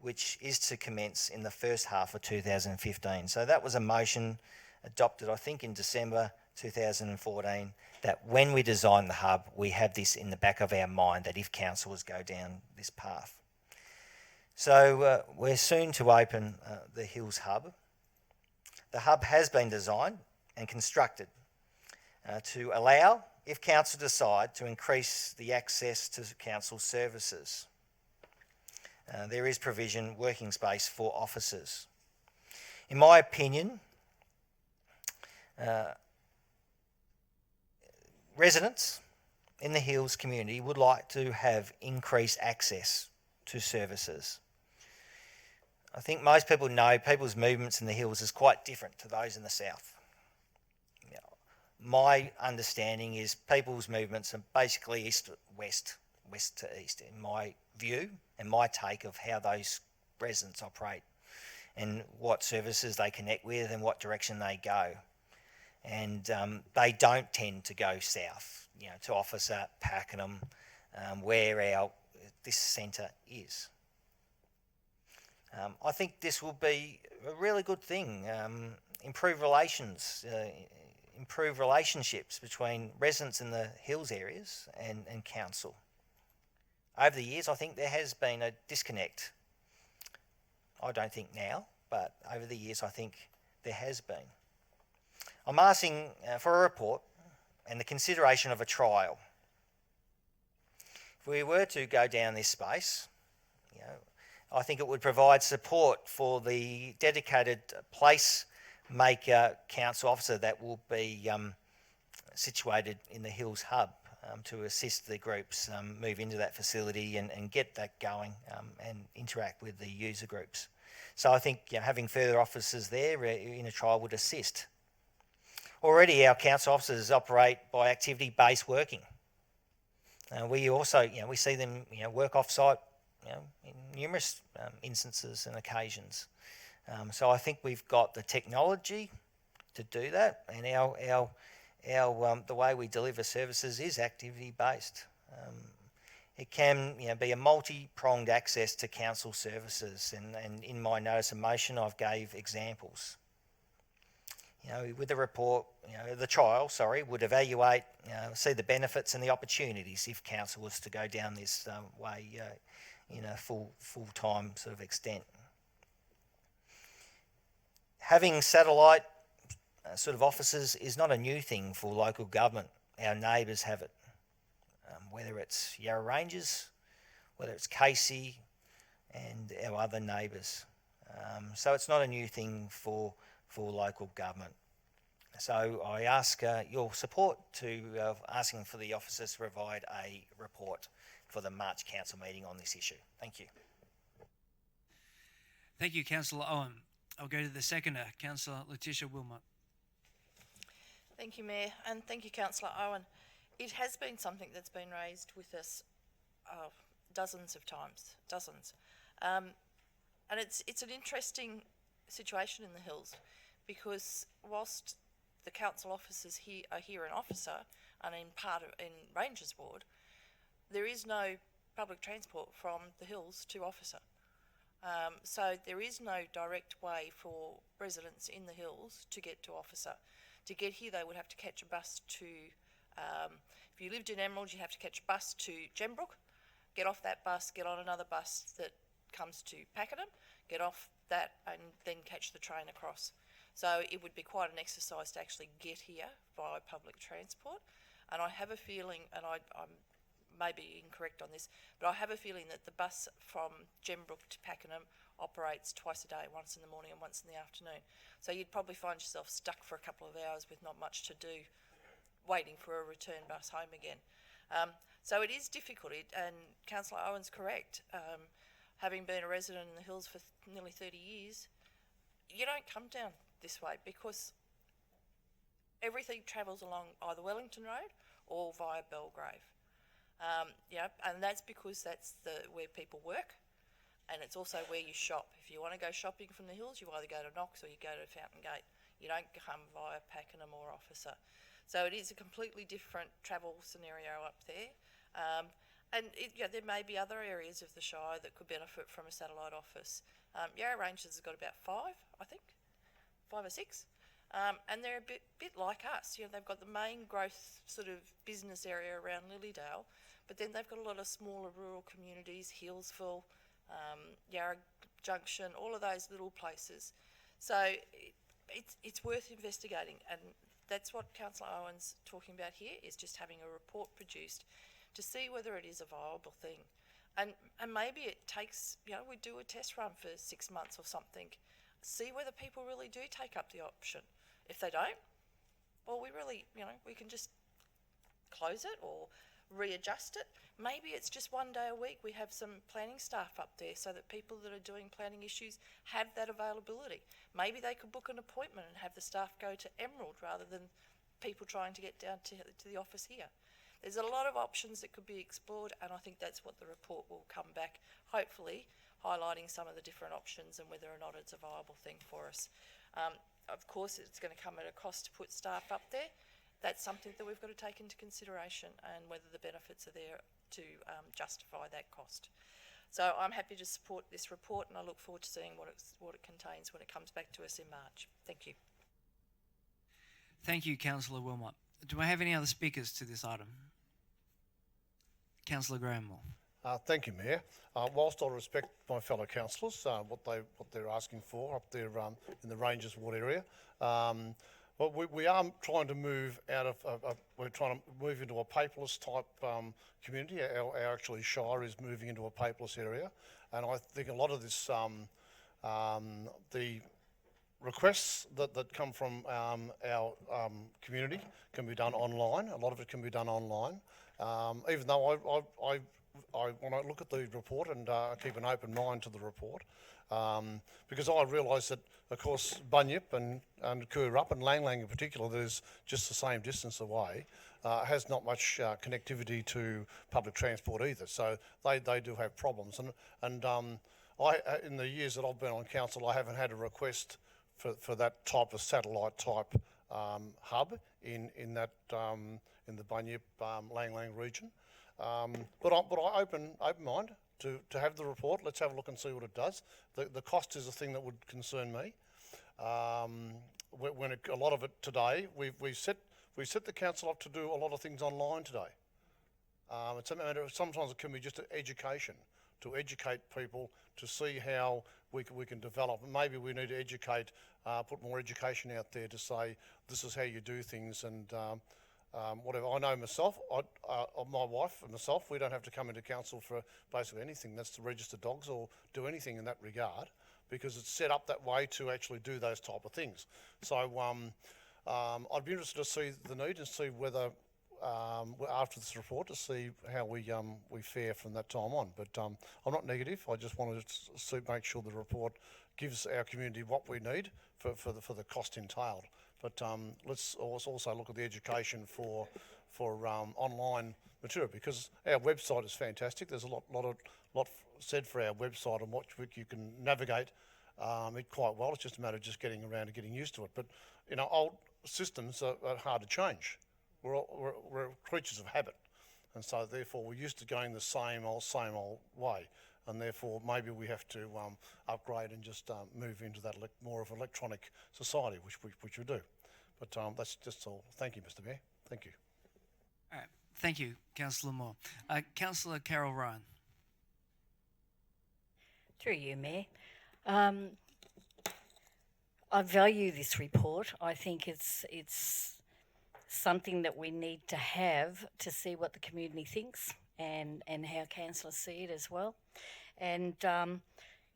which is to commence in the first half of 2015. So that was a motion adopted, I think, in December 2014, that when we design the Hub, we have this in the back of our mind, that if councils go down this path. So we're soon to open the Hills Hub. The Hub has been designed and constructed to allow, if council decide, to increase the access to council services. There is provision, working space for officers. In my opinion, residents in the Hills community would like to have increased access to services. I think most people know people's movements in the Hills is quite different to those in the south. You know, my understanding is people's movements are basically east to west, west to east, in my view and my take of how those residents operate and what services they connect with and what direction they go. And they don't tend to go south, you know, to Officer, Pakenham, where this centre is. I think this will be a really good thing. Improve relations, improve relationships between residents in the Hills areas and council. Over the years, I think there has been a disconnect. I don't think now, but over the years, I think there has been. I'm asking for a report and the consideration of a trial. If we were to go down this space, you know, I think it would provide support for the dedicated placemaker council officer that will be situated in the Hills Hub to assist the groups move into that facility and get that going and interact with the user groups. So I think, you know, having further officers there in a trial would assist. Already our council officers operate by activity-based working. We also, you know, we see them, you know, work off-site, you know, in numerous instances and occasions. So I think we've got the technology to do that, and the way we deliver services is activity-based. It can, you know, be a multi-pronged access to council services, and in my notice of motion, I've gave examples. You know, with the report, you know, the trial, would evaluate, see the benefits and the opportunities if council was to go down this way in a full-time sort of extent. Having satellite sort of offices is not a new thing for local government. Our neighbours have it, whether it's Yarra Ranges, whether it's Casey and our other neighbours. So it's not a new thing for local government. So I ask your support to asking for the officers to provide a report for the March council meeting on this issue. Thank you. Thank you, Councillor Owen. I'll go to the seconder, Councillor Letitia Wilmot. Thank you, Mayor, and thank you, Councillor Owen. It has been something that's been raised with us dozens of times, and it's an interesting situation in the Hills, because whilst the council officers are here in Officer and in Rangers Ward, there is no public transport from the Hills to Officer. So there is no direct way for residents in the Hills to get to Officer. To get here, they would have to catch a bus to, if you lived in Emerald, you'd have to catch a bus to Gembrook, get off that bus, get on another bus that comes to Pakenham, get off that and then catch the train across. So it would be quite an exercise to actually get here via public transport. And I have a feeling, and I'm may be incorrect on this, but I have a feeling that the bus from Gembrook to Pakenham operates twice a day, once in the morning and once in the afternoon. So you'd probably find yourself stuck for a couple of hours with not much to do, waiting for a return bus home again. So it is difficult, and Councillor Owen's correct. Having been a resident in the hills for nearly 30 years, you don't come down this way because everything travels along either Wellington Road or via Belgrave. And that's because that's where people work, and it's also where you shop. If you want to go shopping from the hills, you either go to Knox or you go to Fountain Gate. You don't come via Pakenham or Officer. So it is a completely different travel scenario up there. There may be other areas of the Shire that could benefit from a satellite office. Yarra Ranges has got about 5, I think, 5 or 6. And they're a bit like us. They've got the main growth sort of business area around Lilydale, but then they've got a lot of smaller rural communities, Healesville, Yarra Junction, all of those little places. So it's worth investigating, and that's what Councillor Owen's talking about here, is just having a report produced to see whether it is a viable thing. And maybe it takes, we do a test run for 6 months or something, see whether people really do take up the option. If they don't, well, we can just close it or readjust it. Maybe it's just 1 day a week we have some planning staff up there so that people that are doing planning issues have that availability. Maybe they could book an appointment and have the staff go to Emerald rather than people trying to get down to the office here. There's a lot of options that could be explored, and I think that's what the report will come back, hopefully highlighting some of the different options and whether or not it's a viable thing for us. Of course, it's going to come at a cost to put staff up there. That's something that we've got to take into consideration, and whether the benefits are there to justify that cost. So I'm happy to support this report, and I look forward to seeing what it contains when it comes back to us in March. Thank you. Thank you, Councillor Wilmot. Do I have any other speakers to this item? Councillor Grahamore. Thank you, Mayor. Whilst I respect my fellow councillors, what they're asking for up there in the Ranges Ward area, we are trying to move out of we're trying to move into a paperless type community. Our actually Shire is moving into a paperless area, and I think a lot of this the requests that come from our community can be done online. A lot of it can be done online, even though when I look at the report and keep an open mind to the report, because I realise that, of course, Bunyip and Koorup and Lang Lang in particular, that is just the same distance away, has not much connectivity to public transport either. So they do have problems. And in the years that I've been on council, I haven't had a request for that type of satellite type hub in the Bunyip Lang Lang region. But I open mind to have the report. Let's have a look and see what it does. The cost is a thing that would concern me. A lot of it today, we set the council up to do a lot of things online today. It's a matter of, sometimes it can be just an education, to educate people to see how we can develop. Maybe we need to educate, put more education out there to say this is how you do things, and whatever. I know myself, my wife and myself, we don't have to come into council for basically anything. That's to register dogs or do anything in that regard, because it's set up that way to actually do those type of things. So I'd be interested to see the need and see whether after this report to see how we fare from that time on. But I'm not negative. I just wanted to make sure the report gives our community what we need for the cost entailed. But let's also look at the education for online material, because our website is fantastic. There's a lot said for our website and what you can navigate it quite well. It's just a matter of just getting around and getting used to it. But old systems are hard to change. We're creatures of habit, and so therefore we're used to going the same old way. And therefore maybe we have to upgrade and just move into that more of an electronic society, which we do. But that's just all. Thank you, Mr. Mayor. Thank you. All right. Thank you, Councillor Moore. Councillor Carol Ryan. Through you, Mayor. I value this report. I think it's something that we need to have to see what the community thinks. and how councillors see it as well. And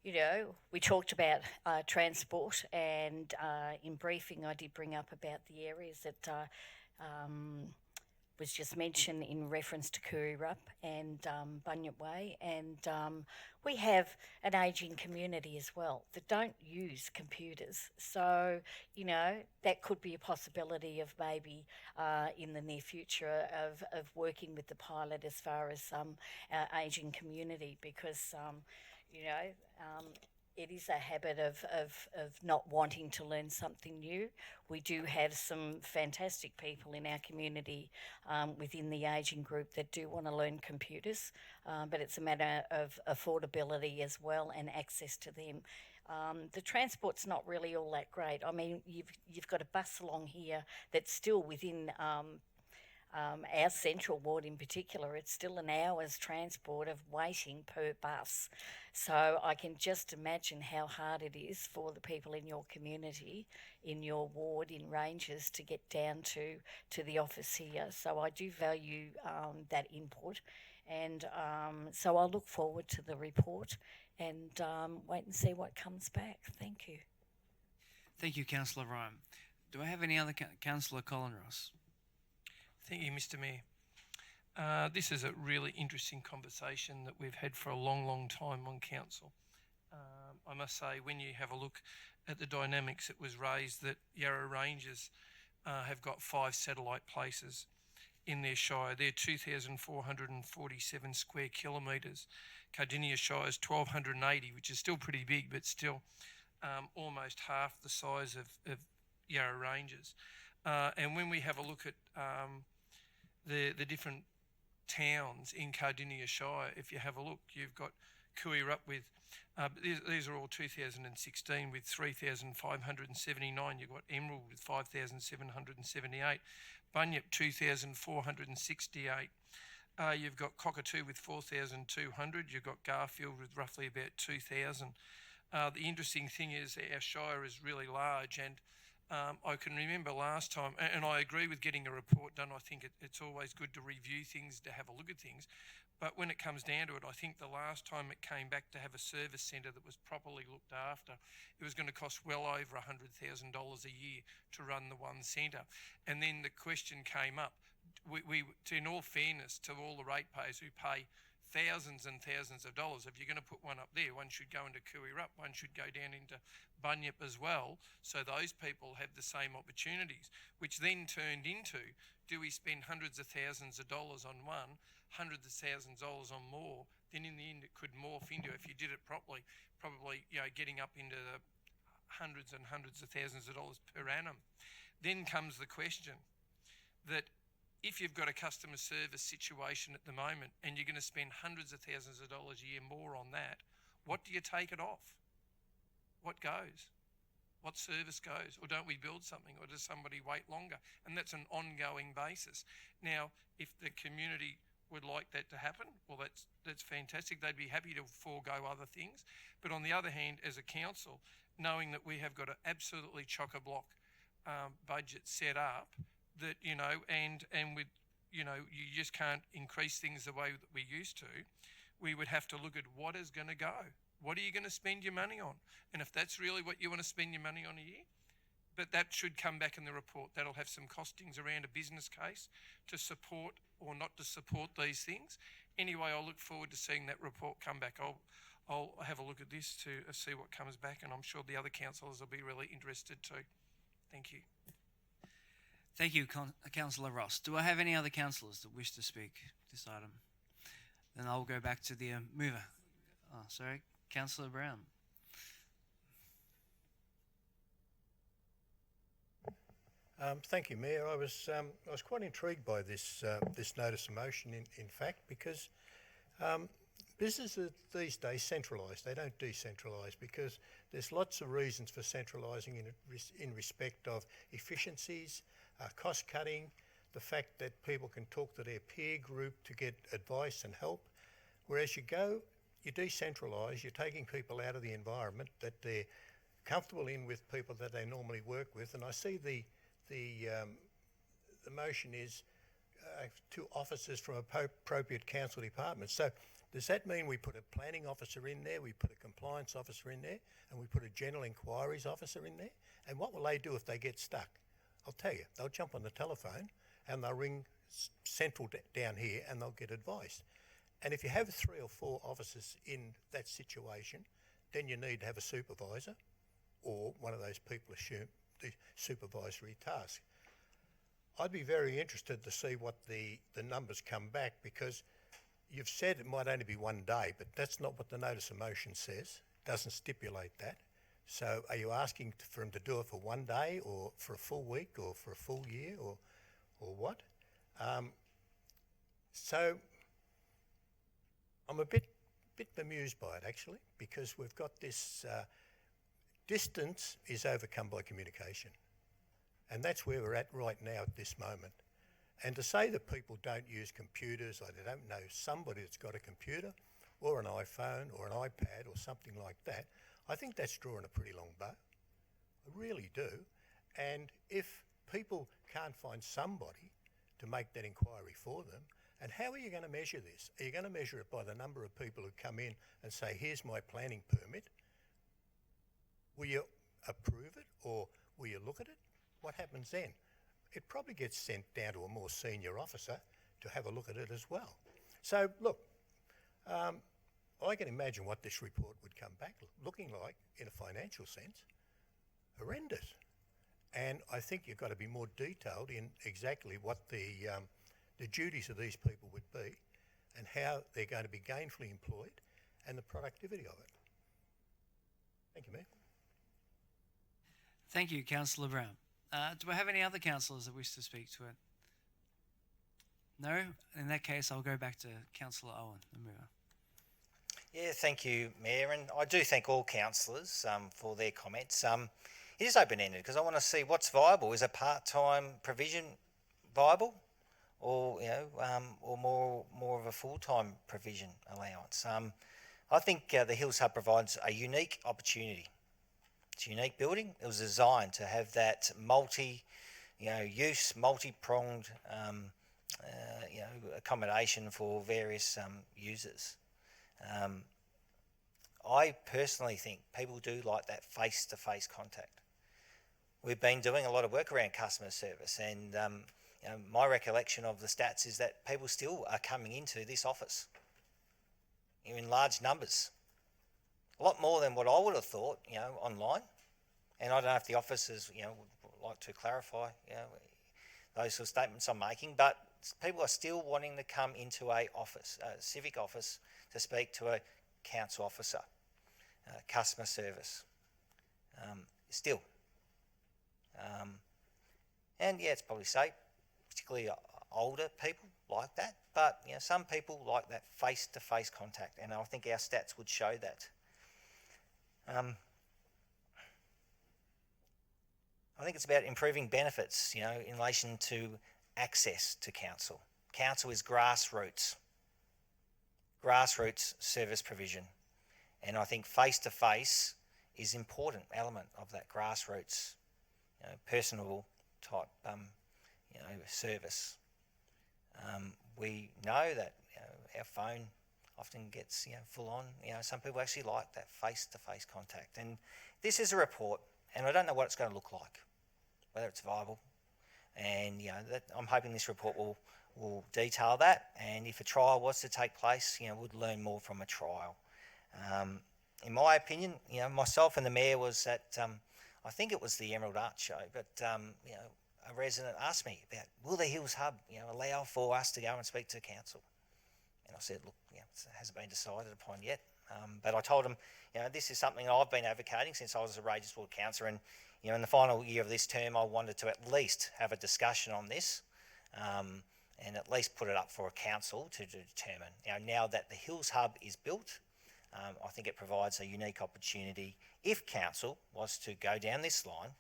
you know, we talked about transport, and in briefing I did bring up about the areas that was just mentioned in reference to Coorierup and Bunyip Way, and we have an ageing community as well that don't use computers. So, you know, that could be a possibility of maybe in the near future of working with the pilot as far as our ageing community, because, you know, it is a habit of not wanting to learn something new. We do have some fantastic people in our community within the ageing group that do want to learn computers, but it's a matter of affordability as well and access to them. The transport's not really all that great. I mean, you've got a bus along here that's still within our central ward in particular. It's still an hour's transport of waiting per bus. So I can just imagine how hard it is for the people in your community, in your ward, in Ranges, to get down to the office here. So I do value that input. And so I'll look forward to the report and wait and see what comes back. Thank you. Thank you, Councillor Ryan. Do I have any other Councillor Colin Ross? Thank you, Mr. Mayor. This is a really interesting conversation that we've had for a long, long time on council. I must say, when you have a look at the dynamics, it was raised that Yarra Ranges have got 5 satellite places in their shire. They're 2,447 square kilometres. Cardinia Shire is 1,280, which is still pretty big, but still almost half the size of Yarra Ranges. And when we have a look at the different towns in Cardinia Shire, if you have a look, you've got Coorierup with, these are all 2016 with 3,579. You've got Emerald with 5,778. Bunyip 2,468. You've got Cockatoo with 4,200. You've got Garfield with roughly about 2,000. The interesting thing is our shire is really large, and I can remember last time, and I agree with getting a report done. I think it's always good to review things, to have a look at things. But when it comes down to it, I think the last time it came back to have a service centre that was properly looked after, it was going to cost well over $100,000 a year to run the one centre. And then the question came up, in all fairness to all the ratepayers who pay thousands and thousands of dollars, if you're going to put one up there, one should go into Coorierup, one should go down into Bunyip as well, so those people have the same opportunities, which then turned into, do we spend hundreds of thousands of dollars on one, hundreds of thousands of dollars on more? Then in the end it could morph into, if you did it properly, probably, you know, getting up into the hundreds and hundreds of thousands of dollars per annum. Then comes the question that if you've got a customer service situation at the moment and you're going to spend hundreds of thousands of dollars a year more on that, what do you take it off? What goes? What service goes? Or don't we build something? Or does somebody wait longer? And that's an ongoing basis. Now, if the community would like that to happen, well, that's fantastic. They'd be happy to forego other things. But on the other hand, as a council, knowing that we have got an absolutely chock-a-block budget set up, that, you know, and with, you know, you just can't increase things the way that we used to, we would have to look at what is going to go. What are you going to spend your money on? And if that's really what you want to spend your money on a year, but that should come back in the report. That'll have some costings around a business case to support or not to support these things. Anyway, I'll look forward to seeing that report come back. I'll have a look at this to see what comes back, and I'm sure the other councillors will be really interested too. Thank you. Thank you, Councillor Ross. Do I have any other councillors that wish to speak this item? Then I'll go back to the mover. Oh, sorry, Councillor Brown. Thank you, Mayor. I was quite intrigued by this notice of motion. In fact, because businesses these days centralise. They don't decentralise, because there's lots of reasons for centralising in respect of efficiencies, cost cutting, the fact that people can talk to their peer group to get advice and help. Whereas you decentralise, you're taking people out of the environment that they're comfortable in with people that they normally work with. And I see the motion is to officers from appropriate council departments. So does that mean we put a planning officer in there, we put a compliance officer in there, and we put a general inquiries officer in there? And what will they do if they get stuck? I'll tell you, they'll jump on the telephone and they'll ring central down here and they'll get advice. And if you have 3 or 4 officers in that situation, then you need to have a supervisor or one of those people assume the supervisory task. I'd be very interested to see what the numbers come back, because you've said it might only be 1 day, but that's not what the notice of motion says. It doesn't stipulate that. So are you asking for them to do it for 1 day or for a full week or for a full year or what? So I'm a bit bemused by it, actually, because we've got this distance is overcome by communication. And that's where we're at right now at this moment. And to say that people don't use computers, or they don't know somebody that's got a computer or an iPhone or an iPad or something like that, I think that's drawing a pretty long bow. I really do. And if people can't find somebody to make that inquiry for them, and how are you going to measure this? Are you going to measure it by the number of people who come in and say, here's my planning permit? Will you approve it or will you look at it? What happens then? It probably gets sent down to a more senior officer to have a look at it as well. So look, I can imagine what this report would come back looking like in a financial sense. Horrendous. And I think you've got to be more detailed in exactly what the duties of these people would be and how they're going to be gainfully employed and the productivity of it. Thank you, Mayor. Thank you, Councillor Brown. Do I have any other councillors that wish to speak to it? No? In that case, I'll go back to Councillor Owen, the mover. Yeah, thank you, Mayor, and I do thank all councillors for their comments. It is open-ended because I want to see what's viable. Is a part-time provision viable, or or more of a full-time provision allowance? I think the Hills Hub provides a unique opportunity. It's a unique building. It was designed to have that use, multi-pronged, accommodation for various users. I personally think people do like that face-to-face contact. We've been doing a lot of work around customer service, and my recollection of the stats is that people still are coming into this office in large numbers. A lot more than what I would have thought, online. And I don't know if the officers, would like to clarify, those sort of statements I'm making, but people are still wanting to come into a office, a civic office, to speak to a council officer, customer service, still. And yeah, it's probably safe, particularly older people like that, but some people like that face-to-face contact, and I think our stats would show that. I think it's about improving benefits, in relation to access to council. Council is grassroots service provision, and I think face-to-face is an important element of that grassroots, personable type, service. We know that our phone often gets full on. Some people actually like that face-to-face contact, and this is a report, and I don't know what it's going to look like, whether it's viable, and that I'm hoping this report will detail that, and if a trial was to take place, we'd learn more from a trial. In my opinion, myself and the Mayor was at, I think it was the Emerald Arch show, but a resident asked me about, will the Hills Hub allow for us to go and speak to council? And I said, look, it hasn't been decided upon yet, but I told him, this is something I've been advocating since I was a Regis Ward councillor, and in the final year of this term I wanted to at least have a discussion on this, and at least put it up for a council to determine. Now that the Hills Hub is built, I think it provides a unique opportunity if council was to go down this line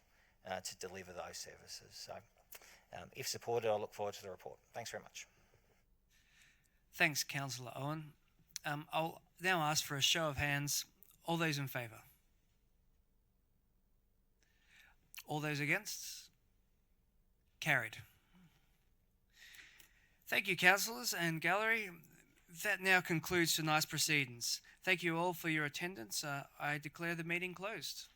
to deliver those services. So if supported, I look forward to the report. Thanks very much. Thanks, Councillor Owen. I'll now ask for a show of hands. All those in favour? All those against? Carried. Thank you, councillors and gallery. That now concludes tonight's proceedings. Thank you all for your attendance. I declare the meeting closed.